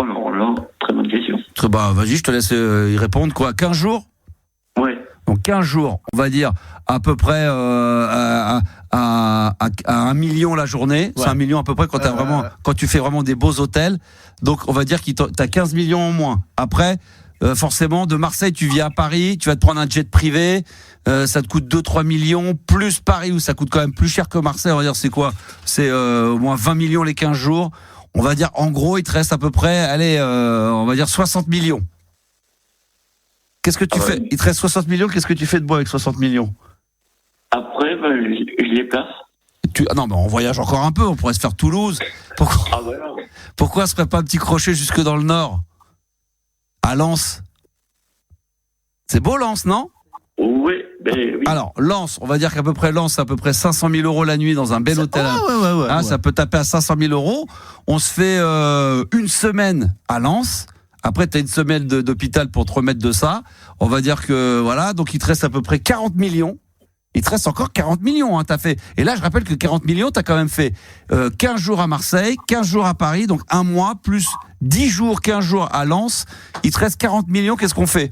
Alors là, très bonne question. Bah vas-y, je te laisse y répondre. Quoi, 15 jours? Ouais. Donc 15 jours, on va dire à peu près à 1 million la journée. Ouais. C'est 1 million à peu près quand t'as vraiment, quand tu fais vraiment des beaux hôtels. Donc on va dire que t'as 15 millions en moins. Après. Forcément, de Marseille, tu viens à Paris, tu vas te prendre un jet privé, ça te coûte 2-3 millions, plus Paris où ça coûte quand même plus cher que Marseille, on va dire c'est quoi? C'est au moins 20 millions les 15 jours. On va dire, en gros, il te reste à peu près, allez, on va dire 60 millions. Qu'est-ce que tu fais? Il te reste 60 millions, qu'est-ce que tu fais de beau avec 60 millions? Après, je les place. Non, mais on voyage encore un peu, on pourrait se faire Toulouse. Pourquoi on se ferait pas un petit crochet jusque dans le nord? À Lens. C'est beau Lens, non? Oui. Alors Lens, on va dire qu'à peu près Lens, c'est à peu près 500 000 € la nuit dans un bel hôtel. Ouais. Ça peut taper à 500 000 €. On se fait une semaine à Lens. Après, tu as une semaine d'hôpital pour te remettre de ça. On va dire que voilà, donc il te reste à peu près 40 millions. Il te reste encore 40 millions, hein, t'as fait. Et là, je rappelle que 40 millions, t'as quand même fait 15 jours à Marseille, 15 jours à Paris, donc un mois, plus 10 jours, 15 jours à Lens. Il te reste 40 millions, qu'est-ce qu'on fait?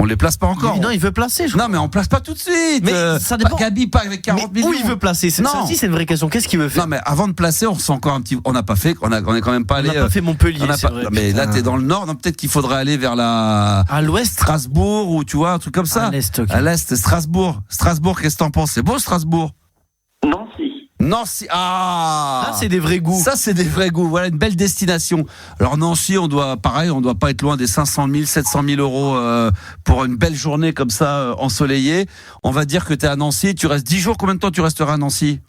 On les place pas encore. Non, il veut placer. Non, mais on place pas tout de suite. Mais ça dépend. Gabi, pas avec 40 millions. Où il veut placer? Ça aussi, c'est une vraie question. Qu'est-ce qu'il veut faire? Non, mais avant de placer, on ressent encore un petit. On n'a pas fait. On est quand même pas allé. On n'a pas fait Montpellier. C'est vrai. Mais là, t'es dans le nord. Donc peut-être qu'il faudrait aller vers à l'ouest, Strasbourg ou tu vois un truc comme ça. À l'est, okay. À l'est, Strasbourg. Strasbourg, qu'est-ce que t'en penses? C'est beau Strasbourg? Nancy, là c'est des vrais goûts. Ça c'est des vrais goûts. Voilà une belle destination. Alors Nancy, on doit pas être loin des 500 000, 700 000 € pour une belle journée comme ça ensoleillée. On va dire que t'es à Nancy, tu restes 10 jours. Combien de temps tu resteras à Nancy?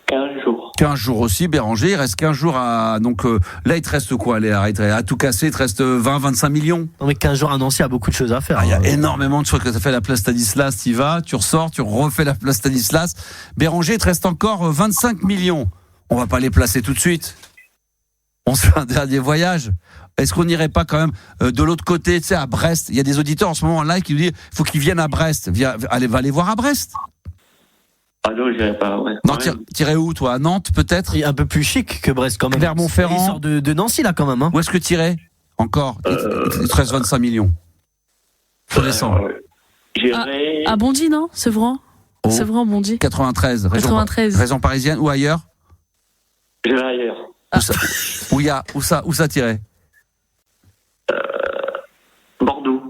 15 jours. 15 jours aussi, Béranger. Il reste 15 jours à. Donc là, il te reste quoi? Allez, arrête, à tout casser, il te reste 20-25 millions. Non, mais 15 jours à Nancy, il y a beaucoup de choses à faire. Il y a énormément de choses. Que tu as fait la place Stanislas, tu y vas, tu ressors, tu refais la place Stanislas. Béranger, il te reste encore 25 millions. On va pas les placer tout de suite. On se fait un dernier voyage. Est-ce qu'on n'irait pas quand même de l'autre côté, tu sais, à Brest? Il y a des auditeurs en ce moment en live qui nous disent il faut qu'ils viennent à Brest. Va aller voir à Brest. Ah non, j'irai pas, ouais. Non, t'irais où, toi? À Nantes, peut-être? Un peu plus chic que Brest, quand même. Clermont-Ferrand. Il sort de Nancy, là, quand même. Hein. Où est-ce que t'irais? Encore? Il te reste 25 millions. Faut descendre. J'irai. À Bondy, non? Sevran? Sevran, Bondy. 93. 93. Région parisienne ou ailleurs? J'irai ailleurs. Où ça t'irais? Bordeaux.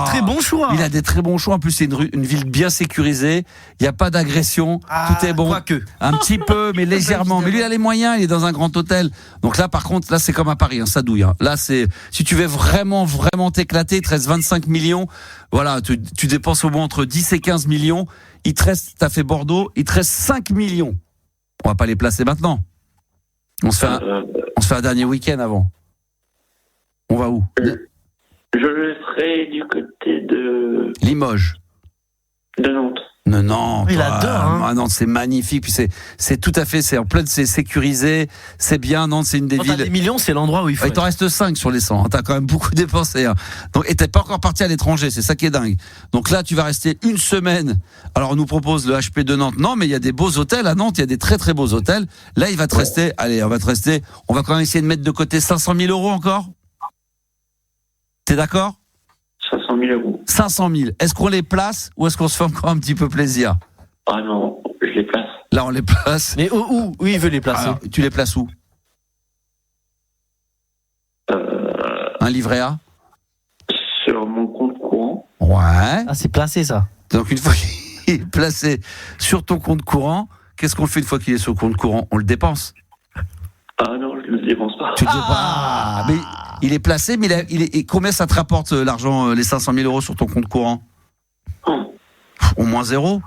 Très bon choix. Il a des très bons choix. En plus, c'est une ville bien sécurisée. Il n'y a pas d'agression. Tout est bon. Quoique. Un petit peu, mais légèrement. Mais lui, il a les moyens. Il est dans un grand hôtel. Donc là, par contre, là, c'est comme à Paris. Ça douille. Là, c'est si tu veux vraiment t'éclater, il te reste 25 millions. Voilà, tu dépenses au moins entre 10 et 15 millions. Il te reste, t'as fait Bordeaux. Il te reste 5 millions. On va pas les placer maintenant. On se fait un dernier week-end avant. On va où? Je le ferai du côté de Limoges. De Nantes. Nantes. Il adore. Nantes, c'est magnifique. Puis c'est tout à fait, c'est en plein, c'est sécurisé. C'est bien. Nantes, c'est une des villes. Des millions, c'est l'endroit où il faut. Il t'en reste 5 sur les 100. T'as quand même beaucoup dépensé. Donc, et t'es pas encore parti à l'étranger. C'est ça qui est dingue. Donc là, tu vas rester une semaine. Alors, on nous propose le HP de Nantes. Non, mais il y a des beaux hôtels à Nantes. Il y a des très très beaux hôtels. Là, il va te rester. Allez, on va quand même essayer de mettre de côté 500 000 € encore. T'es d'accord? 500 000 €. 500 000. Est-ce qu'on les place ou est-ce qu'on se fait encore un petit peu plaisir? Ah non, je les place. Là, on les place. Mais où il veut les placer? Alors, tu les places où? Un livret A? Sur mon compte courant. Ouais. Ah, c'est placé, ça. Donc, une fois qu'il est placé sur ton compte courant, qu'est-ce qu'on fait une fois qu'il est sur le compte courant? On le dépense? Ah non, je ne le dépense pas. Tu le dépenses. Mais il est placé, mais combien ça te rapporte l'argent, les 500 000 € sur ton compte courant? au moins 0.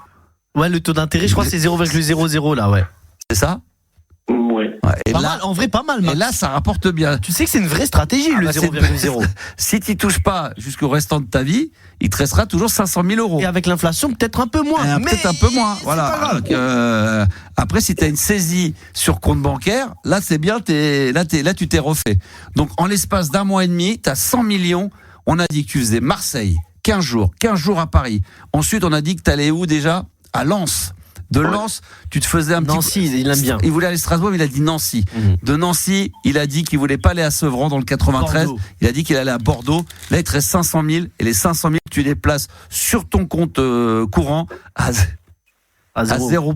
Ouais, le taux d'intérêt, je crois que c'est 0,00 là, ouais. C'est ça? Ouais. Et pas là, mal, en vrai, pas mal, Max. Et là, ça rapporte bien. Tu sais que c'est une vraie stratégie, le 0,0. Si tu touches pas jusqu'au restant de ta vie, il te restera toujours 500 000 euros. Et avec l'inflation, peut-être un peu moins. Mais peut-être un peu moins. Voilà. Donc, après, si tu as une saisie sur compte bancaire, là, c'est bien, là, tu t'es refait. Donc, en l'espace d'un mois et demi, tu as 100 millions. On a dit que tu faisais Marseille, 15 jours à Paris. Ensuite, on a dit que tu allais où déjà? À Lens. De Lens, tu te faisais un Nancy, il aime bien. Il voulait aller à Strasbourg, mais il a dit Nancy. De Nancy, il a dit qu'il voulait pas aller à Sevran dans le 93. Bordeaux. Il a dit qu'il allait à Bordeaux. Là, il te reste 500 000. Et les 500 000, tu les places sur ton compte courant à 0%.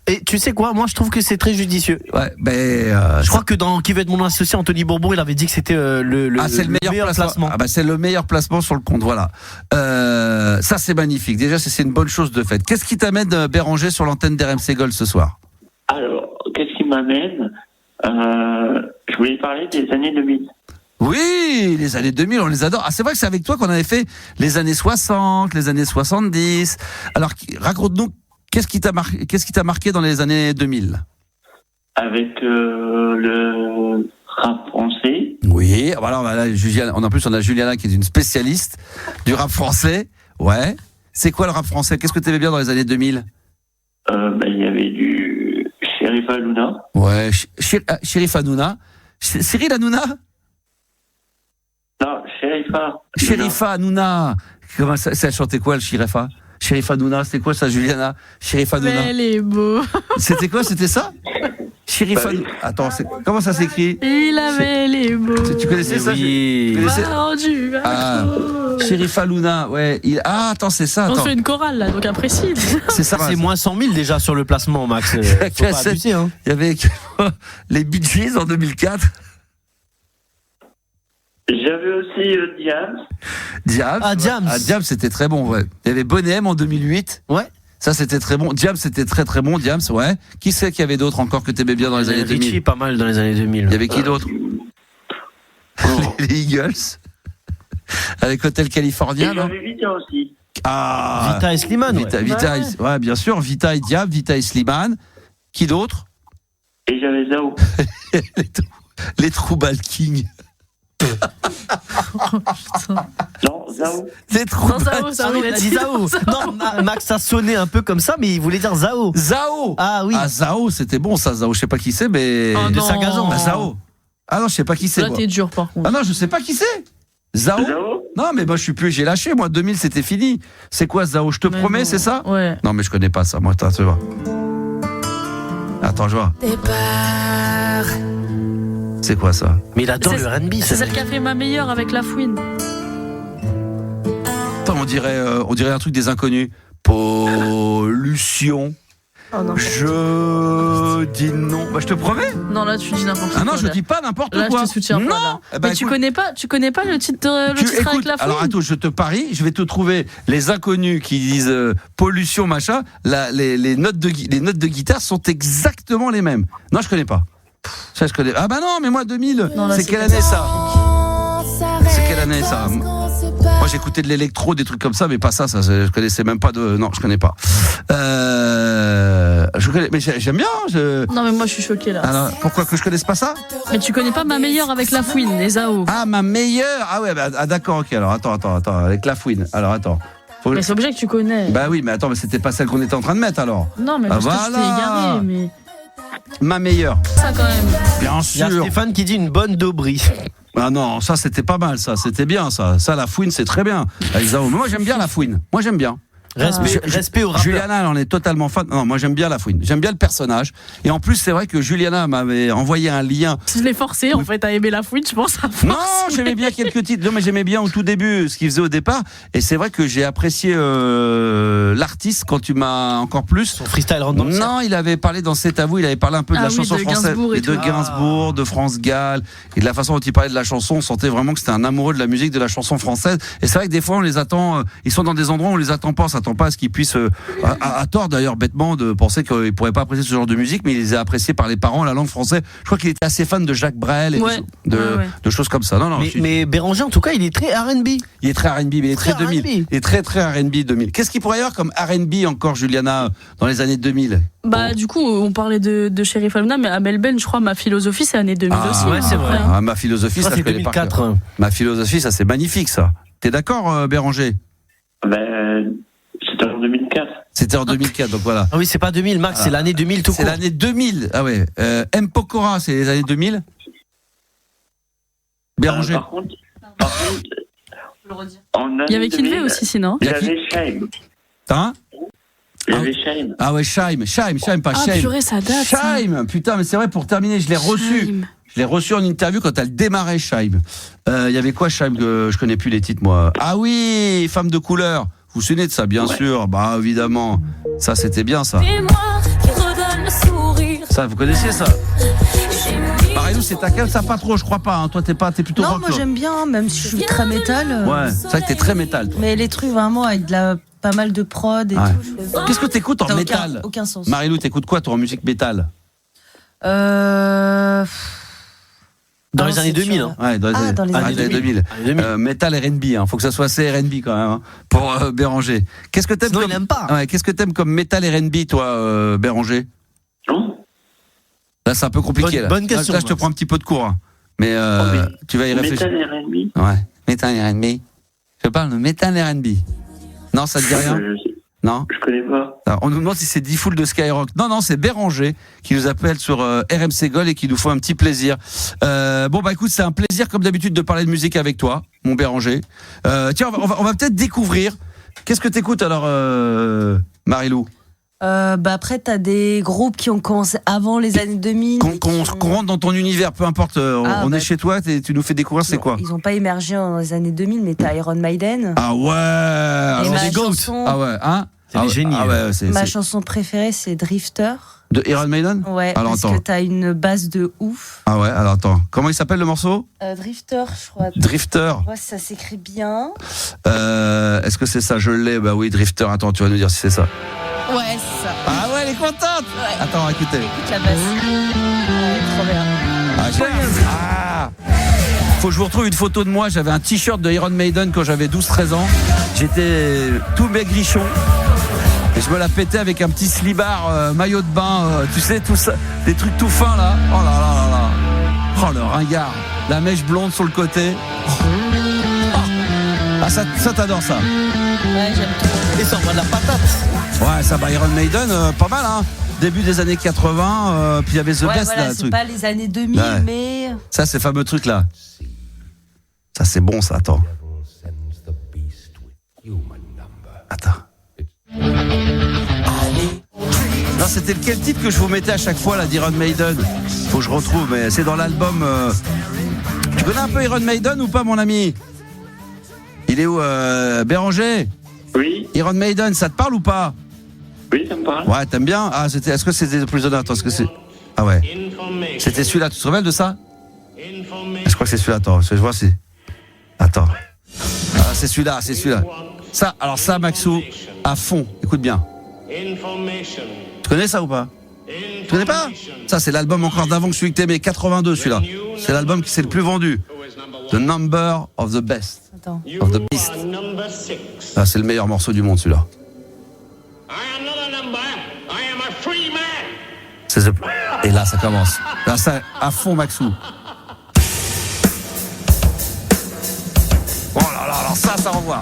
Et tu sais quoi, moi je trouve que c'est très judicieux. Ouais, je crois que dans Qui veut être mon associé, Anthony Bourbon, il avait dit que c'était c'est le meilleur placement. Ah bah c'est le meilleur placement sur le compte, voilà. Ça c'est magnifique. Déjà c'est une bonne chose de fait. Qu'est-ce qui t'amène, Béranger, sur l'antenne d'RMC Gold ce soir? Alors, qu'est-ce qui m'amène? Je voulais parler des années 2000. Oui, les années 2000, on les adore. Ah, c'est vrai que c'est avec toi qu'on avait fait les années 60, les années 70. Alors, raconte-nous, qu'est-ce qui t'a marqué dans les années 2000? Avec le rap français. Oui, voilà, en plus on a Juliana qui est une spécialiste du rap français. Ouais. C'est quoi le rap français? Qu'est-ce que tu aimais bien dans les années 2000? Il y avait du Chérif Hanouna. Ouais, Chérif Hanouna. Cyril Hanouna? Non, Chérifa Hanouna. Comment ça, elle chantait quoi, le Chérifa? Chérif Hanouna, c'était quoi ça, Juliana? Chérif Hanouna. Mais elle est beau. C'était quoi? C'était ça? Chérif Hanouna. Attends, comment ça s'écrit? Il avait les beaux. Tu connaissais ça? Oui. Chérif Hanouna, ouais. Attends, c'est ça. Attends. On fait une chorale là, donc apprécie. C'est ça. C'est moins 100 000 déjà sur le placement, Max. Faut pas abuser, hein. Il y avait les Bee Gees en 2004. J'avais aussi Diams. Diams, c'était très bon, ouais. Il y avait Bonnet M en 2008. Ouais. Ça, c'était très bon. Diams, c'était très très bon. Diams, ouais. Qui c'est qu'il y avait d'autres encore que t'aimais bien dans les années 2000? Richie, pas mal dans les années 2000. Il y avait qui d'autre? Les Eagles. Avec Hotel California, non? J'avais Vita aussi. Ah. Vita et Slimane. Ouais, bien sûr. Vita et Diams, Vita et Slimane. Qui d'autre? Et j'avais Zao. Les Trouble King. Non, Zao. Les Trouble il a dit Zao. Non, Max a sonné un peu comme ça, mais il voulait dire Zao. Zao. Ah oui. Ah, Zao, c'était bon ça, Zao. Je sais pas qui c'est, mais. De Sagazan. Zao. Ah non, je sais pas qui c'est. Là, t'es dur, par contre. Ah non, je sais pas qui c'est. Zao. Non, mais moi, je suis plus. J'ai lâché, moi. 2000, c'était fini. C'est quoi, Zao? Je te promets, c'est ça? Ouais. Non, mais je connais pas ça, moi. Attends, tu vois. Attends, je vois. C'est quoi ça? Mais il adore le R&B. C'est celle qui a fait Ma Meilleure avec La Fouine. Attends, on dirait un truc des Inconnus. Pollution. Oh non. Je dis non. Bah, je te promets. Non, là, tu dis n'importe quoi. Ah non, je dis pas n'importe quoi. Là, je te soutiens non. pas. Là. Eh ben, mais tu connais pas le titre écoute, avec La Fouine? alors attends, je te parie, je vais te trouver les Inconnus qui disent pollution machin. Les notes de guitare sont exactement les mêmes. Non, je connais pas. Ça, je connais. Ah bah non, mais moi 2000. Non, là, c'est quelle année ça? C'est quelle année ça? Moi j'écoutais de l'électro, des trucs comme ça, mais pas ça. Je connaissais même pas de. Non, je connais pas. Je connais, mais j'aime bien. Non, mais moi je suis choquée là. Alors, pourquoi que je connaisse pas ça? Mais tu connais pas Ma Meilleure avec La Fouine, les Zao? Ah, Ma Meilleure. Ah ouais, d'accord, ok. Alors attends, avec La Fouine. Alors attends. Mais c'est obligé que tu connais. Bah oui, mais attends, mais c'était pas celle qu'on était en train de mettre alors. Non, mais parce que tu t'es égaré, mais. Ma Meilleure. Ça quand même. Bien sûr. Il y a Stéphane qui dit une bonne Daubry. Ah non, ça c'était pas mal, ça. C'était bien, ça. Ça, La Fouine, c'est très bien. Avec Zao. Mais moi, j'aime bien La Fouine. Moi, j'aime bien. Respect au rappeur. Juliana, elle en est totalement fan. Non, moi j'aime bien La Fouine. J'aime bien le personnage. Et en plus, c'est vrai que Juliana m'avait envoyé un lien. Je l'ai forcé en fait à aimer La Fouine, je pense. Non, j'aimais bien quelques titres. Non, mais j'aimais bien au tout début ce qu'il faisait au départ. Et c'est vrai que j'ai apprécié l'artiste quand tu m'as encore plus. Son freestyle rentre dans le Non, il avait parlé dans C'est à vous. Il avait parlé un peu de la chanson française, de Gainsbourg, de France Gall, et de la façon dont il parlait de la chanson. On sentait vraiment que c'était un amoureux de la musique, de la chanson française. Et c'est vrai que des fois, on les attend. Ils sont dans des endroits où on les attend pas. Ça s'attend pas à ce qu'ils puissent, à tort d'ailleurs, bêtement, de penser qu'ils pourraient pas apprécier ce genre de musique, mais il les a appréciés par les parents, la langue française. Je crois qu'il était assez fan de Jacques Brel et de choses comme ça. Non, mais Béranger, en tout cas, il est très R&B. Il est très R&B, mais il est très 2000. Il est très R&B 2000. Qu'est-ce qu'il pourrait y avoir comme R&B encore, Juliana, dans les années 2000? Du coup, on parlait de Cherif Hamna, mais Amel Ben, je crois, Ma philosophie, c'est année 2000 aussi. Ouais, c'est vrai. Ma philosophie, ça, c'est 2004. Ma philosophie, ça, c'est magnifique, ça. T'es d'accord, Béranger? C'était en 2004. C'était en 2004, donc voilà. Ah oui, c'est pas 2000, Max, c'est l'année 2000 tout court. C'est l'année 2000, ah ouais. M. Pokora, c'est les années 2000. Béranger. Par contre, il y avait Kinvey aussi, sinon. Il y avait Shaim. Hein? Il y avait Shaim. Ah ouais, Shaim, pas Shaim. Ah purée, ça date. Shaim, putain, mais c'est vrai, pour terminer, je l'ai reçu. Je l'ai reçu en interview quand elle démarrait, Shaim. Il y avait quoi, Shaim, que je connais plus les titres, moi. Ah oui, Femme de couleur. Vous vous souvenez de ça, bien sûr. Bah, évidemment. Ça, c'était bien, ça. Ça, vous connaissiez ça? Marilou, c'est ta cale, ça pas trop, je crois pas. Hein. Toi, t'es plutôt rock. Non, moi j'aime bien, même si je suis très métal. Ouais, c'est vrai que t'es très métal. Toi. Mais les trucs vraiment avec pas mal de prod et tout. Qu'est-ce que t'écoutes en métal? Aucun sens. Marilou, t'écoutes quoi, toi, en musique métal? Dans les années 2000. Hein. Ouais, dans les années 2000. Metal R&B, hein. Faut que ça soit assez R&B quand même, hein, pour Béranger. Qu'est-ce que t'aimes? Sinon, il aime pas. Ouais, qu'est-ce que t'aimes comme metal R&B, toi, Béranger? Là, c'est un peu compliqué. Bonne question. Là, je te prends un petit peu de cours, hein. Mais tu vas y réfléchir. Metal R&B. Ouais, metal R&B. Je parle de metal R&B. Non, ça te dit rien? Non, je connais pas. Alors, on nous demande si c'est D-Fool de Skyrock. Non, c'est Béranger qui nous appelle sur RMC Gold et qui nous fait un petit plaisir. Bon, bah écoute, c'est un plaisir comme d'habitude de parler de musique avec toi, mon Béranger. Tiens, on va peut-être découvrir. Qu'est-ce que t'écoutes alors, Marilou? Après, t'as des groupes qui ont commencé avant les années 2000. Qu'on rentre dans ton univers, peu importe. On est chez toi, tu nous fais découvrir, c'est quoi? Ils n'ont pas émergé dans les années 2000, mais t'as Iron Maiden. Ah ouais. Et ma chanson... Ah ouais, hein? C'est des génies. Ah ouais, ma chanson préférée, c'est Drifter. De Iron Maiden? Ouais, alors, parce que t'as une basse de ouf. Ah ouais, alors attends. Comment il s'appelle le morceau? Drifter, je crois. Drifter. Ouais, ça s'écrit bien. Est-ce que c'est ça? Je l'ai. Bah oui, Drifter. Attends, tu vas nous dire si c'est ça. Ouais, c'est ça. Ah ouais, elle est contente. Ouais. Attends, écoutez. Écoute la basse. Trop bien. Faut que je vous retrouve une photo de moi. J'avais un t-shirt de Iron Maiden quand j'avais 12-13 ans. J'étais tout maigrichon. Et je me la pétais avec un petit slibard, maillot de bain, tu sais, tout ça, des trucs tout fins là. Oh là là là là. Oh le ringard. La mèche blonde sur le côté. Oh. Ah ça t'adore ça. Ouais, j'aime trop. Et ça envoie de la patate. Ouais, ça va, Iron Maiden, pas mal, hein. Début des années 80, puis il y avait The Best voilà, là. C'est pas les années 2000, ouais. Mais. Ça, ces fameux trucs là. Ça, c'est bon, ça, attends. Attends. Non, c'était quel titre que je vous mettais à chaque fois là d'Iron Maiden? Faut que je retrouve, mais c'est dans l'album. Tu connais un peu Iron Maiden ou pas, mon ami? Il est où, Béranger? Oui. Iron Maiden, ça te parle ou pas? Oui, ça me parle. Ouais, t'aimes bien? Ah, est-ce que c'était The Prisoner? Attends, est-ce que c'est. Ah ouais. C'était celui-là, tu te rappelles de ça? Je crois que c'est celui-là, attends, je vois si. Attends. Ah, c'est celui-là. Ça, alors ça, Maxou, à fond, écoute bien. Tu connais ça ou pas? Tu connais pas? Ça, c'est l'album encore d'avant que celui que t'aimais, 82 celui-là. C'est l'album qui s'est le plus vendu. The Number of the Best. Attends. Of the Beast. Ah, c'est le meilleur morceau du monde celui-là. Et là, ça commence. Là, ça, à fond, Maxou. Oh là là, alors ça renvoie.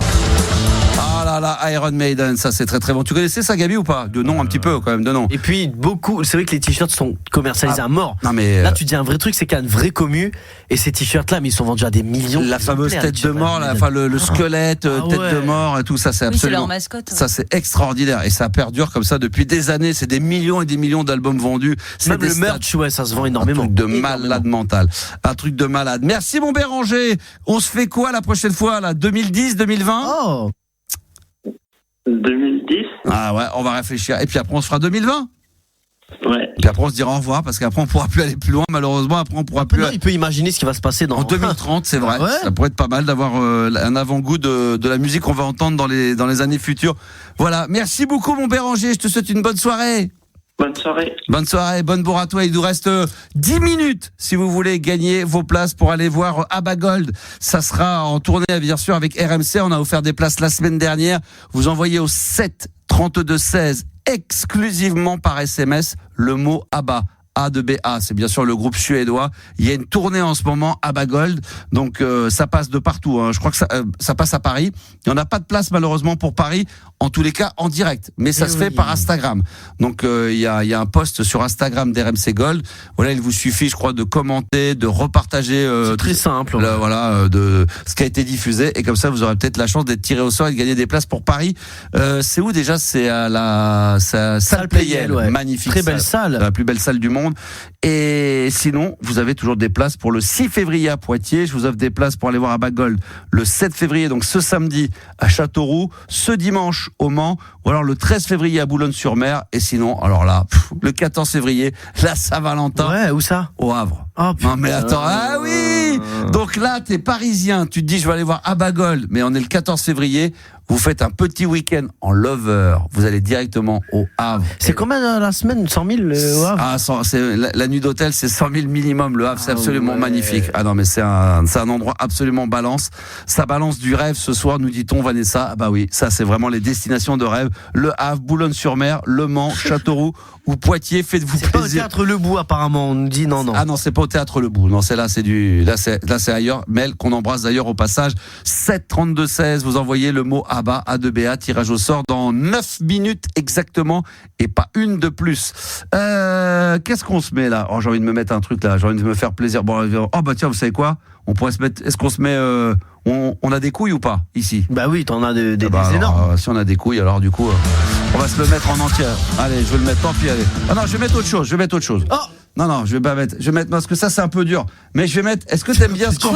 Ah là là, Iron Maiden, ça c'est très très bon. Tu connaissais ça, Gabi, ou pas? De nom, un petit peu quand même, de nom. Et puis beaucoup, c'est vrai que les t-shirts sont commercialisés à mort. Non mais là tu dis un vrai truc, c'est qu'il y a une vraie commu. Et ces t-shirts là, mais ils sont vendus à des millions. La fameuse tête de mort, enfin le squelette, tête de mort et tout ça, c'est absolument. C'est leur mascotte. Ça c'est extraordinaire et ça perdure comme ça depuis des années. C'est des millions et des millions d'albums vendus. C'est même le merch, ouais, ça se vend énormément. Un truc de malade mental. Un truc de malade. Merci mon Béranger. On se fait quoi la prochaine fois là? 2010, 2020? Oh. 2010. Ah ouais, on va réfléchir. Et puis après on se fera 2020. Ouais. Puis après on se dira au revoir parce qu'après on pourra plus aller plus loin malheureusement. Après on pourra plus. Non, il peut imaginer ce qui va se passer en 2030, c'est vrai. Ouais. Ça pourrait être pas mal d'avoir un avant-goût de la musique qu'on va entendre dans les années futures. Voilà. Merci beaucoup mon Béranger. Je te souhaite une bonne soirée. Bonne soirée. Bonne soirée, bonne bourre à toi. Il nous reste 10 minutes si vous voulez gagner vos places pour aller voir ABBA Gold. Ça sera en tournée bien sûr avec RMC. On a offert des places la semaine dernière. Vous envoyez au 7 32 16 exclusivement par SMS le mot ABBA. A2BA, c'est bien sûr le groupe suédois. Il y a une tournée en ce moment, ABBA Gold, donc ça passe de partout. Hein. Je crois que ça passe à Paris. Il n'y en a pas de place malheureusement pour Paris, en tous les cas en direct, mais ça se fait par Instagram. Donc il y a un post sur Instagram d'RMC Gold. Voilà, il vous suffit, je crois, de commenter, de repartager. C'est très simple. De ce qui a été diffusé, et comme ça vous aurez peut-être la chance d'être tiré au sort et de gagner des places pour Paris. C'est où déjà? C'est à la salle Playel, magnifique, très belle salle, la plus belle salle du monde. Et sinon, vous avez toujours des places pour le 6 février à Poitiers. Je vous offre des places pour aller voir ABBA Gold le 7 février, donc ce samedi à Châteauroux, ce dimanche au Mans, ou alors le 13 février à Boulogne-sur-Mer. Et sinon, alors là, le 14 février, la Saint-Valentin. Ouais, où ça? Au Havre. Oh, non mais attends, ah oui. Donc là, t'es parisien, tu te dis je vais aller voir ABBA Gold, mais on est le 14 février. Vous faites un petit week-end en lover. Vous allez directement au Havre. C'est combien la semaine? 100 000 au Havre? Ah, la nuit d'hôtel, c'est 100 000 minimum. Le Havre, c'est absolument magnifique. Ah non, mais c'est un endroit absolument balance. Ça balance du rêve ce soir, nous dit-on, Vanessa. Ah bah oui, ça, c'est vraiment les destinations de rêve. Le Havre, Boulogne-sur-Mer, Le Mans, Châteauroux ou Poitiers. Faites-vous plaisir. C'est pas au Théâtre Le Bout, apparemment. On nous dit non. Ah non, c'est pas au Théâtre Le Bout. Non, là, c'est ailleurs. Mel, qu'on embrasse d'ailleurs au passage. 7 32 16. Vous envoyez le mot ABBA, A2BA, tirage au sort dans 9 minutes exactement et pas une de plus. Qu'est-ce qu'on se met là? Oh, j'ai envie de me mettre un truc là. J'ai envie de me faire plaisir. Bon, oh bah tiens, vous savez quoi? On pourrait se mettre. Est-ce qu'on se met? On a des couilles ou pas ici? Bah oui, t'en as des énormes. Si on a des couilles, alors du coup, on va se le mettre en entier. Allez, je vais le mettre. Tant pis, allez. Ah non, je vais mettre autre chose. Oh non, je vais pas mettre. Je vais mettre parce que ça c'est un peu dur. Mais je vais mettre. Est-ce que t'aimes bien ce qu'on...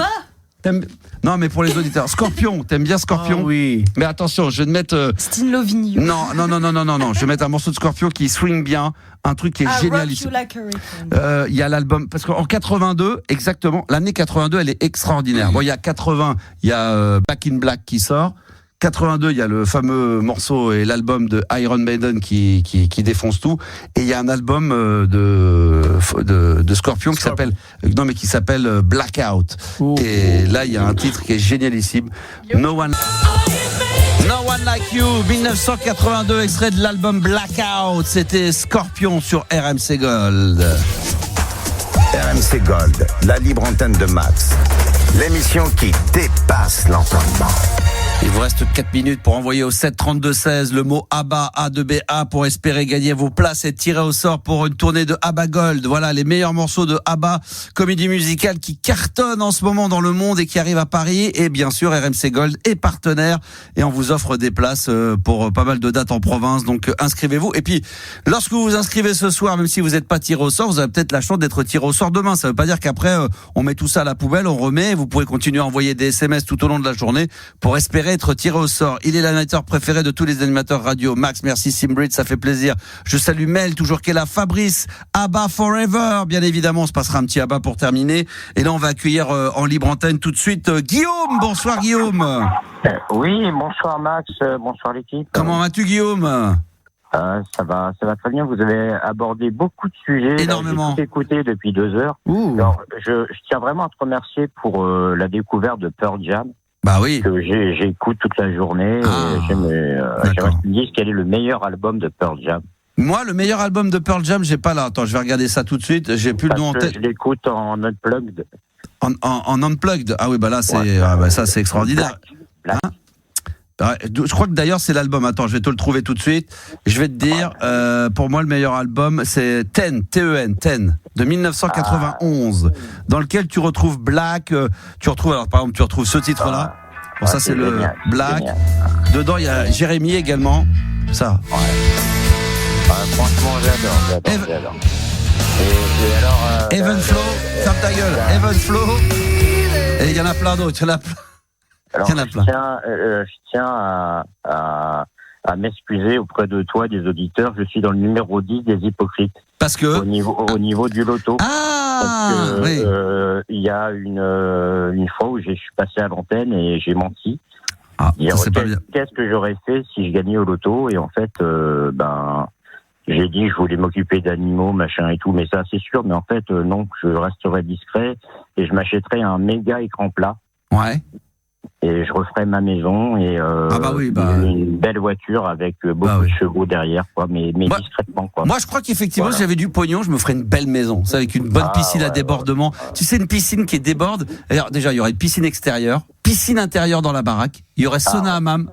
Non, mais pour les auditeurs, Scorpion, t'aimes bien Scorpion? Oh, oui. Mais attention, je vais te mettre. Stin Lovigno. Non. Je vais mettre un morceau de Scorpion qui swing bien, un truc qui est génialissime. Il y a l'album, parce qu'en 82, exactement, l'année 82, elle est extraordinaire. Bon, il y a 80, il y a Back in Black qui sort. 82, il y a le fameux morceau et l'album de Iron Maiden qui défonce tout. Et il y a un album de Scorpion qui s'appelle Blackout. Et là, il y a un titre qui est génialissime. No One Like You, 1982, extrait de l'album Blackout. C'était Scorpion sur RMC Gold. RMC Gold, la libre antenne de Max. L'émission qui dépasse l'entendement. Il vous reste 4 minutes pour envoyer au 7 32 16 le mot ABBA, A2BA, pour espérer gagner vos places et tirer au sort pour une tournée de ABBA Gold. Voilà les meilleurs morceaux de ABBA, comédie musicale qui cartonne en ce moment dans le monde et qui arrive à Paris. Et bien sûr, RMC Gold est partenaire et on vous offre des places pour pas mal de dates en province. Donc inscrivez-vous. Et puis, lorsque vous vous inscrivez ce soir, même si vous n'êtes pas tiré au sort, vous avez peut-être la chance d'être tiré au sort demain. Ça veut pas dire qu'après, on met tout ça à la poubelle, on remet. Vous pourrez continuer à envoyer des SMS tout au long de la journée pour espérer être tiré au sort. Il est l'animateur préféré de tous les animateurs radio. Max, merci Simbrid, ça fait plaisir. Je salue Mel, toujours qu'elle a, Fabrice, ABBA Forever, bien évidemment, on se passera un petit ABBA pour terminer. Et là, on va accueilir en libre antenne tout de suite Guillaume. Bonsoir Guillaume. Oui, bonsoir Max, bonsoir l'équipe. Comment vas-tu Guillaume? Ça va très bien. Vous avez abordé beaucoup de sujets. Énormément. J'ai tout écouté depuis 2 heures. Alors, je tiens vraiment à te remercier pour la découverte de Pearl Jam. Bah oui. Que j'écoute toute la journée. J'aimerais que tu me dises quel est le meilleur album de Pearl Jam. Moi, le meilleur album de Pearl Jam, j'ai pas là. Attends, je vais regarder ça tout de suite. J'ai plus le nom en tête. Je l'écoute en unplugged. En unplugged. Ah oui, bah là, c'est ça, c'est extraordinaire. Black. Hein? Je crois que d'ailleurs c'est l'album. Attends, je vais te le trouver tout de suite. Je vais te dire, pour moi le meilleur album c'est Ten, Ten, de 1991, dans lequel tu retrouves Black. Tu retrouves alors par exemple tu retrouves ce titre-là. Bon, ça c'est le génial, Black. Génial. Dedans il y a Jérémy également. Ça. Franchement j'adore. Et alors. Even Flow, ferme ta gueule. Even Flow. Et il y en a plein d'autres. Alors, je tiens à à m'excuser auprès de toi, des auditeurs. Je suis dans le numéro 10 des hypocrites. Parce que au niveau du loto. Ah, parce que, il y a une fois où je suis passé à l'antenne et j'ai menti. Qu'est-ce que j'aurais fait si je gagnais au loto? Et en fait, j'ai dit je voulais m'occuper d'animaux, machin et tout, mais ça c'est sûr. Mais en fait, non, je resterai discret et je m'achèterai un méga écran plat. Ouais. Et je referai ma maison et une belle voiture avec beaucoup de chevaux derrière, quoi, mais discrètement, quoi. Moi, je crois qu'effectivement, si j'avais du pognon, je me ferais une belle maison, ça, avec une bonne piscine à débordement. Tu sais, une piscine qui déborde. Alors, déjà, il y aurait une piscine extérieure, piscine intérieure dans la baraque. Il y aurait sauna hammam.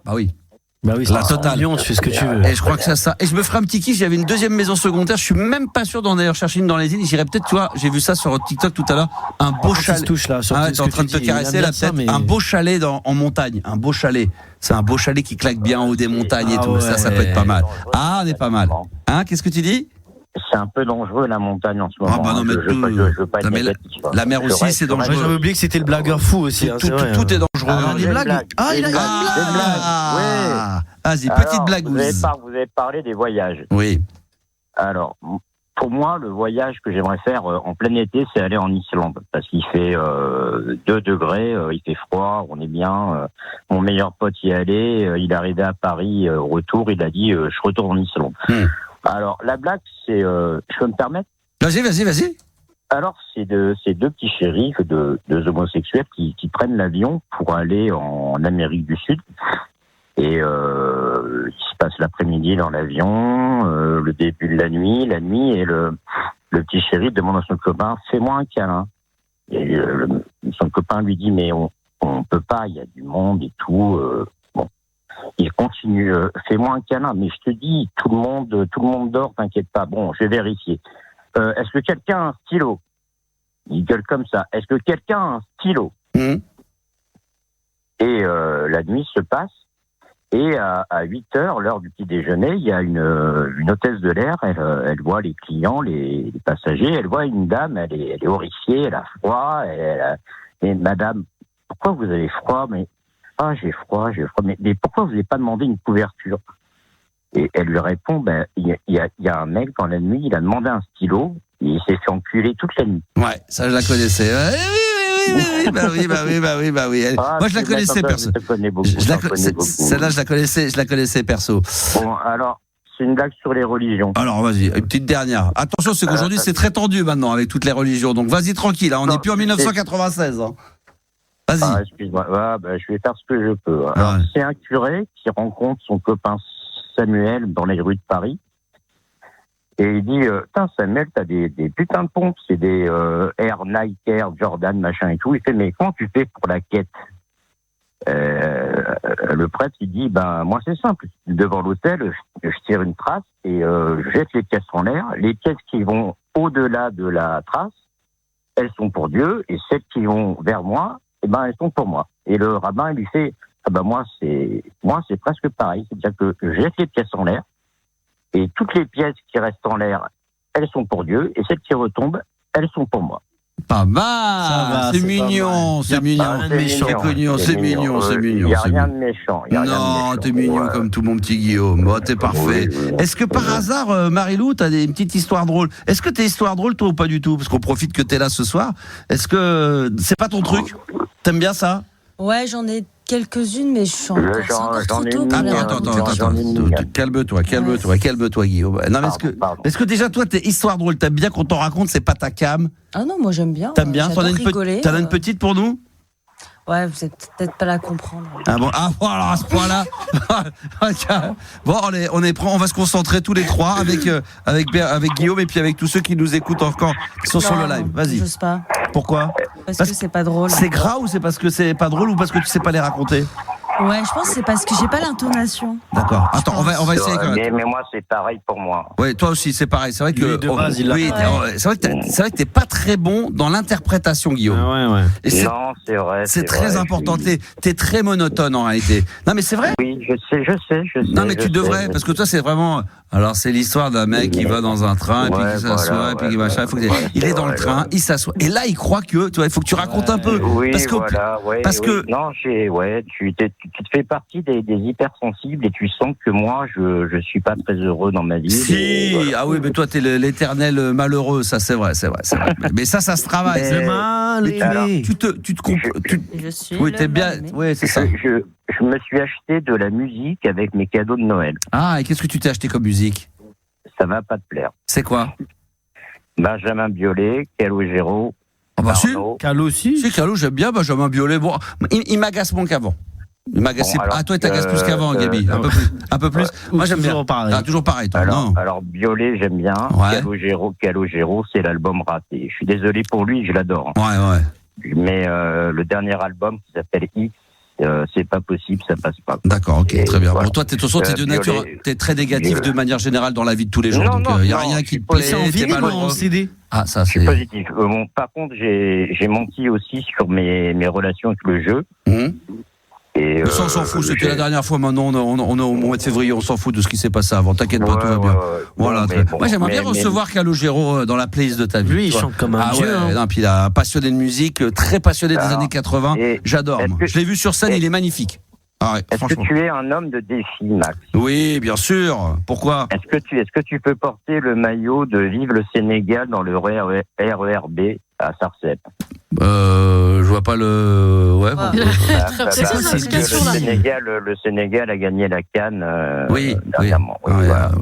Bah oui, la totale. Tu fais ce que tu veux. Et je crois que c'est ça. Et je me ferais un petit kiff. J'avais une deuxième maison secondaire. Je suis même pas sûr d'en aller chercher une dans les îles. J'irais peut-être, tu vois, j'ai vu ça sur TikTok tout à l'heure. Un beau chalet. Touche là. T'es en train de te caresser la tête. Un beau chalet en montagne. Un beau chalet. C'est un beau chalet qui claque bien en haut des montagnes et tout. Ouais. Ça peut être pas mal. Ah, on est pas mal. Hein, qu'est-ce que tu dis? C'est un peu dangereux la montagne en ce moment. Ah bah non, mais je veux pas être négatif. La mer aussi, c'est dangereux. J'avais oublié que c'était le blagueur fou aussi. Tout est dangereux. Il a une blague. Ah, il a une blague. Ouais. Vas-y, petite blague. Vous avez parlé des voyages. Oui. Alors, pour moi, le voyage que j'aimerais faire en plein été, c'est aller en Islande. Parce qu'il fait 2 degrés, il fait froid, on est bien. Mon meilleur pote y est allé, il est arrivé à Paris, au retour, il a dit je retourne en Islande. Alors, la blague, c'est... je peux me permettre? Vas-y. Alors, c'est deux petits shérifs, deux homosexuels qui prennent l'avion pour aller en Amérique du Sud. Et ils se passent l'après-midi dans l'avion, le début de la nuit, et le petit shérif demande à son copain « Fais-moi un câlin ». Et son copain lui dit « Mais on peut pas, il y a du monde et tout. » Il continue, fais-moi un câlin, mais je te dis, tout le monde dort, t'inquiète pas. Bon, je vais vérifier. Est-ce que quelqu'un a un stylo? Il gueule comme ça. Est-ce que quelqu'un a un stylo? Et la nuit se passe, et à 8h, l'heure du petit déjeuner, il y a une hôtesse de l'air, elle voit les clients, les passagers, elle voit une dame, elle est horrifiée, elle a froid, et madame, pourquoi vous avez froid? Mais j'ai froid, mais pourquoi vous n'avez pas demandé une couverture? Et elle lui répond, il y a un mec dans la nuit, il a demandé un stylo, et il s'est fait enculer toute la nuit. Ouais, ça je la connaissais. Oui. Moi je la connaissais perso. Celle-là je la connaissais perso. Bon, alors, c'est une blague sur les religions. Alors vas-y, une petite dernière. Attention, c'est qu'aujourd'hui c'est très tendu maintenant avec toutes les religions, donc vas-y tranquille, on n'est plus en 1996. Vas-y. Excuse-moi, je vais faire ce que je peux. Alors, c'est un curé qui rencontre son copain Samuel dans les rues de Paris. Et il dit, Samuel, t'as des putains de pompes, c'est des Air, Nike, Air, Jordan, machin et tout. Il fait, mais comment tu fais pour la quête? Le prêtre, il dit, moi c'est simple. Devant l'hôtel, je tire une trace et je jette les pièces en l'air. Les pièces qui vont au-delà de la trace, elles sont pour Dieu. Et celles qui vont vers moi, elles sont pour moi. Et le rabbin, il lui fait, moi c'est presque pareil. C'est-à-dire que je jette les pièces en l'air, et toutes les pièces qui restent en l'air, elles sont pour Dieu, et celles qui retombent, elles sont pour moi. Pas mal, c'est mignon, c'est mignon. C'est mignon. Il n'y a rien de méchant. Non, t'es mignon comme tout mon petit Guillaume. Bon, t'es parfait. Oui. Est-ce que par hasard, Marie-Lou, t'as une petite histoire drôle? Est-ce que t'es histoire drôle, toi, ou pas du tout? Parce qu'on profite que t'es là ce soir. Est-ce que c'est pas ton truc? T'aimes bien ça? Ouais, j'en ai quelques-unes, mais je suis encore trop tôt. Attends. Calme-toi, Guillaume. Non, mais est-ce que déjà, toi, t'es histoire drôle? T'aimes bien qu'on t'en raconte, c'est pas ta cam? Ah non, moi j'aime bien. T'aimes bien? T'en as une petite pour nous? Ouais, vous êtes peut-être pas là à comprendre. Ah bon, alors à ce point-là. Bon, on va se concentrer tous les trois avec Guillaume et puis avec tous ceux qui nous écoutent encore, qui sont sur le live. Vas-y. J'ose pas. Pourquoi? Parce que c'est pas drôle. C'est gras ou c'est parce que c'est pas drôle ou parce que tu sais pas les raconter? Ouais, je pense que c'est parce que j'ai pas l'intonation. D'accord. Attends, on va essayer quand même. Mais moi, c'est pareil pour moi. Ouais, toi aussi, c'est pareil. C'est vrai que c'est vrai que t'es pas très bon dans l'interprétation, Guillaume. Ouais. Et non, c'est vrai. C'est très important. T'es très monotone en réalité. Non, mais c'est vrai. Oui, je sais. Non, mais tu devrais, parce que toi, c'est vraiment Alors c'est l'histoire d'un mec qui va dans un train et puis qui s'assoit et puis machin. Il est dans le train, il s'assoit et là il croit que, tu vois, il faut que tu racontes un peu. Oui, parce que non, tu te fais partie des hypersensibles et tu sens que moi je suis pas très heureux dans ma vie. Si, ah oui, mais toi t'es l'éternel malheureux, ça c'est vrai. Mais ça se travaille. C'est mal. Tu te comprends. Oui, t'es bien. Oui, c'est ça. Je me suis acheté de la musique avec mes cadeaux de Noël. Ah, et qu'est-ce que tu t'es acheté comme musique ? Ça va pas te plaire. C'est quoi ? Benjamin Biolay, Calogero. Ah bah si, Calo aussi. Si, Calo, j'aime bien Benjamin Biolay. Bon, il m'agace moins qu'avant. Il m'agace. Toi, il t'agace plus qu'avant, Gabi. Un peu plus. Moi, j'aime bien. Toujours pareil, toi. Alors, Biolay, j'aime bien. Calogero, c'est l'album raté. Je suis désolé pour lui, je l'adore. Ouais. Mais le dernier album qui s'appelle X, c'est pas possible, ça passe pas. D'accord, ok, très bien. Voilà. Bon, toi, t'es de nature, t'es très négatif de manière générale dans la vie de tous les jours, donc il y a rien qui te plaît. C'est en vinyle ou en CD ? Ah, ça, c'est positif. Par contre, j'ai menti aussi sur mes relations avec le jeu. Et ça, on s'en fout, c'était la dernière fois. Maintenant, on est au mois de février, on s'en fout de ce qui s'est passé avant. T'inquiète pas, tout va bien. Voilà. Moi, j'aimerais bien recevoir Calogero dans la playlist de ta vie. Lui, il chante comme un dieu. Non, puis il a passionné de musique, très passionné des années 80. J'adore. Je l'ai vu sur scène, il est magnifique. Est-ce que tu es un homme de défi, Max ? Oui, bien sûr. Pourquoi ? Est-ce que tu peux porter le maillot de Vive le Sénégal dans le RERB à Sarcelles ? Je vois pas le. Ouais. Le Sénégal a gagné la CAN. Dernièrement.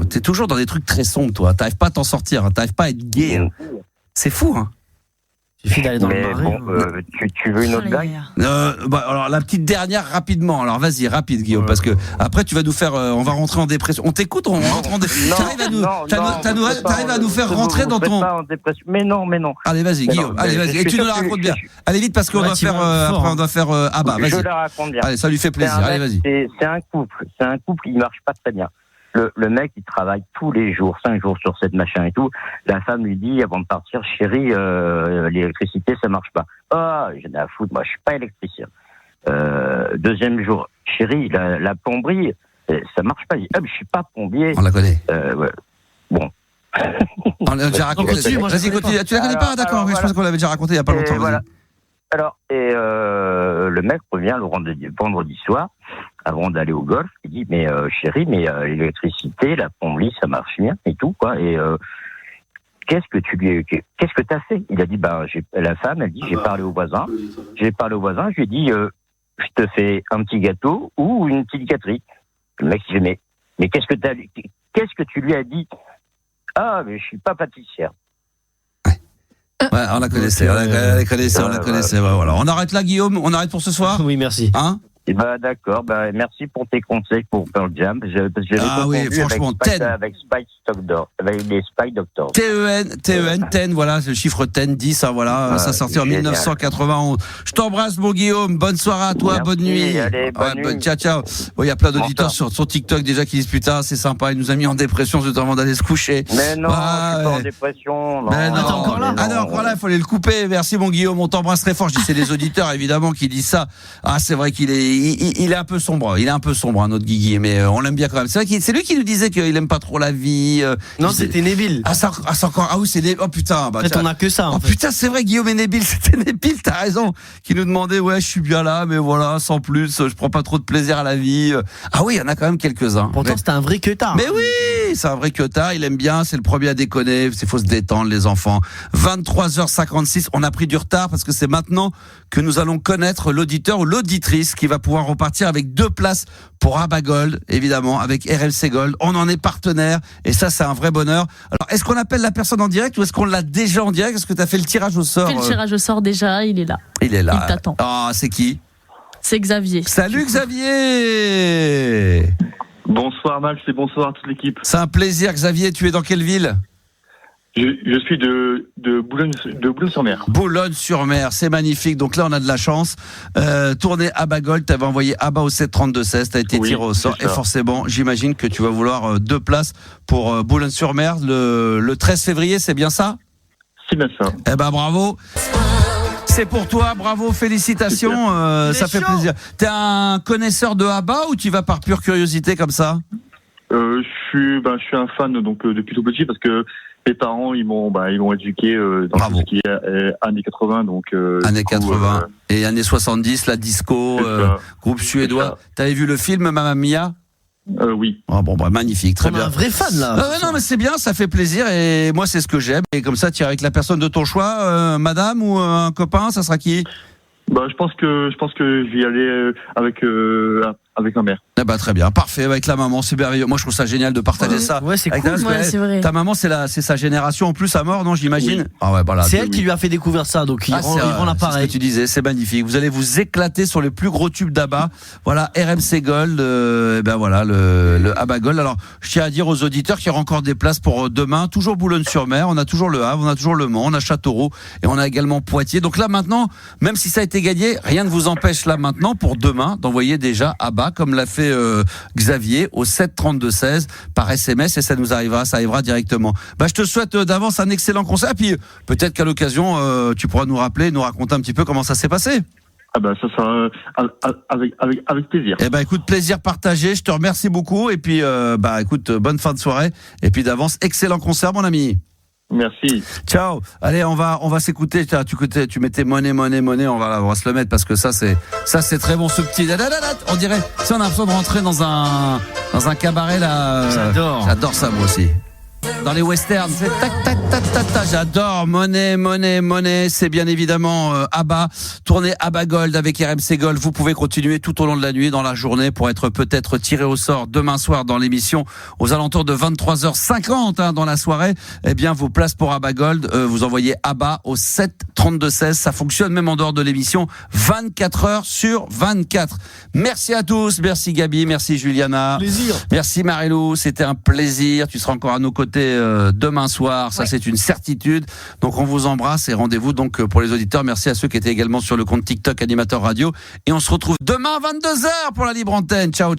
T'es toujours dans des trucs très sombres, toi. T'arrives pas à t'en sortir. T'arrives pas à être gay. C'est fou, hein. Il suffit d'aller dans le marais. Tu veux une autre blague ? Alors la petite dernière rapidement. Alors vas-y, rapide, Guillaume, parce que après tu vas nous faire. On va rentrer en dépression. On t'écoute, on rentre en dépression. T'arrives à nous faire rentrer dans ton. Mais non. Allez, vas-y, Guillaume. Allez, vas-y. Et tu nous la racontes bien. Allez vite parce qu'on doit faire. Après, on doit faire. Vas-y. Je la raconte bien. Allez, ça lui fait plaisir. Allez, vas-y. C'est un couple. Il marche pas très bien. Le mec, il travaille tous les jours, 5 jours sur 7, machin et tout. La femme lui dit, avant de partir, chérie, l'électricité, ça marche pas. Ah, j'en ai à foutre, moi, je suis pas électricien. Deuxième jour, chérie, la plomberie, ça marche pas. Il dit, je suis pas plombier. On la connaît. Bon. On l'a déjà raconté. Vas-y, continue. Tu la connais pas, d'accord. Je pense qu'on l'avait déjà raconté il y a pas longtemps. Voilà. Alors, le mec revient le vendredi soir, avant d'aller au golf, il dit, mais chérie, l'électricité, la plomberie, ça marche bien et tout, quoi. Et qu'est-ce que t'as fait ? Il a dit, la femme, elle dit, j'ai parlé au voisin, je lui ai dit, je te fais un petit gâteau ou une petite gâterie. Le mec, il dit, mais qu'est-ce que tu lui as dit ? Ah, mais je suis pas pâtissière. Ouais, on la connaissait, voilà. On arrête là, Guillaume. On arrête pour ce soir. Oui, merci. Hein ? D'accord, merci pour tes conseils pour Pearl Jam. Franchement, avec les Spy Doctors. TEN, voilà, c'est le chiffre 10, hein, voilà, ça sortit en 1991. Je t'embrasse, mon Guillaume, bonne soirée à toi, bonne nuit. Allez, bonne nuit. Ciao. Bon, il y a plein d'auditeurs sur TikTok déjà qui disent, putain, c'est sympa, il nous a mis en dépression juste avant d'aller se coucher. Mais non, je suis pas en dépression. Non. Mais non, encore là. Encore là, il fallait le couper. Merci, mon Guillaume, on t'embrasse très fort. Je dis, c'est les auditeurs, évidemment, qui disent ça. Ah, c'est vrai qu'il est un peu sombre. Il est un peu sombre, notre Guigui, mais on l'aime bien quand même. C'est vrai que c'est lui qui nous disait qu'il aime pas trop la vie. Non, c'était Nabil. C'est encore. Ah oui, c'est Nabil. Oh putain. En fait, on a que ça. Oh putain, c'est vrai, Guillaume et Nabil, c'était Nabil. T'as raison. Qui nous demandait, ouais, je suis bien là, mais voilà, sans plus, je prends pas trop de plaisir à la vie. Ah oui, il y en a quand même quelques-uns. Pourtant, c'était un vrai queutard. Mais oui, c'est un vrai queutard. Il aime bien. C'est le premier à déconner. Il faut se détendre, les enfants. 23h56. On a pris du retard parce que c'est maintenant que nous allons connaître l'auditeur ou l'auditrice qui va pouvoir repartir avec 2 places pour Abba Gold, évidemment, avec RMC Gold. On en est partenaire et ça, c'est un vrai bonheur. Alors, est-ce qu'on appelle la personne en direct ou est-ce qu'on l'a déjà en direct ? Est-ce que tu as fait le tirage au sort ? J'ai fait le tirage au sort déjà, il est là. Il est là. Il t'attend. Ah, c'est qui ? C'est Xavier. Salut Xavier. Bonsoir Max et bonsoir à toute l'équipe. C'est un plaisir, Xavier. Tu es dans quelle ville ? Je suis de Boulogne-sur-Mer. Boulogne-sur-Mer, c'est magnifique. Donc là, on a de la chance. Tournée Abba Gold, t'avais envoyé Abba au 732-16, t'as été tiré au sort. Et forcément, j'imagine que tu vas vouloir 2 places pour Boulogne-sur-Mer le 13 février, c'est bien ça ? C'est bien ça. Eh ben bravo. C'est pour toi, bravo, félicitations, ça fait plaisir. T'es un connaisseur de Abba ou tu vas par pure curiosité comme ça ? Je je suis un fan donc depuis tout petit parce que mes parents ils m'ont éduqué dans tout ce qui est années 80 donc années 80 et années 70 la disco groupe suédois. T'avais vu le film Mamma Mia? Oui. Ah bon, magnifique, très bien. Un vrai fan là. Non, mais c'est bien, ça fait plaisir et moi c'est ce que j'aime. Et comme ça, tu es avec la personne de ton choix, madame ou un copain, ça sera qui? Je pense que je vais y aller avec ma mère. Très bien, parfait, avec la maman, c'est merveilleux. Moi je trouve ça génial de partager ça. Ouais, c'est cool. C'est vrai. Ta maman c'est sa génération en plus à mort, non, j'imagine. Oui. Ah ouais, voilà. C'est elle qui lui a fait découvrir ça, donc il rend l'appareil. C'est ce que tu disais, c'est magnifique. Vous allez vous éclater sur les plus gros tubes d'ABBA. Voilà, RMC Gold, voilà le ABBA Gold. Alors, je tiens à dire aux auditeurs qu'il y aura encore des places pour demain, toujours Boulogne-sur-Mer, on a toujours le Havre, on a toujours Le Mans, on a Châteauroux et on a également Poitiers. Donc là maintenant, même si ça a été gagné, rien ne vous empêche là maintenant pour demain d'envoyer déjà ABBA comme l'a fait Xavier au 7 32 16 par SMS et ça arrivera directement. Je te souhaite d'avance un excellent concert. Puis peut-être qu'à l'occasion, tu pourras nous rappeler, nous raconter un petit peu comment ça s'est passé. Ça sera avec plaisir. Écoute, plaisir partagé. Je te remercie beaucoup et puis écoute, bonne fin de soirée et puis d'avance excellent concert, mon ami. Merci. Ciao. Allez, on va s'écouter. Tu mettais monnaie. On va se le mettre parce que ça c'est très bon ce petit. On dirait si on a l'impression de rentrer dans un cabaret là. J'adore ça moi aussi. Dans les westerns, c'est tac tac tac tac tac. J'adore monnaie. C'est bien évidemment ABBA. Tournée ABBA Gold avec RMC Gold. Vous pouvez continuer tout au long de la nuit, dans la journée, pour être peut-être tiré au sort demain soir dans l'émission aux alentours de 23h50 dans la soirée. Vos places pour ABBA Gold, vous envoyez ABBA au 7 32 16. Ça fonctionne même en dehors de l'émission, 24 heures sur 24. Merci à tous. Merci Gabi. Merci Juliana. Plaisir. Merci Marilou. C'était un plaisir. Tu seras encore à nos côtés demain soir, ça c'est une certitude. Donc on vous embrasse et rendez-vous donc pour les auditeurs. Merci à ceux qui étaient également sur le compte TikTok Animateur Radio et on se retrouve demain à 22h pour la libre antenne. Ciao.